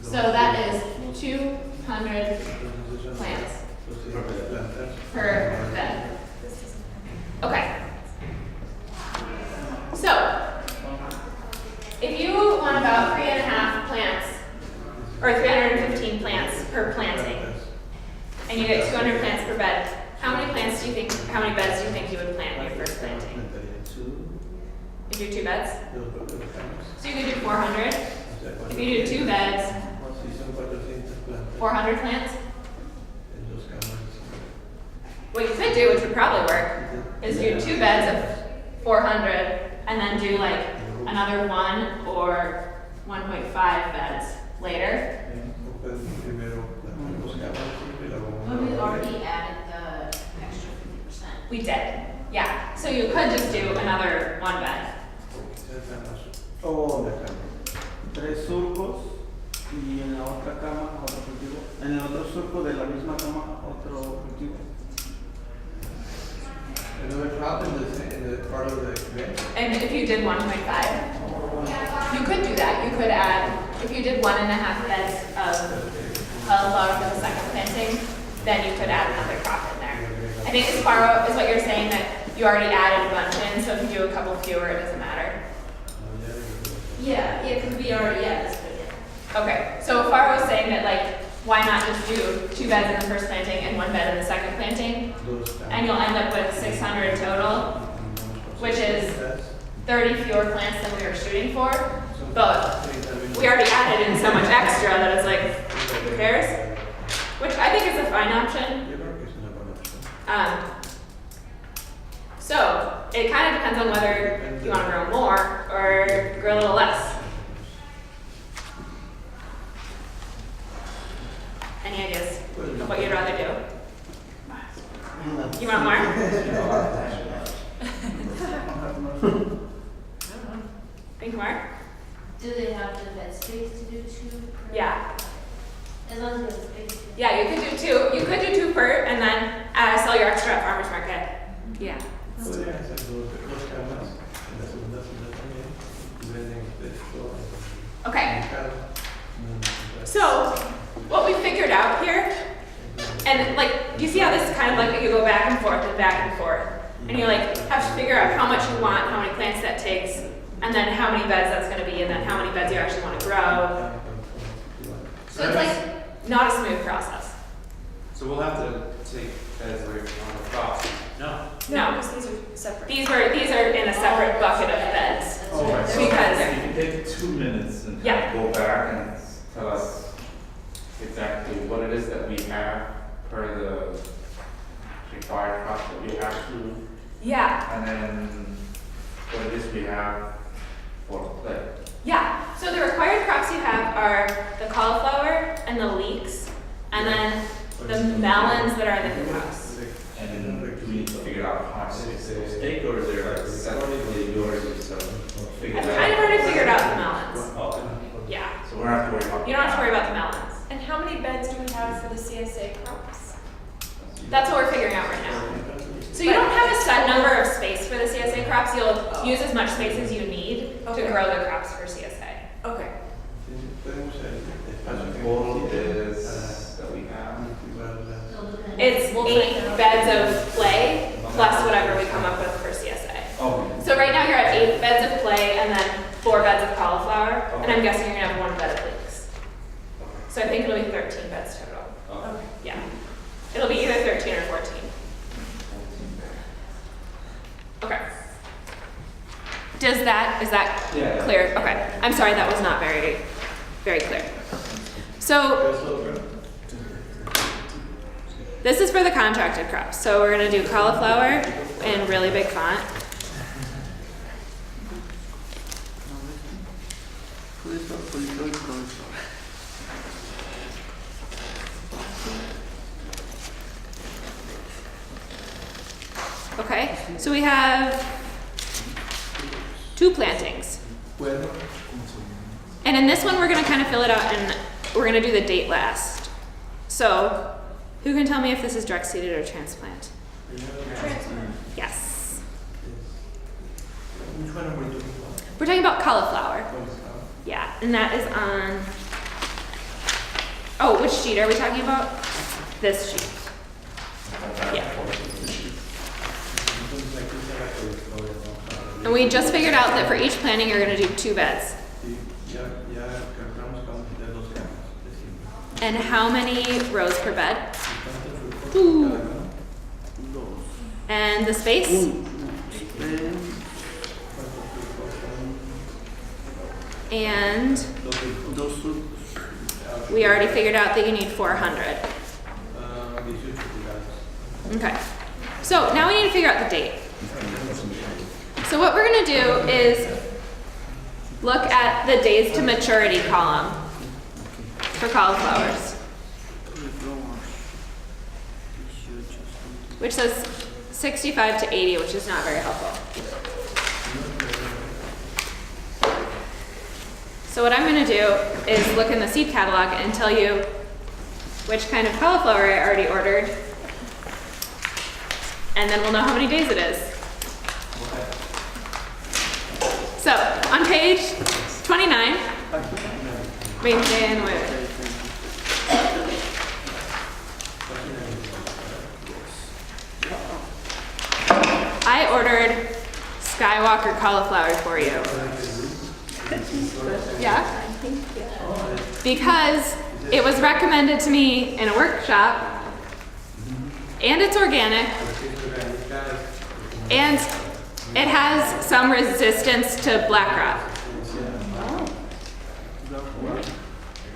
S10: So that is 200 plants per bed. Okay. So, if you want about 3.5 plants, or 315 plants per planting, and you get 200 plants per bed, how many beds do you think you would plant in your first planting? You do 2 beds? So you could do 400. If you do 2 beds, 400 plants? What you could do, which would probably work, is do 2 beds of 400 and then do like another 1 or 1.5 beds later.
S6: But we already added the extra 50%.
S10: We did, yeah. So you could just do another 1 bed.
S12: O 3 surcos y en la otra cama otro cultivo. En el otro surco de la misma cama otro cultivo.
S5: Another crop in the part of the convention.
S10: And if you did 1.5, you could do that. You could add, if you did 1.5 beds of cauliflower for the second planting, then you could add another crop in there. I think as far as what you're saying that you already added a bunch in, so if you do a couple fewer, it doesn't matter.
S6: Yeah, because we already added this, but yeah.
S10: Okay, so Faro was saying that like, why not just do 2 beds in the first planting and 1 bed in the second planting? And you'll end up with 600 total, which is 30 fewer plants than we were shooting for. But we already added in so much extra that it's like, who cares? Which I think is a fine option. So it kind of depends on whether you want to grow more or grow a little less. Any ideas of what you'd rather do? You want more? Think more?
S6: Do they have the bed space to do 2 per?
S10: Yeah.
S6: As long as you have the space.
S10: Yeah, you could do 2. You could do 2 per and then sell your extra at farmer's market. Yeah.
S5: Podrían hacer 2 camas en la segunda fila también y venden esto
S10: Okay.
S5: en cada.
S10: So, what we figured out here, and like, you see how this is kind of like you go back and forth, and you like have to figure out how much you want, how many plants that takes, and then how many beds that's going to be, and then how many beds you actually want to grow. So it's like not a smooth process.
S3: So we'll have to take beds away from the crops. No.
S10: No,
S7: because these are separate.
S10: these are in a separate bucket of beds.
S4: Oh, right. So
S10: Because-
S4: if you take 2 minutes and
S10: Yeah.
S4: go back and tell us exactly what it is that we have per the required crops that we have to,
S10: Yeah.
S4: and then what it is we have for play.
S10: Yeah, so the required crops you have are the cauliflower and the leeks, and then the melons that are in the house.
S4: And do we need to figure out how much it's those take, or is there like separately yours is figure
S10: I've
S4: out?
S10: kind of already figured out the melons.
S4: Oh,
S10: Yeah,
S4: so we don't have to worry about.
S10: you don't have to worry about the melons.
S7: And how many beds do we have for the CSA crops?
S10: That's what we're figuring out right now. So you don't have a set number of space for the CSA crops. You'll use as much space as you need to
S7: Okay.
S10: grow the crops for CSA.
S7: Okay.
S5: Podemos el espacio
S4: And
S5: que
S4: the goal is that we have.
S10: It's 8 beds of play plus whatever we come up with for CSA.
S4: Oh,
S10: So right now you're at 8 beds of clay and then 4 beds of cauliflower, and I'm guessing you're gonna have 1 bed of leeks. So I think it'll be 13 beds total.
S4: okay.
S10: Yeah. It'll be either 13 or 14. Okay. Is that
S4: Yeah.
S10: clear? Okay. I'm sorry, that was not very, very clear. So this is for the contracted crops. So we're gonna do cauliflower in really big font. Okay, so we have 2 plantings. And in this one, we're gonna kind of fill it out and we're gonna do the date last. So, who can tell me if this is direct seeded or transplant? Yes.
S5: Which one are we doing?
S2: We're talking about cauliflower. Yeah, and that is on, oh, which sheet are we talking about? This sheet. Yeah. And we just figured out that for each planting, you're gonna do 2 beds. And how many rows per bed? 2. And the space? And we already figured out that you need 400. Okay. So now we need to figure out the date. So what we're gonna do is look at the days to maturity column for cauliflowers, which says 65 to 80, which is not very helpful. So what I'm gonna do is look in the seed catalog and tell you which kind of cauliflower I already ordered, and then we'll know how many days it is. So on page 29, maintain with. I ordered Skywalker cauliflower for you. Yeah? Because it was recommended to me in a workshop, and it's organic, and it has some resistance to black rot,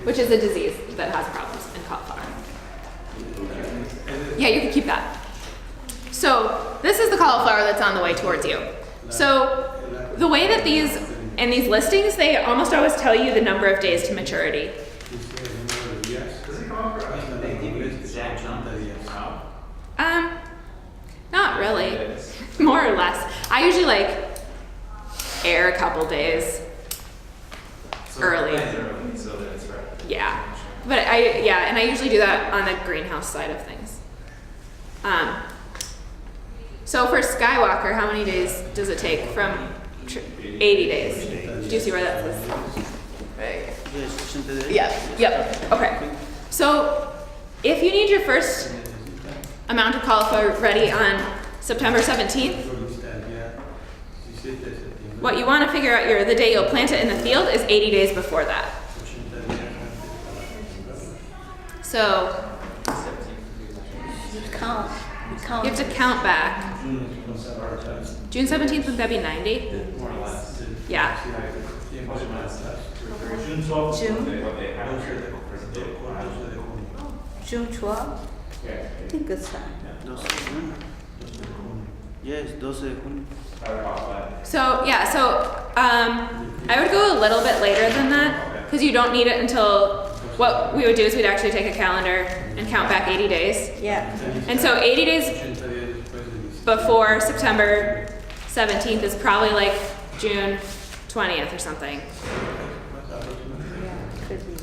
S2: which is a disease that has problems in cauliflower. Yeah, you can keep that. So this is the cauliflower that's on the way towards you. So the way that in these listings, they almost always tell you the number of days to maturity. Not really. More or less. I usually air a couple days early. Yeah. But and I usually do that on the greenhouse side of things. So for Skywalker, how many days does it take from 80 days? Do you see where that says? Right. Yeah. Yep. Okay. So if you need your first amount of cauliflower ready on September 17th, what you want to figure out the day you'll plant it in the field is 80 days before that. So you have to count back. June 17th, would that be 90? Yeah.
S1: June 12th? I think it's fine.
S12: Yes, 12 de junio.
S2: So I would go a little bit later than that because you don't need it until, what we would do is we'd actually take a calendar and count back 80 days.
S1: Yeah.
S2: And so 80 days before September 17th is probably June 20th or something.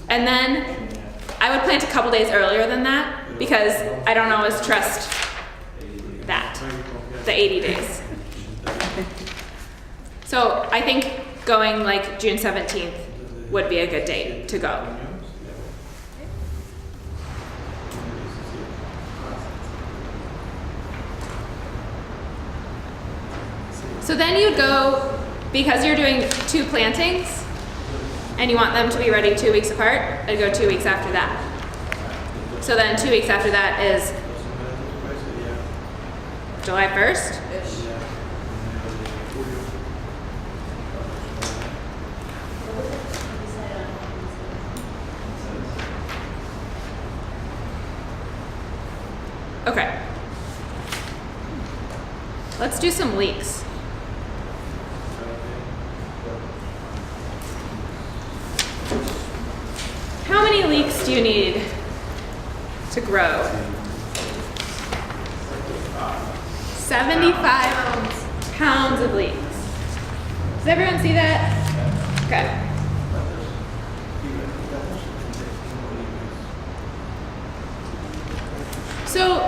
S2: And then I would plant a couple days earlier than that because I don't always trust the 80 days. So I think going June 17th would be a good date to go. So then you'd go, because you're doing 2 plantings and you want them to be ready 2 weeks apart, I'd go 2 weeks after that. So then 2 weeks after that is July 1st. Okay. Let's do some leeks. How many leeks do you need to grow? 75 pounds of leeks. Does everyone see that? Okay. So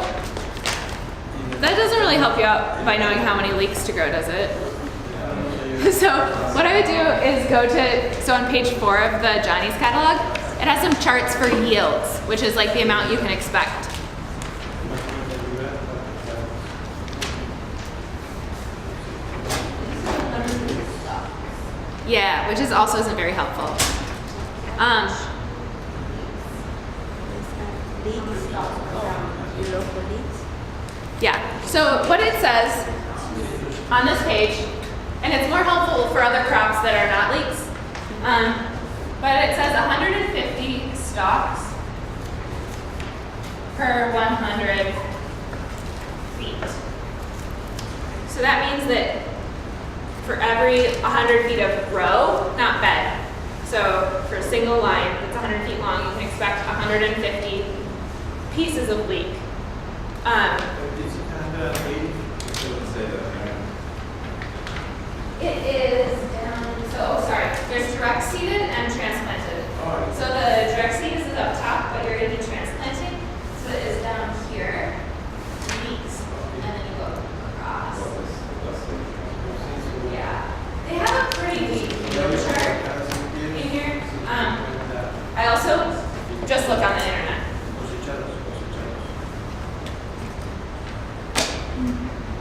S2: that doesn't really help you out by knowing how many leeks to grow, does it? So what I would do is go to, so on page 4 of the Johnny's catalog, it has some charts for yields, which is like the amount you can expect. Yeah, which is also isn't very helpful. Yeah, so what it says on this page, and it's more helpful for other crops that are not leeks, but it says 150 stalks per 100 feet. So that means that for every 100 feet of row, not bed, so for a single line that's 100 feet long, you can expect 150 pieces of leek. It is down, so, sorry, there's direct seeded and transplanted. So the direct seed is up top, but you're going to be transplanting. So it is down here, leeks, and then you go across. Yeah. They have a pretty neat yield chart in here. I also just looked on the internet.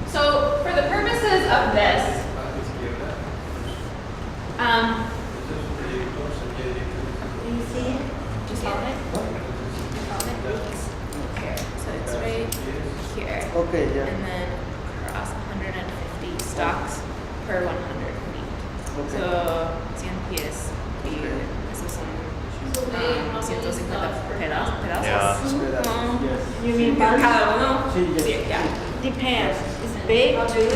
S2: So for the purposes of this,
S1: You see it?
S2: just hold it. Hold it. Here. So it's right here.
S12: Okay, yeah.
S2: And then across 150 stalks per 100 feet.
S12: Okay.
S2: So 100 pies. Y esos son 150 pedazos.
S12: Yes.
S1: You mean bunch?
S2: Cada uno.
S12: Sí, yes.
S2: Sí, yeah.
S1: Depends. It's big too.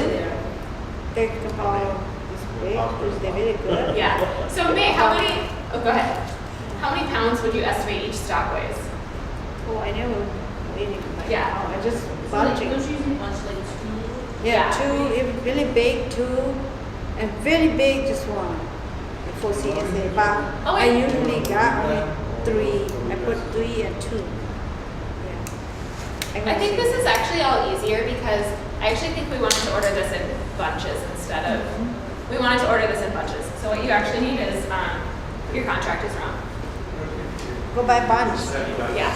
S1: Think about it's big. Is they really good?
S2: Yeah. So May, how many? Oh, go ahead. How many pounds would you estimate each stalk weighs?
S1: Oh, I never weighed it.
S2: Yeah.
S1: I just
S6: Like,
S1: bunching.
S6: don't you usually bunch like 2?
S1: Yeah, two. If really big, two, and very big, just one. For CSA, but
S2: Oh,
S1: I
S2: wait.
S1: usually got only 3. I put 3 and 2. Yeah.
S2: I think this is actually all easier because I actually think we wanted to order this in bunches instead of, we wanted to order this in bunches. So what you actually need is, your contract is wrong.
S1: Go by bunch.
S2: Yeah.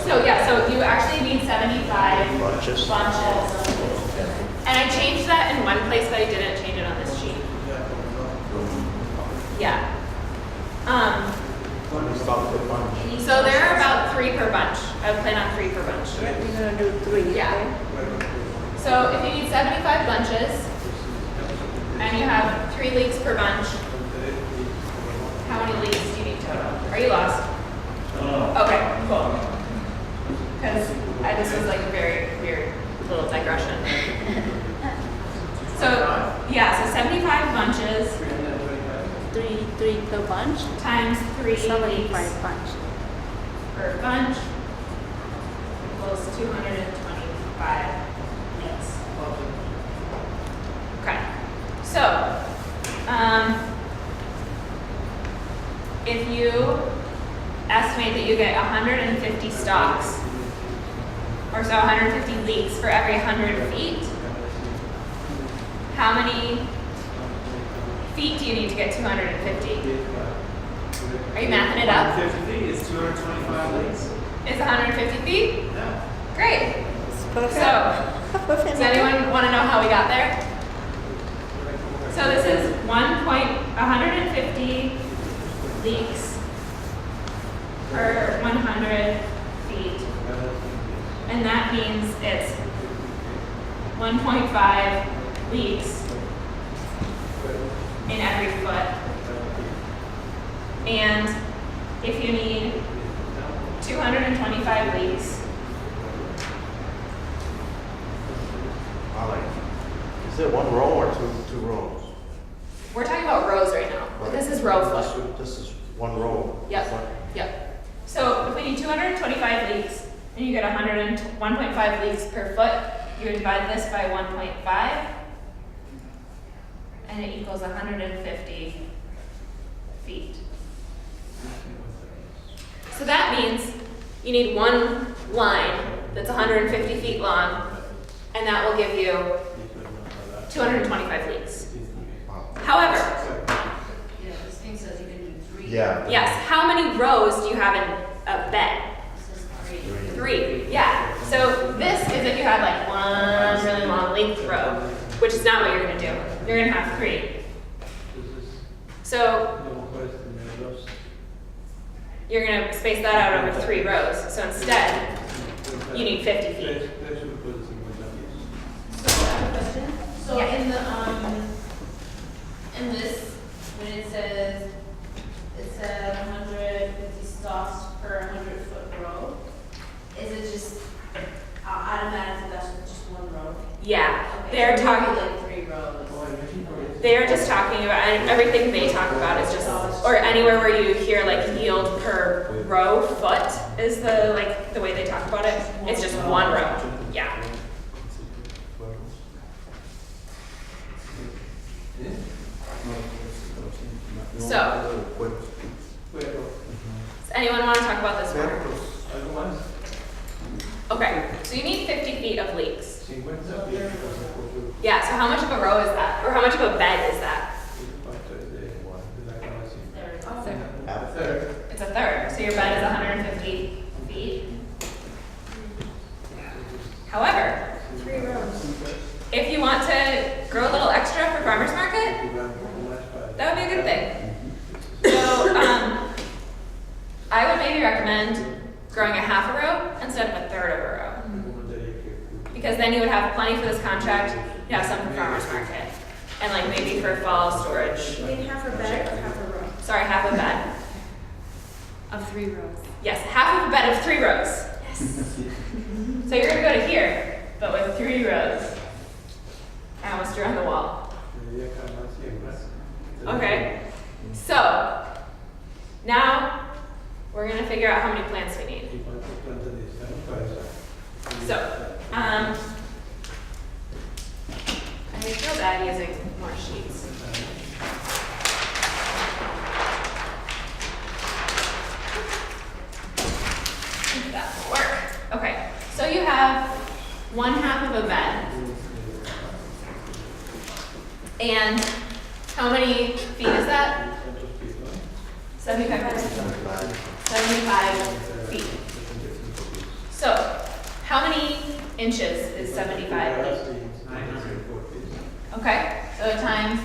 S2: So yeah, so you actually need 75 bunches. And I changed that in one place, but I didn't change it on this sheet. Yeah. So there are about 3 per bunch. I would plan on 3 per bunch.
S1: Yeah, we're gonna do 3.
S2: Yeah.
S1: Okay?
S2: So if you need 75 bunches, and you have 3 leeks per bunch, how many leeks do you need total? Are you lost? Okay, cool. Because this was like a very weird little digression. So yeah, so 75 bunches
S1: 3 per bunch.
S2: times 3
S1: 75
S2: leeks
S1: bunch.
S2: per bunch equals 225 leeks. Okay, so if you estimate that you get 150 stalks, or so 150 leeks for every 100 feet, how many feet do you need to get 250? Are you mathing it up?
S3: 50 feet is 225 leaks.
S2: Is 150 feet?
S3: Yeah.
S2: Great.
S1: It's perfect.
S2: So,
S1: Perfect.
S2: does anyone want to know how we got there? So this is 150 leeks per 100 feet. And that means it's 1.5 leeks in every foot. And if you need 225 leeks,
S8: Is it one row or two rows?
S2: we're talking about rows right now. This is row foot.
S8: This is one row.
S2: Yep. Yep. So if we need 225 leeks and you get 1.5 leeks per foot, you would divide this by 1.5 and it equals 150 feet. So that means you need one line that's 150 feet long and that will give you 225 leeks. However,
S6: Yeah, this thing says you can do 3.
S8: Yeah.
S2: yes, how many rows do you have in a bed?
S6: It says 3.
S2: 3, yeah. So this is if you had like one really long length row, which is not what you're gonna do. You're gonna have 3. So you're gonna space that out over 3 rows. So instead, you need 50 feet.
S6: So I have a question. So
S2: Yeah.
S6: in this, when it says 150 stalks per 100-foot row, is it just automatically that's just 1 row?
S2: Yeah,
S6: Okay,
S2: they're
S6: so
S2: talking.
S6: maybe like 3 rows.
S2: They're just talking about, and everything they talk about is just, or anywhere where you hear like yield per row foot is the way they talk about it. It's just 1 row. Yeah. So, does anyone want to talk about this more? Okay, so you need 50 feet of leaks. Yeah, so how much of a row is that? Or how much of a bed is that? It's a third, so your bed is 150 feet. However, if you want to grow a little extra for farmer's market, that would be a good thing. So, I would maybe recommend growing a half a row instead of a third of a row. Because then you would have plenty for this contract, you'd have some for farmer's market, and like maybe for fall storage.
S7: You mean half a bed or half a row?
S2: Sorry, half a bed.
S7: Of 3 rows.
S2: Yes, half of a bed of 3 rows. Yes. So you're gonna go to here, but with 3 rows. I almost drew on the wall. Okay. So now we're gonna figure out how many plants we need. So, I feel bad using more sheets. That will work. Okay, so you have 1/2 of a bed. And how many feet is that? 75 feet. So, how many inches is 75 feet? Okay, so times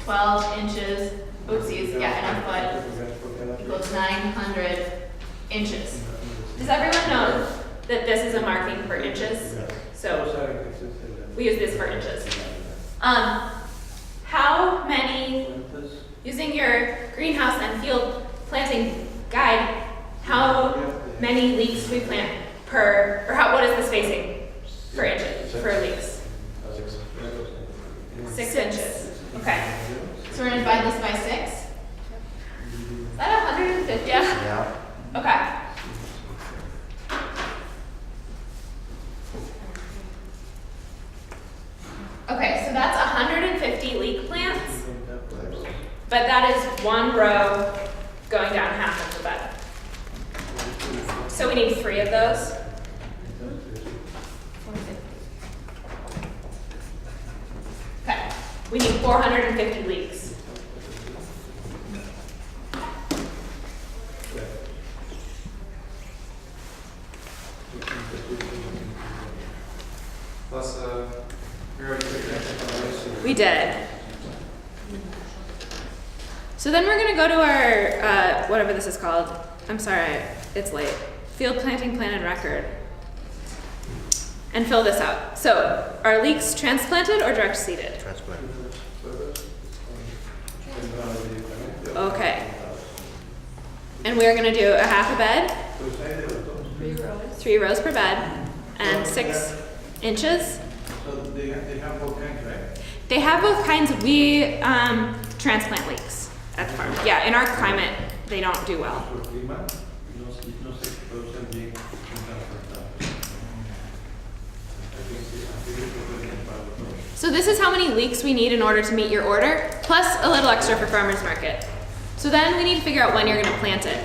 S2: 12 inches, oopsies, yeah, in a foot, equals 900 inches. Does everyone know that this is a marking for inches? So, we use this for inches. How many, using your greenhouse and field planting guide, how many leeks we plant per, or what is the spacing for inches, for leeks? 6 inches. Okay. So we're gonna divide this by 6. Is that 150?
S8: Yeah.
S2: Okay. Okay, so that's 150 leek plants, but that is 1 row going down half of the bed. So we need 3 of those. Okay, we need 450 leeks.
S3: Plus, we already figured out.
S2: We did. So then we're gonna go to our, whatever this is called. I'm sorry, it's late. Field planting plan and record. And fill this out. So, are leeks transplanted or direct seeded?
S8: Transplant.
S2: Okay. And we're gonna do a half a bed, 3 rows per bed, and 6 inches.
S5: So they have both kinds, right?
S2: They have both kinds. We transplant leeks at the farm. Yeah, in our climate, they don't do well.
S5: Por clima, no se producen bien en transportar.
S2: So this is how many leeks we need in order to meet your order, plus a little extra for farmer's market. So then we need to figure out when you're gonna plant it.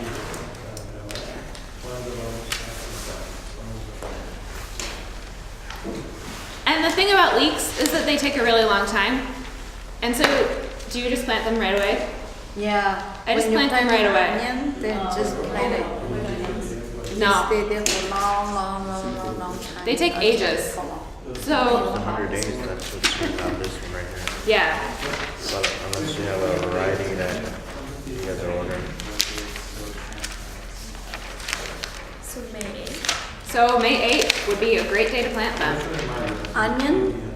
S2: And the thing about leeks is that they take a really long time. And so do you just plant them right away?
S1: Yeah.
S2: I just
S1: when you
S2: plant them right
S1: an
S2: away.
S1: Onion, then just plant it.
S2: No.
S1: They stay there for long time.
S2: They take
S1: until
S2: ages.
S1: they fall off.
S2: So
S8: 100 days, that's what's on this one right here.
S2: yeah.
S8: But unless you have a variety that you guys are ordering.
S7: So May 8th.
S2: So May 8th would be a great day to plant them.
S1: Onion,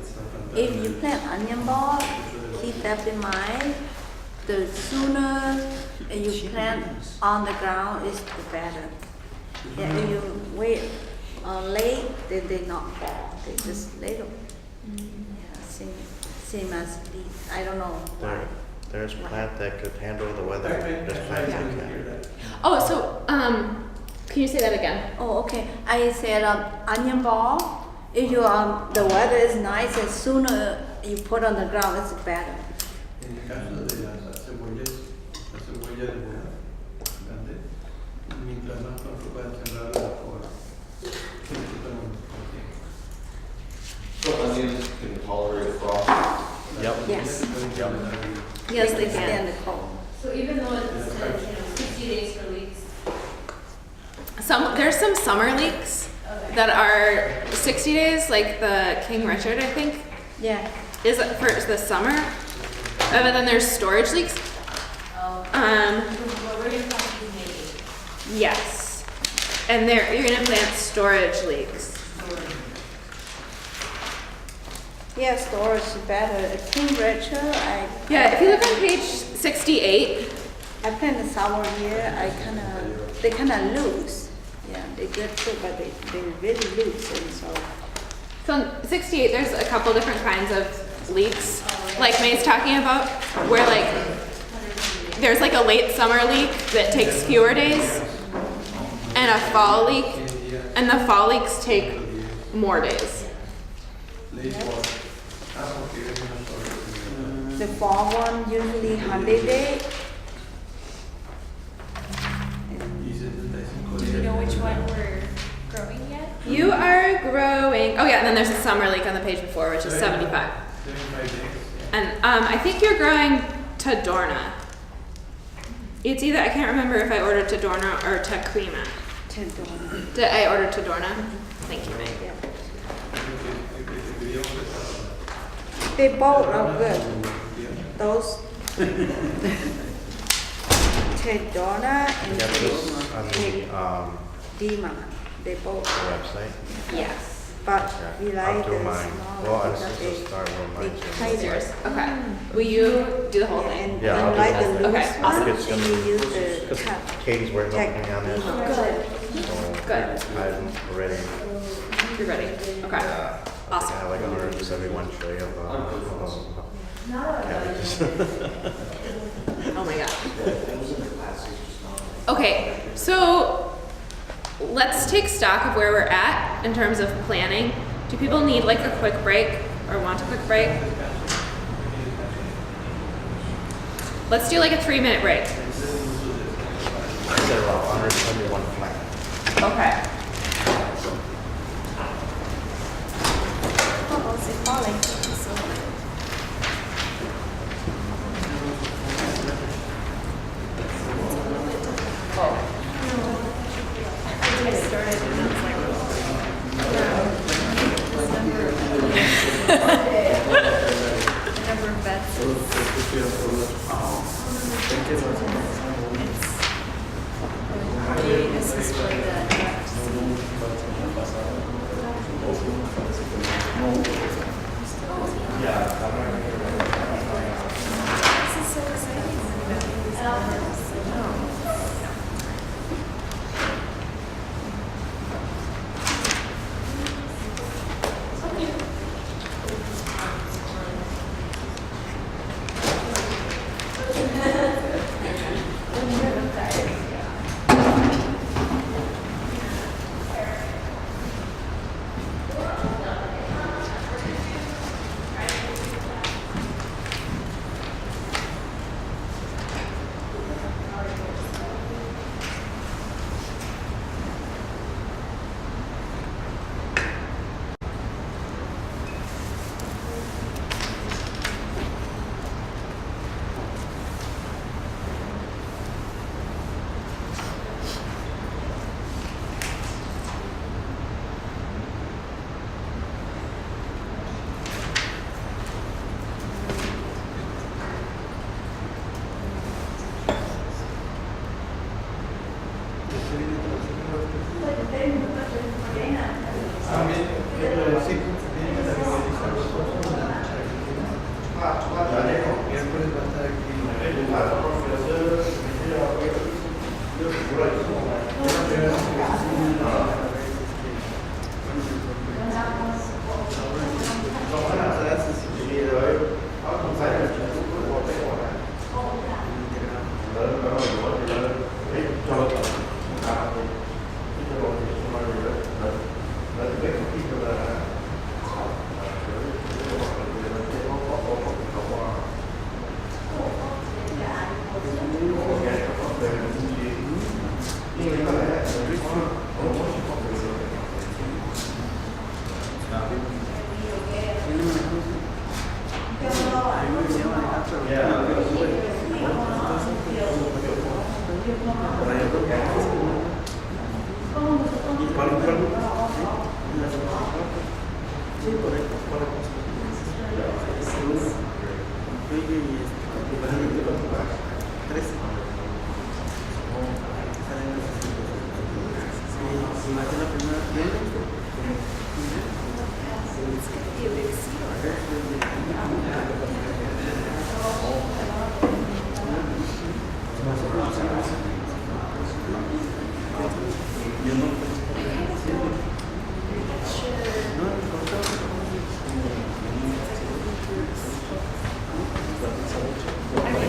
S1: if you plant onion ball, keep that in mind. The sooner you plant on the ground is the better. Yeah, if you wait late, then they not fall. They just little. Yeah, same as beef. I don't know.
S8: There's plant that could handle the weather. There's plant that can.
S2: Oh, so can you say that again?
S1: Oh, okay. I said onion ball. If you the weather is nice, and sooner you put on the ground, it's better.
S5: En el caso de las cebollas de boda, grande, mientras más pronto puedan sembrar la flora,
S9: So onions can tolerate frost.
S8: Yep.
S1: Yes.
S8: Yep.
S1: Yes, they
S2: can.
S1: stand the cold.
S6: So even though it says, 60 days for leaks,
S2: There's some summer leeks
S6: okay.
S2: that are 60 days, like the King Richard, I think,
S1: Yeah.
S2: is for the summer. But then there's storage leeks.
S6: Well, we're gonna probably May 8th.
S2: Yes. And you're gonna plant storage leeks.
S1: Yeah, storage is better. King Richard,
S2: Yeah, if you look on page 68,
S1: I plant the sour year. They kind of loose. Yeah, they good too, but they really loose, and so
S2: on 68, there's a couple different kinds of leeks, like May's talking about, where like there's like a late summer leek that takes fewer days, and a fall leek, and the fall leeks take more days.
S1: the fall one usually 100 day.
S7: Do you know which one we're growing yet?
S2: You are growing. Oh yeah, and then there's a summer leek on the page before, which is 75. And I think you're growing Tadorna. It's either, I can't remember if I ordered Tadorna or Takrima.
S1: $10.
S2: Did I order Tadorna? Thank you, May.
S1: Yeah. They both are good. Those Tadorna and
S8: Get this on the
S1: Dima, they both.
S8: website.
S2: Yes.
S1: But we
S8: Okay.
S1: like
S8: I'll
S1: the
S8: do mine.
S1: small
S8: Well, I
S1: because
S8: just
S1: they
S8: start with mine. too.
S2: It's yours. Okay. Will you do the whole thing?
S1: and
S8: Yeah, I'll
S1: you
S8: do
S1: like
S8: that.
S1: the loose
S2: Okay,
S1: one,
S2: awesome.
S1: and you use the
S8: Because
S1: cut.
S8: Katie's working with me on this.
S1: Good.
S2: Good.
S8: I'm ready.
S2: You're ready. Okay.
S8: I
S2: Awesome.
S8: have like 171 tray of cabbages.
S2: Oh my god. Okay, so let's take stock of where we're at in terms of planning. Do people need like a quick break or want a quick break? Let's do like a 3-minute break.
S8: I said about 171 flat.
S2: Okay.
S1: Oh, it's falling.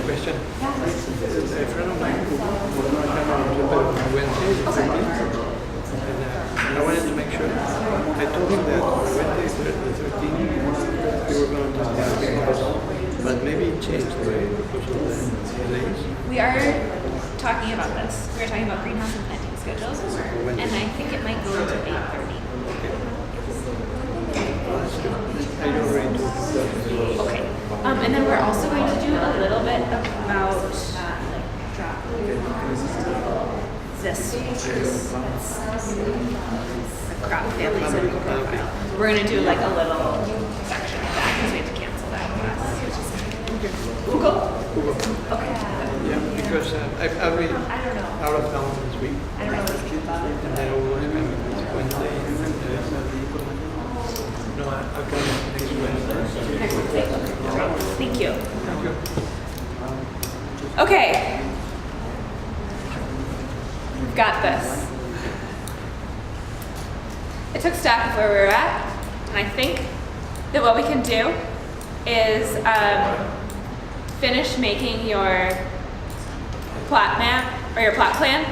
S5: Question. A friend of mine who was not coming on Wednesday, and I wanted to make sure. I told him that on Wednesday, the 13th, we were going to start because, but maybe it changed right because of the delays.
S2: We are talking about this. We are talking about greenhouse and planting schedules, and I think it might go into 8:30.
S5: I don't read to
S2: Okay. And then we're also going to do a little bit about this. The crop families and profile. We're going to do like a little section of that because we have to cancel that class. Google? Okay.
S5: Yeah, because I'll be out of town this week.
S2: I don't know.
S5: And then I will have Wednesday. No, I'll come next Wednesday.
S2: Next Wednesday. Thank you.
S5: Thank you.
S2: Okay. We've got this. I took stock of where we were at, and I think that what we can do is finish making your plot map or your plot plan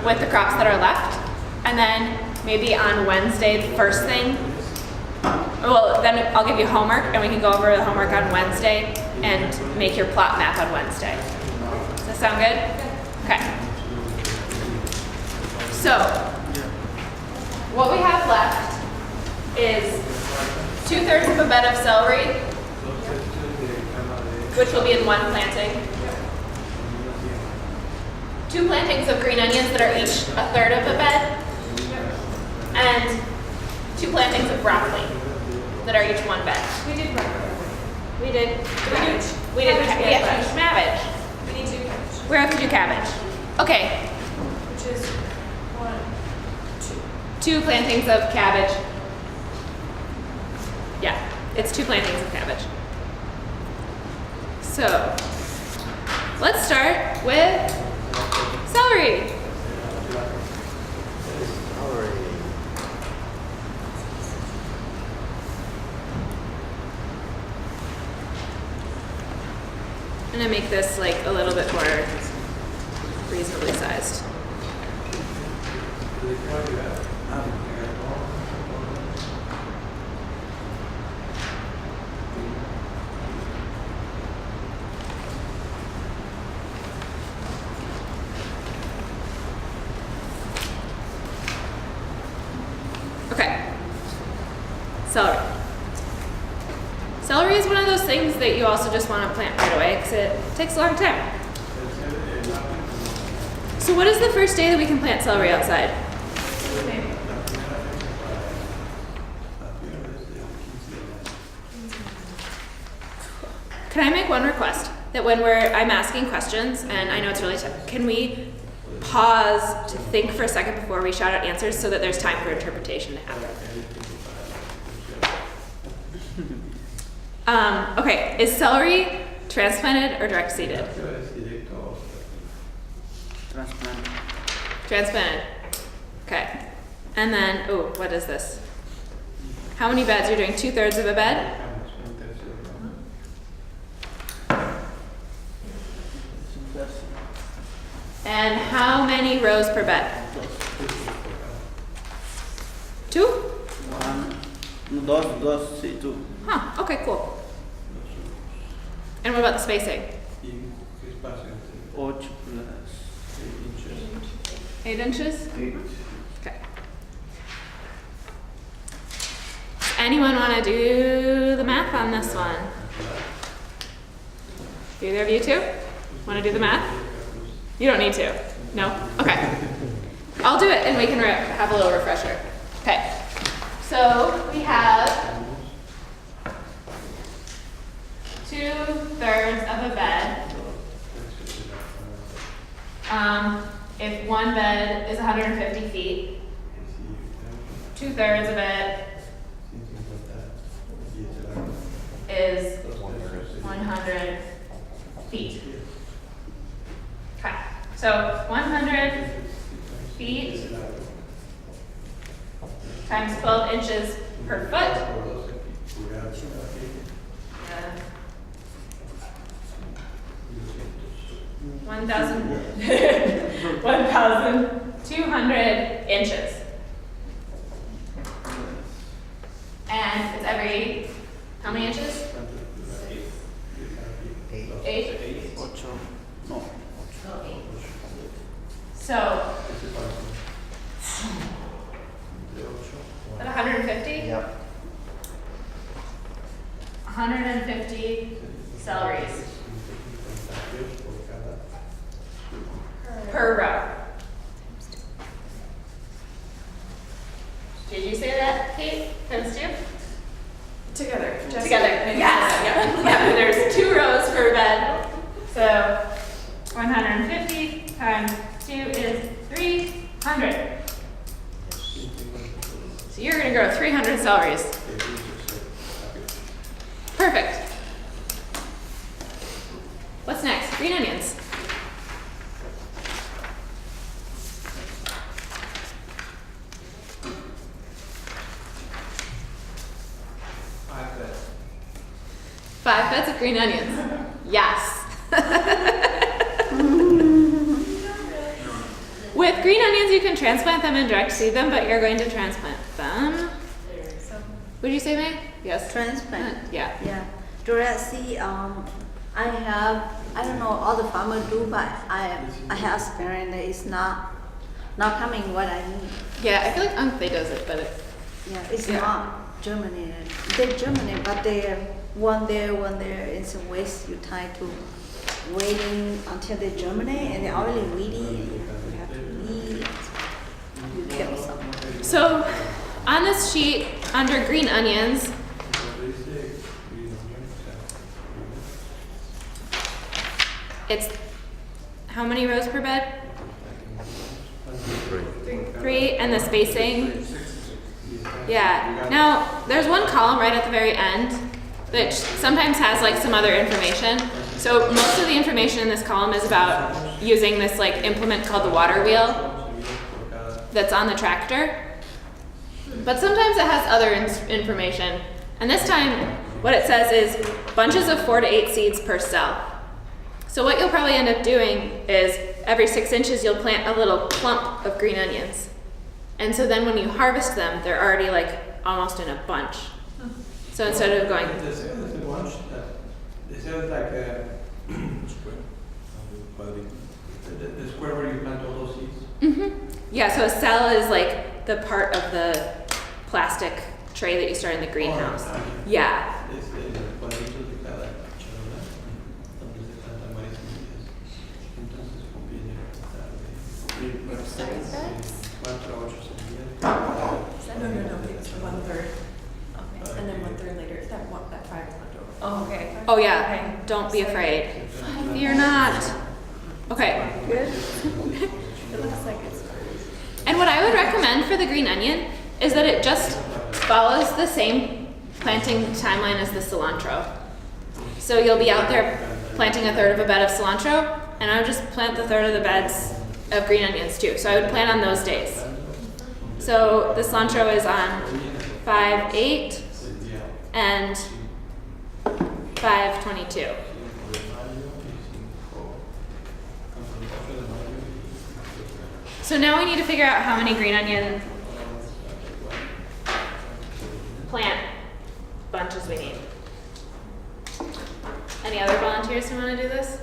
S2: with the crops that are left, and then maybe on Wednesday, the first thing. Well, then I'll give you homework, and we can go over the homework on Wednesday and make your plot map on Wednesday. Does that sound good? Okay. So, what we have left is 2/3 of a bed of celery, which will be in one planting. 2 plantings of green onions that are each 1/3 of a bed, and 2 plantings of broccoli that are each one bed.
S7: We did broccoli.
S2: We did. We
S7: Cabbage,
S2: have to do cabbage.
S7: We need to cabbage,
S2: We have to do cabbage. Okay,
S7: which is 1, 2.
S2: 2 plantings of cabbage. Yeah, it's 2 plantings of cabbage. So, let's start with celery. I'm gonna make this like a little bit more reasonably sized. Okay. Celery. Celery is one of those things that you also just want to plant right away because it takes a long time. So what is the first day that we can plant celery outside? Can I make one request? That when I'm asking questions, and I know it's really tough, can we pause to think for a second before we shout out answers so that there's time for interpretation to happen. Okay, is celery transplanted or direct seeded?
S12: Transplant.
S2: Transplanted. Okay. And then, oh, what is this? How many beds? You're doing 2/3 of a bed? And how many rows per bed? 2?
S12: Dos, sí, tú.
S2: Huh, okay, cool. And what about the spacing?
S12: 8 plus
S2: 8 inches?
S12: 8.
S2: Okay. Anyone want to do the math on this one? Either of you two? Want to do the math? You don't need to. No? Okay. I'll do it and we can have a little refresher. Okay. So we have 2/3 of a bed. If one bed is 150 feet, 2/3 of it is 100 feet. Okay, so 100 feet times 12 inches per foot. 1,200 inches. And it's every, how many inches? 8?
S12: 8. No.
S2: So, at 150?
S8: Yep.
S2: 150 celeries per row. Did you say that, Kate? Times 2?
S7: Together. Jessica.
S2: Together. Yes.
S7: Yeah.
S2: Yeah. There's 2 rows per bed. So 150 times 2 is 300. So you're going to grow 300 celeries. Perfect. What's next? Green onions. Five beds of green onions. Yes. With green onions, you can transplant them and direct seed them, but you're going to transplant them. Would you say, May? Yes.
S1: Transplant.
S2: Yeah.
S1: Yeah. Direct seed, I don't know all the farmers do, but I have experience that it's not coming what I need.
S2: Yeah, I feel like Uncle does it, but
S1: Yeah, it's not germinated. They germinate, but they're one there, it's a waste your time to waiting until they germinate and they're already ready and you have to weed. You kill some.
S2: So on this sheet under green onions, it's how many rows per bed? 3, and the spacing. Yeah. Now there's one column right at the very end which sometimes has like some other information. So most of the information in this column is about using this like implement called the water wheel that's on the tractor. But sometimes it has other information. And this time what it says is bunches of 4 to 8 seeds per cell. So what you'll probably end up doing is every 6 inches you'll plant a little clump of green onions. And so then when you harvest them, they're already like almost in a bunch. So instead of going,
S5: The cell is a bunch the cell is like a square. The square where you plant all those seeds.
S2: yeah, so a cell is like the part of the plastic tray that you store in the greenhouse. Yeah.
S5: Es el cuadrito de cada charola donde se planta maíz semillas. Entonces conviene plantar de 4 a 8 semillas.
S7: No, it's 1/3. And then 1/3 later, that 5 is left over. Oh, okay.
S2: Oh yeah, don't be afraid. Fear not. Okay.
S1: Good.
S2: recommend for the green onion is that it just follows the same planting timeline as the cilantro. So you'll be out there planting a third of a bed of cilantro, and I would just plant the third of the beds of green onions too. So I would plan on those days. So the cilantro is on 5/8 and 5/22. So now we need to figure out how many green onion plant bunches we need. Any other volunteers who want to do this?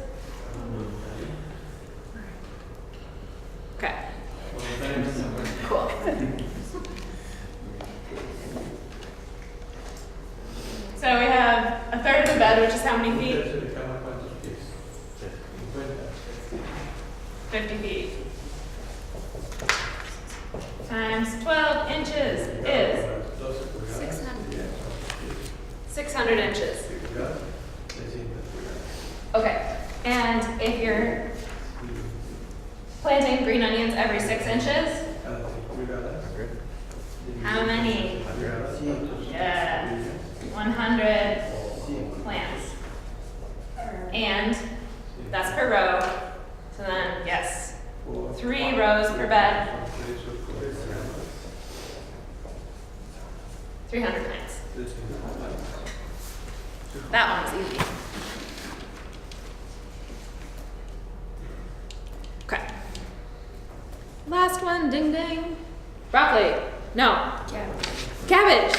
S2: Okay. Cool. So we have a third of the bed, which is how many feet? 50 feet. Times 12 inches is 600 inches. Okay, and if you're planting green onions every 6 inches, how many? Yeah, 100 plants. And that's per row. So then, yes, 3 rows per bed. 300 plants. That one was easy. Okay. Last one, ding ding. Broccoli. No. Cabbage.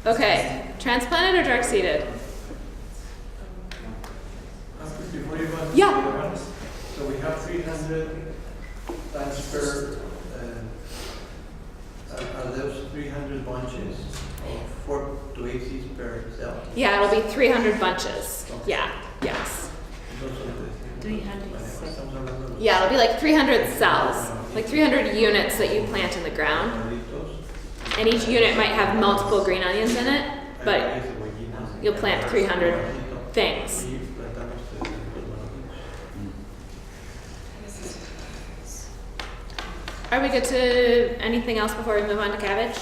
S2: Okay. Transplanted or direct seeded?
S5: Before you go on to
S2: Yeah.
S5: the other ones, so we have 300 plants per, are those 300 bunches of 4 to 8 seeds per cell?
S2: Yeah, it'll be 300 bunches. Yeah, yes.
S5: Those are the
S2: 300.
S5: numbers.
S2: Yeah, it'll be like 300 cells, like 300 units that you plant in the ground. And each unit might have multiple green onions in it, but you'll plant 300 things. Are we good to anything else before we move on to cabbage?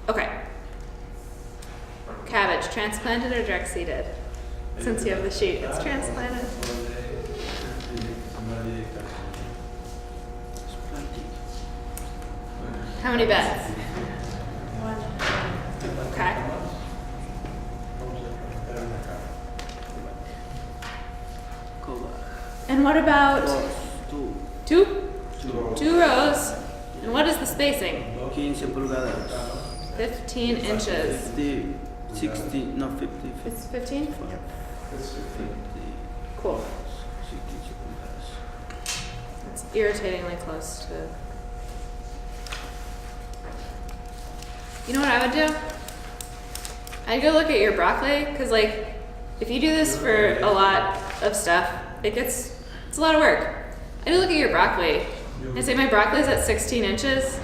S2: Okay. Cabbage, transplanted or direct seeded? Since you have the sheet, it's transplanted. How many beds? Okay. And what about two? Two rows. And what is the spacing?
S12: 15 pulgadas.
S2: 15 inches.
S12: 50, 60, no 50, 50.
S2: It's 15?
S12: 50.
S2: Cool.
S12: 60 pulgadas.
S2: It's irritatingly close to. You know what I would do? I'd go look at your broccoli, because like, if you do this for a lot of stuff, it's a lot of work. I'd look at your broccoli and say my broccoli's at 16 inches.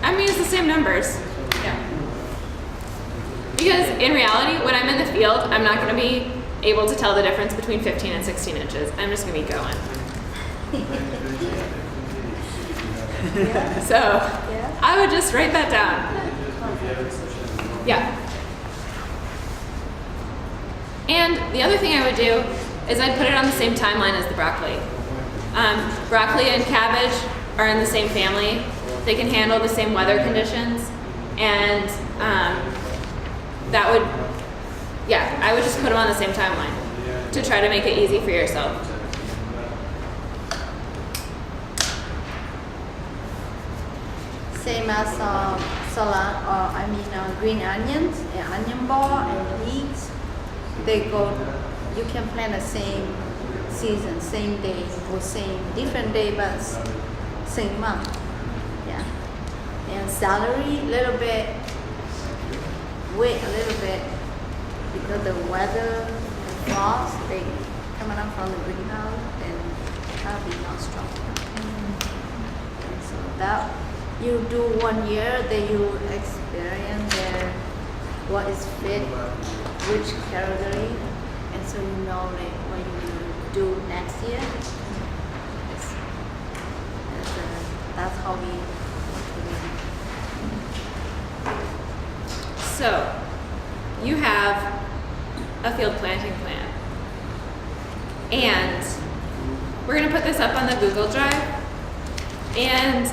S2: I'm gonna use the same numbers. Yeah. Because in reality, when I'm in the field, I'm not gonna be able to tell the difference between 15 and 16 inches. I'm just gonna be going. So, I would just write that down. Yeah. And the other thing I would do is I'd put it on the same timeline as the broccoli. Broccoli and cabbage are in the same family. They can handle the same weather conditions. And that would, yeah, I would just put them on the same timeline to try to make it easy for yourself.
S1: Same as green onions and onion ball and leeks. They go. You can plant the same season, same day, or same different day, but same month. Yeah. And celery, little bit. Wait a little bit because the weather and frost they coming up from the greenhouse and that'll be not strong. And so that you do 1 year, then you experience what is fit, which category, and so you know like what you do next year. That's how we
S2: So, you have a field planting plan. And we're gonna put this up on the Google Drive. And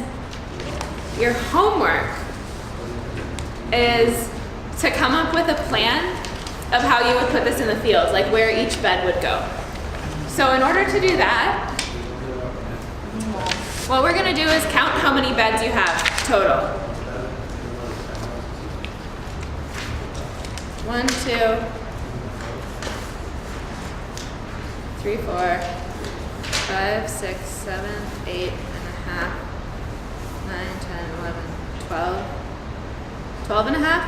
S2: your homework is to come up with a plan of how you would put this in the field, like where each bed would go. So in order to do that, what we're gonna do is count how many beds you have total. 1, 2, 3, 4, 5, 6, 7, 8 and a half, 9, 10, 11, 12, 12 and a half,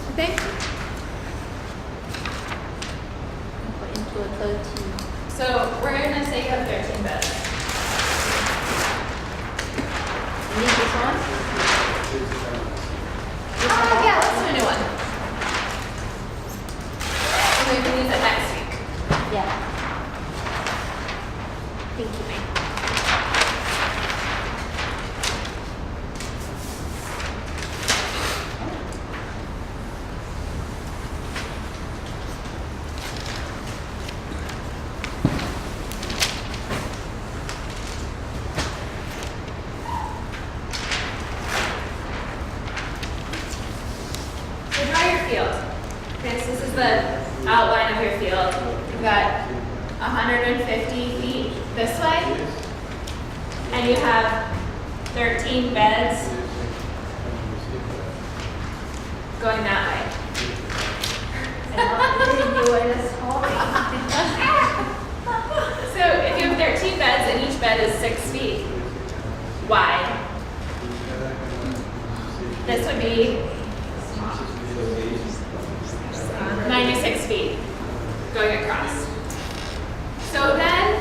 S2: I think.
S1: into a 13.
S2: So we're gonna say you have 13 beds.
S1: Need this one?
S2: Yeah, let's do a new one. And we can use it next week.
S1: Yeah. Thank you, ma'am.
S2: So draw your field. Okay, so this is the outline of your field. You've got 150 feet this way, and you have 13 beds going that way. So if you have 13 beds and each bed is 6 feet wide, this would be 96 feet going across. So then,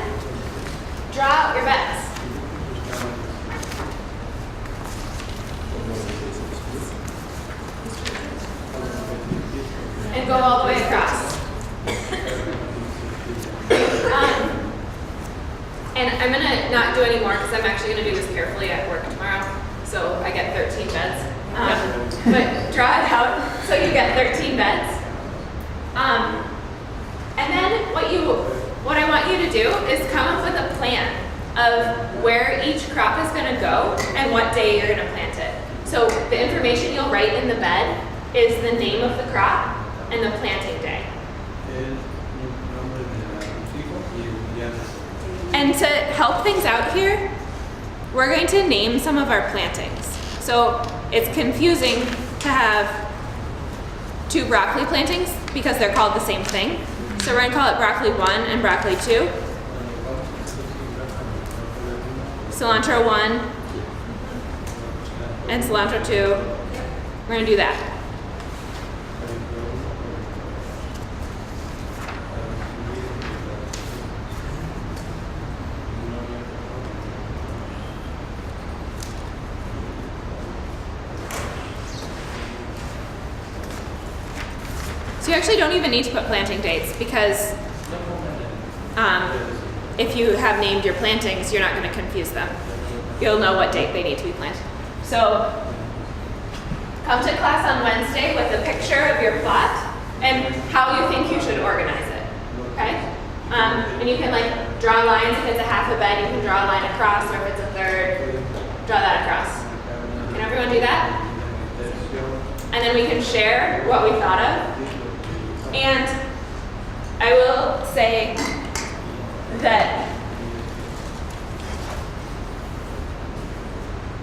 S2: draw out your beds. And go all the way across. And I'm gonna not do any more because I'm actually gonna do this carefully at work tomorrow. So I get 13 beds. But draw it out so you get 13 beds. And then what I want you to do is come up with a plan of where each crop is gonna go and what day you're gonna plant it. So the information you'll write in the bed is the name of the crop and the planting day. And to help things out here, we're going to name some of our plantings. So it's confusing to have 2 broccoli plantings because they're called the same thing. So we're gonna call it broccoli 1 and broccoli 2. Cilantro 1 and cilantro 2. We're gonna do that. So you actually don't even need to put planting dates because if you have named your plantings, you're not going to confuse them. You'll know what date they need to be planted. So come to class on Wednesday with a picture of your plot and how you think you should organize it, okay? And you can like draw lines. If it's a half a bed, you can draw a line across, or if it's a third, draw that across. Can everyone do that? And then we can share what we thought of. And I will say that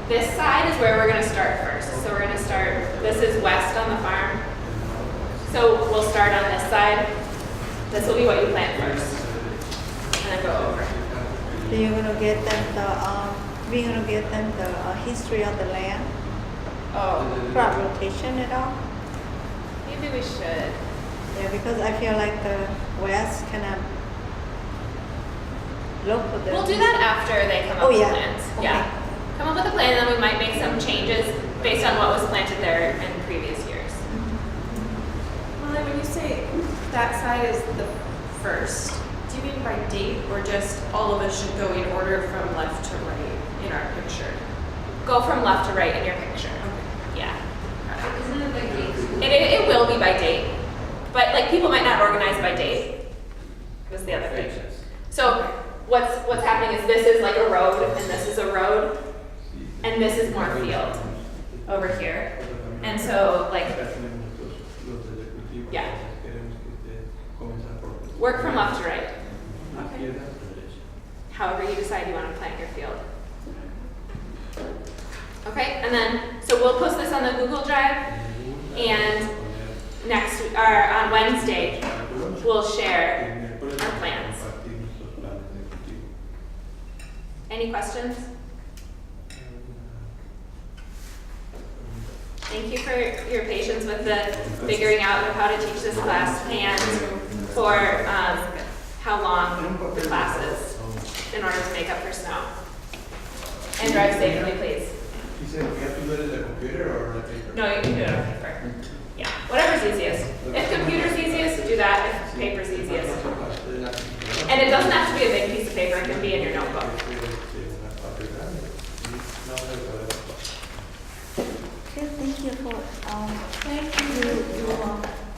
S2: this side is where we're going to start first. So we're going to start, this is west on the farm. So we'll start on this side. This will be what you plant first. And then go over.
S1: So you're gonna get them we're gonna get them the history of the land, crop rotation at all.
S2: Maybe we should.
S1: Yeah, because I feel like the West kind of local.
S2: We'll do that after they come up with plans.
S1: Okay.
S2: Yeah. Come up with a plan, and then we might make some changes based on what was planted there in previous years.
S10: But like people might not organize by date. Was the other thing. So what's happening is this is like a road and this is a road and this is more field over here. And so like, yeah. Work from left to right. However you decide you want to plant your field. Okay, and then, so we'll post this on the Google Drive, and on Wednesday, we'll share our plans. Any questions? Thank you for your patience with the figuring out of how to teach this class and for how long the class is in order to make up for snow. And drive safely, please.
S5: You said we have to do it in the computer or on paper?
S10: No, you can do it on paper. Yeah, whatever's easiest. If computer's easiest, do that. If paper's easiest. And it doesn't have to be a big piece of paper. It can be in your notebook.
S1: Okay, thank you for,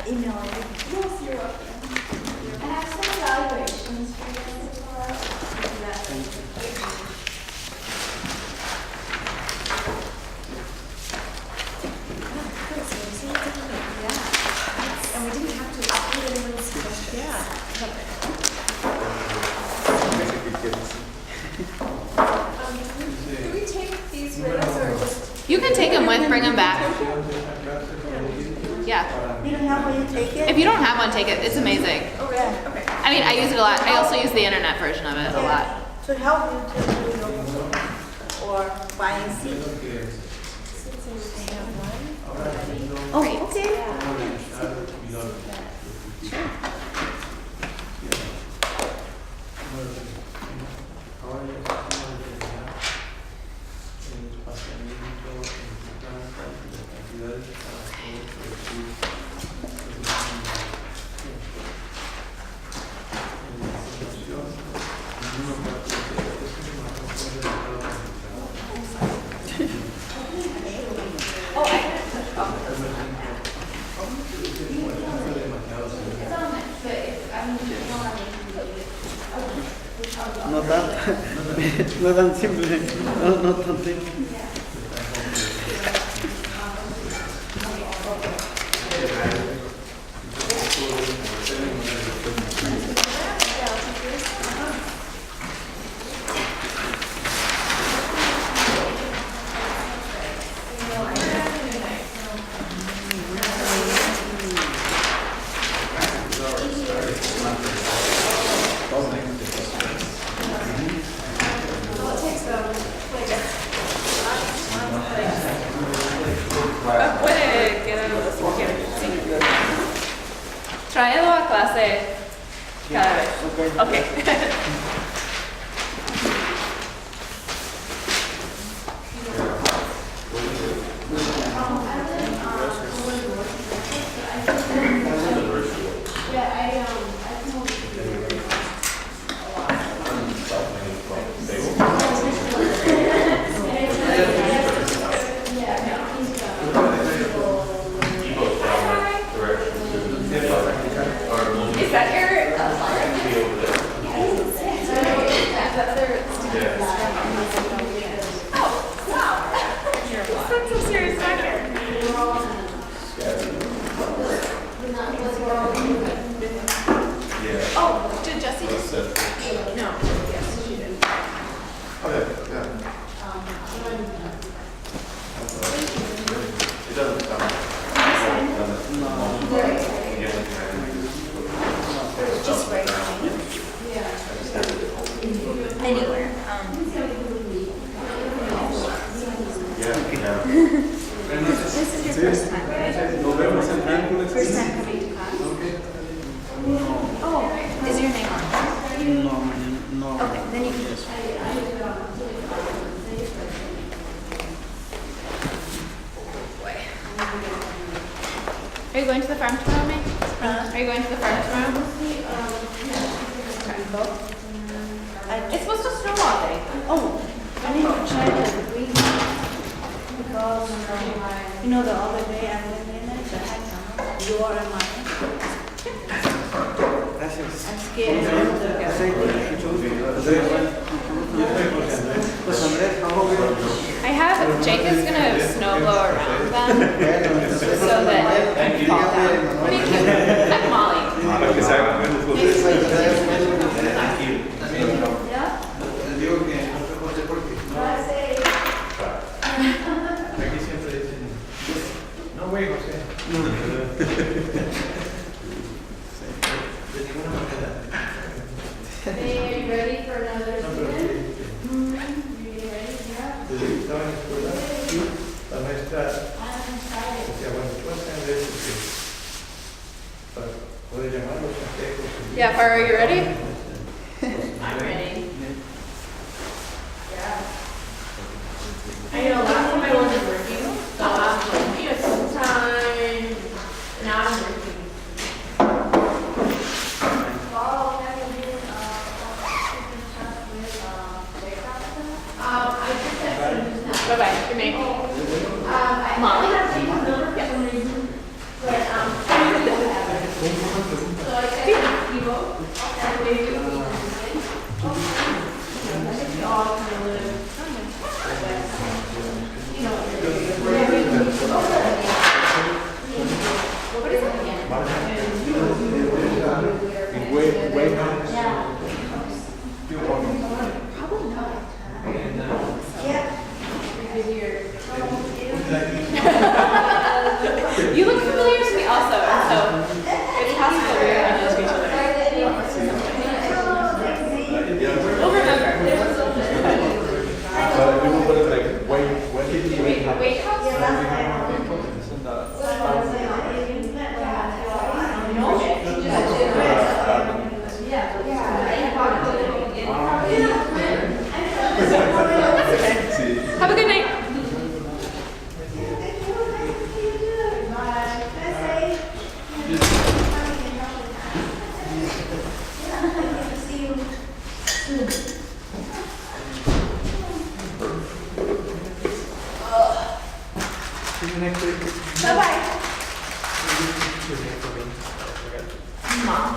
S1: email.
S6: Yes, you're welcome. I have some evaluations for you guys as well.
S7: And we didn't have to exclude anyone's question.
S5: Do
S7: we take these with us or just?
S10: You can take them with, bring them back. Yeah.
S1: You don't have one, you take it?
S10: If you don't have one, take it. It's amazing.
S7: Okay, okay.
S10: I mean, I use it a lot. I also use the internet version of it a lot.
S1: To help you to do your homework or buying seeds. Oh, okay.
S12: No tan simple, no tan simple.
S10: Tráelo a clase cada vez. Okay. Is that your That's so serious back here. Oh, did Jessie just? No. Yes, she did.
S9: It doesn't sound.
S6: Just right anywhere. This is your first time, right? First time coming to class? Oh, is your name on?
S12: No.
S6: Okay, then you can just.
S10: Are you going to the farm tomorrow, May? Are you going to the farm tomorrow? It's supposed to snow all day.
S1: Oh, I need to try the green because, the other day I went in there, the heck, you are mine.
S12: Pues Andrés, ¿cómo veo?
S2: I have, Jake is gonna snow blow around them so that they fall down. What do you think? I'm Molly.
S5: Para que se hagan buenos
S12: Pues,
S5: Digo que no sé José porque aquí siempre dicen, no güey José. De ninguna manera.
S6: Are you ready for another
S5: No, pero
S6: student?
S5: sí,
S6: You getting ready? Yeah.
S5: desde que estaba en la escuela, la maestra
S6: I'm excited.
S5: decía, bueno, tú vas a tener eso que para poder llamar los consejos.
S10: Yeah, Farah, are you ready?
S6: I'm ready. Yeah. I know last time I wasn't working, so I'm like, full time. Now I'm working. Fall, have you been, keeping in touch with, I just texted just now.
S10: Bye-bye, good night.
S6: I
S10: Molly?
S6: have changed the number for some reason, but, I don't have it. So I texted Steve, and maybe we can, I think we all kind of live, you know, what is it again? Yeah. Probably not. Yeah.
S2: You look familiar to me also, and so it's possible we're gonna know each other. We'll remember. Wait, have a good night.
S5: See you next week.
S10: Bye-bye. Mom.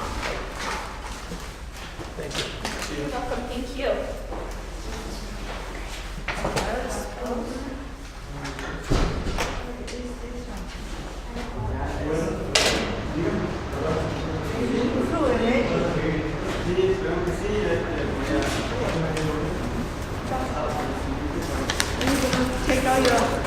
S5: Thank you.
S10: You're welcome, thank you.
S12: Take all your